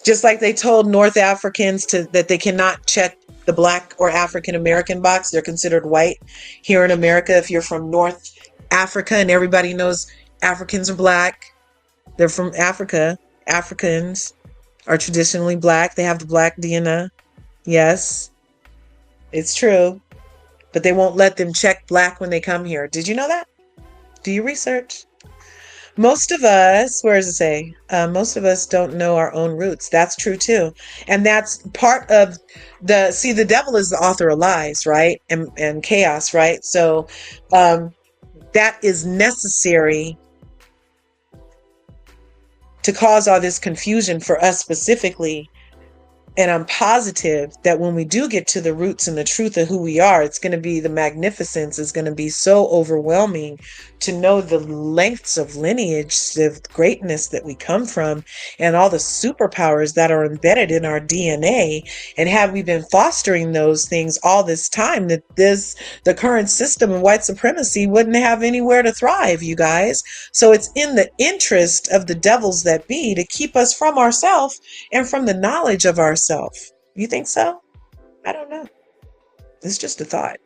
Just like they told North Africans that they cannot check the black or African American box. They're considered white here in America. If you're from North Africa, and everybody knows Africans are black, they're from Africa. Africans are traditionally black. They have the black DNA. Yes, it's true. But they won't let them check black when they come here. Did you know that? Do you research? Most of us, where does it say? Most of us don't know our own roots. That's true too. And that's part of the devil is the author of lies, right? And chaos, right? So that is necessary to cause all this confusion for us specifically. And I'm positive that when we do get to the roots and the truth of who we are, it's going to be the magnificence is going to be so overwhelming to know the lengths of lineage, the greatness that we come from, and all the superpowers that are embedded in our DNA. And have we been fostering those things all this time, that the current system of white supremacy wouldn't have anywhere to thrive, you guys. So it's in the interest of the devils that be to keep us from ourselves and from the knowledge of ourselves. You think so? I don't know. It's just a thought.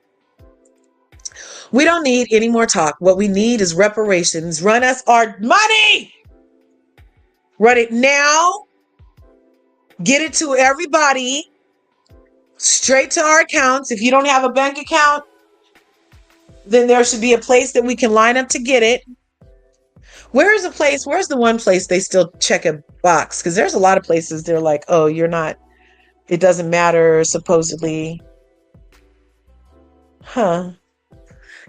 We don't need any more talk. What we need is reparations. Run us our money. Run it now. Get it to everybody. Straight to our accounts. If you don't have a bank account, then there should be a place that we can line up to get it. Where's the one place they still check a box? Because there's a lot of places they're like, oh, you're not, it doesn't matter, supposedly. Huh.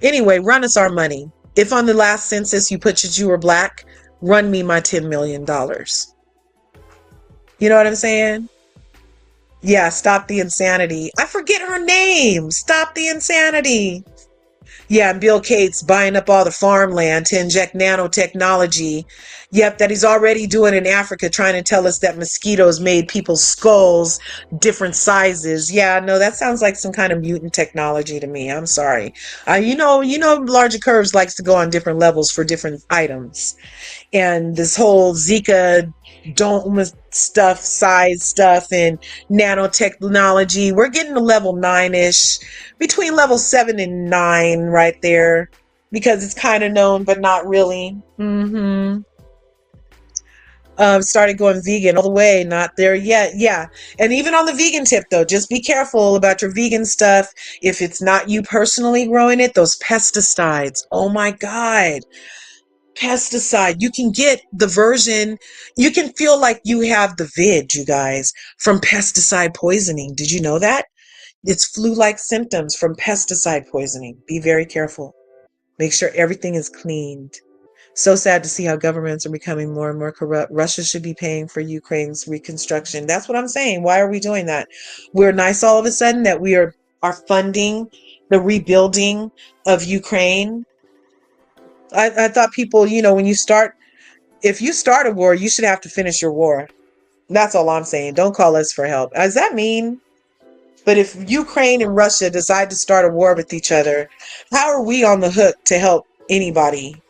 Anyway, run us our money. If on the last census you put that you were black, run me my $10 million. You know what I'm saying? Yeah, stop the insanity. I forget her name. Stop the insanity. Yeah, and Bill Gates buying up all the farmland to inject nanotechnology. Yep, that he's already doing in Africa, trying to tell us that mosquitoes made people's skulls different sizes. Yeah, no, that sounds like some kind of mutant technology to me. I'm sorry. LRGA Curves likes to go on different levels for different items. And this whole Zika dome stuff, size stuff, and nanotechnology, we're getting to level 9-ish, between level 7 and 9 right there, because it's kind of known but not really. started going vegan all the way. Not there yet. Yeah. And even on the vegan tip, though, just be careful about your vegan stuff. If it's not you personally growing it, those pesticides. Oh my God. Pesticide. You can get the version, you can feel like you have the vid, you guys, from pesticide poisoning. Did you know that? It's flu-like symptoms from pesticide poisoning. Be very careful. Make sure everything is cleaned. So sad to see how governments are becoming more and more corrupt. Russia should be paying for Ukraine's reconstruction. That's what I'm saying. Why are we doing that? We're nice all of a sudden that we are funding the rebuilding of Ukraine. I thought people, when if you start a war, you should have to finish your war. That's all I'm saying. Don't call us for help. Does that mean? But if Ukraine and Russia decide to start a war with each other, how are we on the hook to help anybody?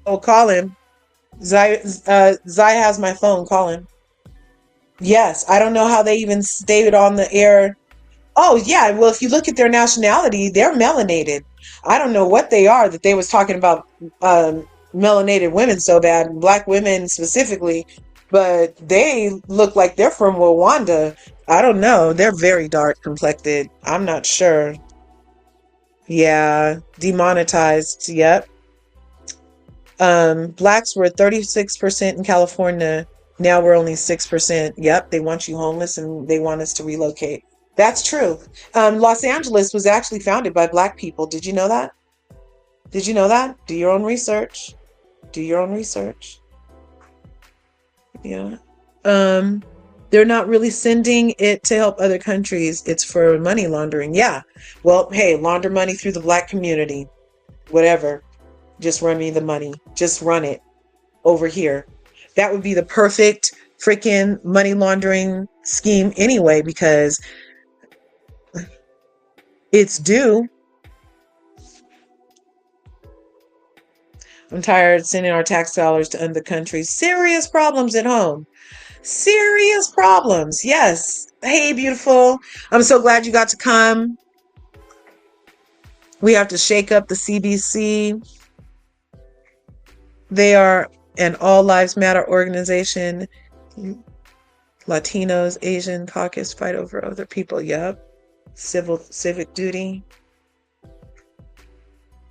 Oh, call him. Zai has my phone. Call him. Yes, I don't know how they even stayed on the air. Oh, yeah. Well, if you look at their nationality, they're melanated. I don't know what they are that they was talking about melanated women so bad, black women specifically, but they look like they're from Rwanda. I don't know. They're very dark complected. I'm not sure. Yeah, demonetized. Yep. Blacks were 36% in California. Now we're only 6%. Yep, they want you homeless and they want us to relocate. That's true. Los Angeles was actually founded by black people. Did you know that? Did you know that? Do your own research. Do your own research. Yeah. Um, they're not really sending it to help other countries. It's for money laundering. Yeah. Well, hey, launder money through the black community. Whatever. Just run me the money. Just run it over here. That would be the perfect freaking money laundering scheme anyway, because it's due. I'm tired of sending our tax dollars to other countries. Serious problems at home. Serious problems. Yes. Hey, beautiful. I'm so glad you got to come. We have to shake up the CBC. They are an all lives matter organization. Latinos, Asian caucus fight over other people. Yep. Civic duty.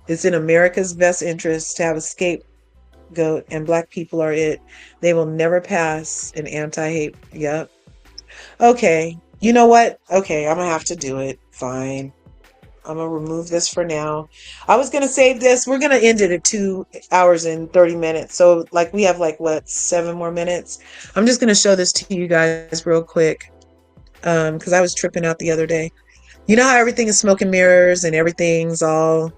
It's in America's best interest to have a scapegoat, and black people are it. They will never pass an anti-hate. Yep. Okay. You know what? Okay, I'm gonna have to do it. Fine. I'm gonna remove this for now. I was gonna save this. We're gonna end it at 2 hours and 30 minutes. So like we have like what, 7 more minutes. I'm just gonna show this to you guys real quick. Because I was tripping out the other day. You know how everything is smoke and mirrors and everything's all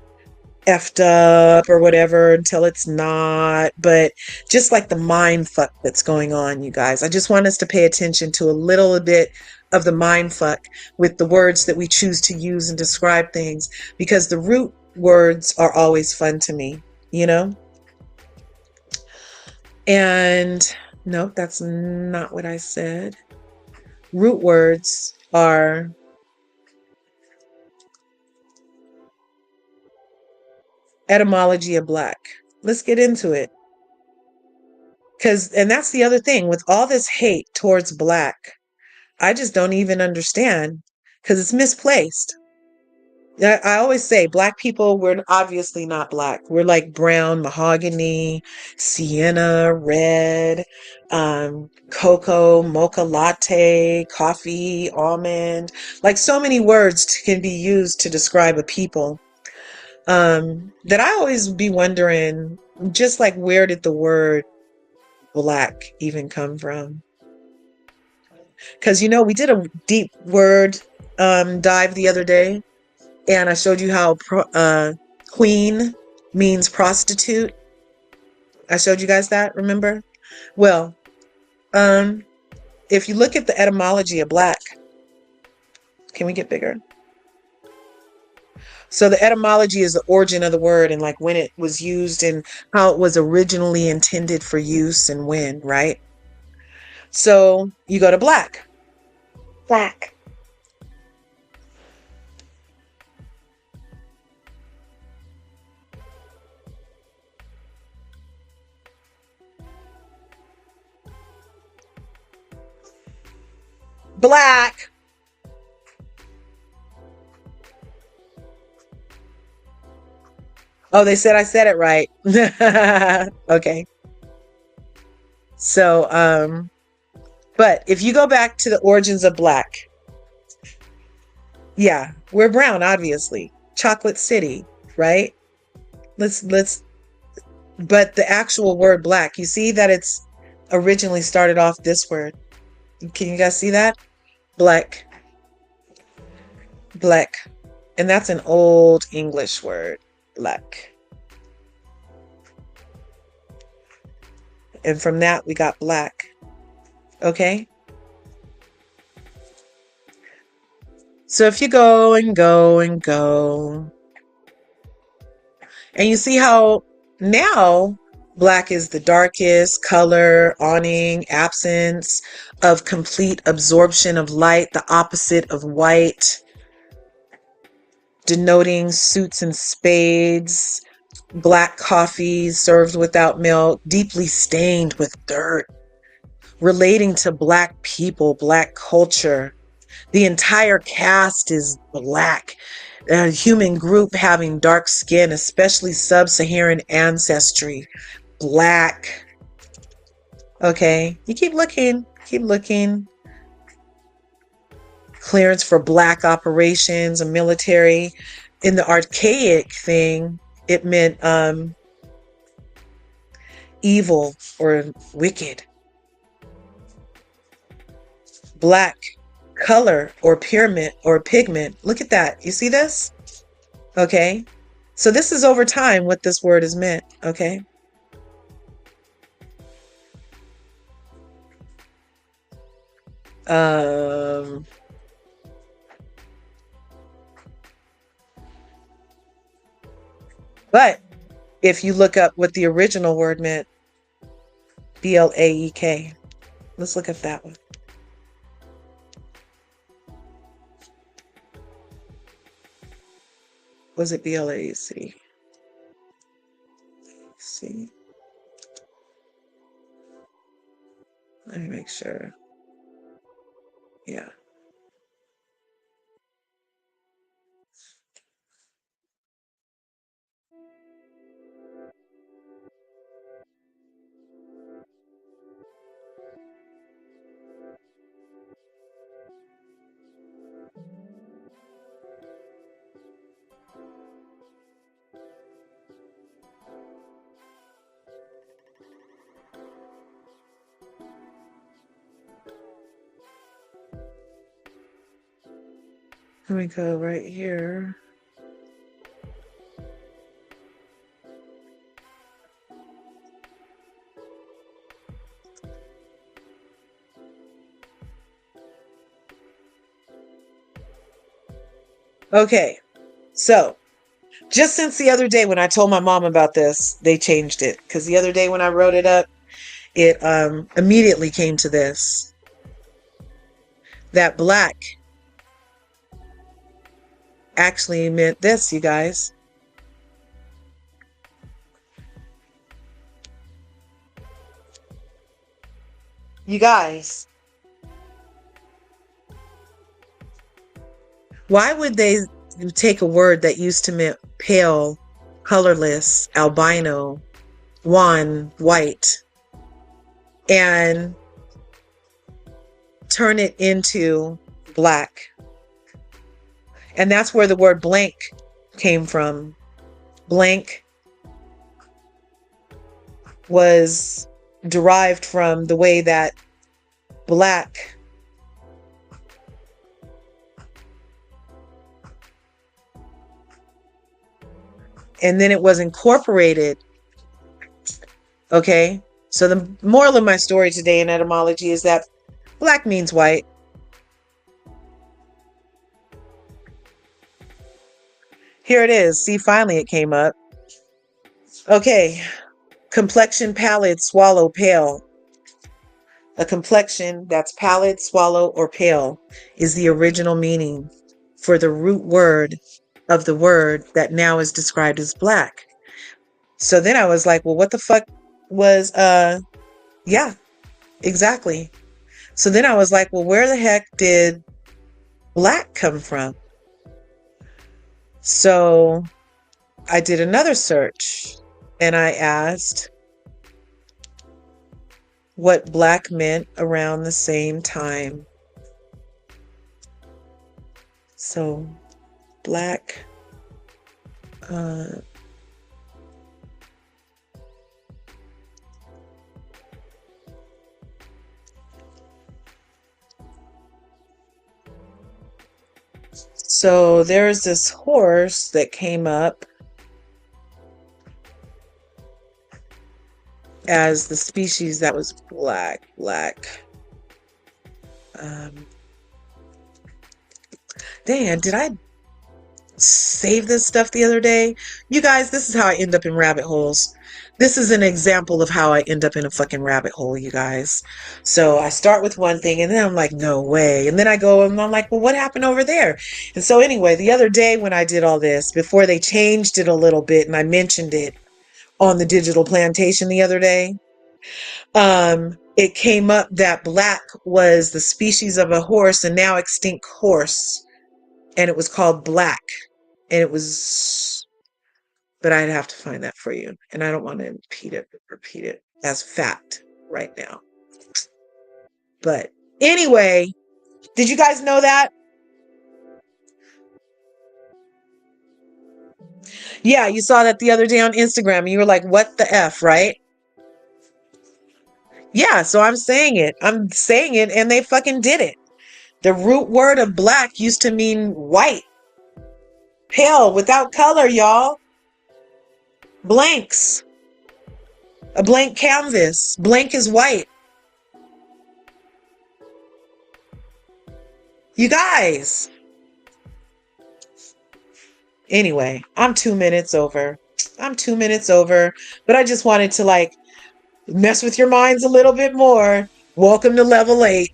effed up or whatever until it's not, but just like the mind fuck that's going on, you guys. I just want us to pay attention to a little bit of the mind fuck with the words that we choose to use and describe things, because the root words are always fun to me, you know? And nope, that's not what I said. Root words are etymology of black. Let's get into it. And that's the other thing with all this hate towards black, I just don't even understand, because it's misplaced. I always say black people, we're obviously not black. We're like brown, mahogany, sienna, red, cocoa, mocha latte, coffee, almond. Like so many words can be used to describe a people. That I always be wondering, just like, where did the word black even come from? Because we did a deep word dive the other day, and I showed you how queen means prostitute. I showed you guys that, remember? Well, if you look at the etymology of black, can we get bigger? So the etymology is the origin of the word and like when it was used and how it was originally intended for use and when, right? So you go to black. Black. Black. Oh, they said I said it right. Okay. So, but if you go back to the origins of black, yeah, we're brown, obviously. Chocolate City, right? Let's but the actual word black, you see that it's originally started off this word. Can you guys see that? Black. Black. And that's an old English word. Black. And from that we got black. Okay? So if you go and go and go, and you see how now black is the darkest color, awning, absence of complete absorption of light, the opposite of white, denoting suits and spades, black coffee served without milk, deeply stained with dirt, relating to black people, black culture. The entire cast is black. A human group having dark skin, especially sub-Saharan ancestry. Black. Okay, you keep looking, keep looking. Clearance for black operations, a military. In the archaic thing, it meant evil or wicked. Black color or pigment. Look at that. You see this? Okay. So this is over time what this word is meant. Okay. But if you look up what the original word meant, BLAEK. Let's look at that one. Was it BLAC? See? Let me make sure. Yeah. Let me go right here. Okay, so just since the other day when I told my mom about this, they changed it. Because the other day when I wrote it up, it immediately came to this. That black actually meant this, you guys. You guys. Why would they take a word that used to mean pale, colorless, albino, wan, white, and turn it into black? And that's where the word blank came from. Blank was derived from the way that black and then it was incorporated. Okay, so the moral of my story today in etymology is that black means white. Here it is. See, finally it came up. Okay. Complexion, pallid, swallow, pale. A complexion that's pallid, swallow, or pale is the original meaning for the root word of the word that now is described as black. So then I was like, well, what the fuck was, yeah, exactly. So then I was like, well, where the heck did black come from? So I did another search and I asked what black meant around the same time. So black, so there's this horse that came up as the species that was black. Dan, did I save this stuff the other day? You guys, this is how I end up in rabbit holes. This is an example of how I end up in a fucking rabbit hole, you guys. So I start with one thing and then I'm like, no way. And then I go and I'm like, well, what happened over there? And so anyway, the other day when I did all this, before they changed it a little bit and I mentioned it on the digital plantation the other day, it came up that black was the species of a horse, a now extinct horse, and it was called black. And it was, but I'd have to find that for you. And I don't want to repeat it as fact right now. But anyway, did you guys know that? Yeah, you saw that the other day on Instagram and you were like, what the F, right? Yeah, so I'm saying it. I'm saying it and they fucking did it. The root word of black used to mean white. Pale, without color, y'all. Blanks. A blank canvas. Blank is white. You guys. Anyway, I'm 2 minutes over. But I just wanted to like mess with your minds a little bit more. Welcome to level 8.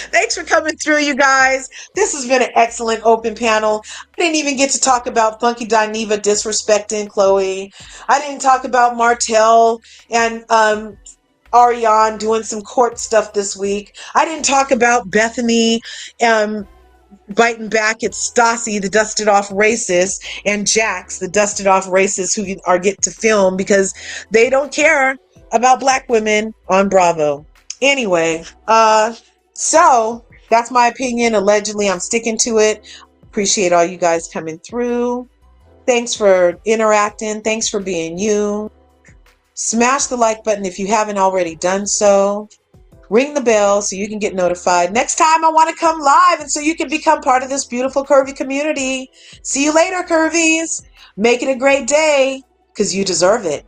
Thanks for coming through, you guys. This has been an excellent open panel. I didn't even get to talk about Funky Dineva disrespecting Chloe. I didn't talk about Martell and Ariane doing some court stuff this week. I didn't talk about Bethany biting back at Stassi, the dusted off racist, and Jax, the dusted off racist who are get to film because they don't care about black women on Bravo. Anyway, so that's my opinion. Allegedly, I'm sticking to it. Appreciate all you guys coming through. Thanks for interacting. Thanks for being you. Smash the like button if you haven't already done so. Ring the bell so you can get notified. Next time I want to come live and so you can become part of this beautiful curvy community. See you later, Curvies. Make it a great day because you deserve it.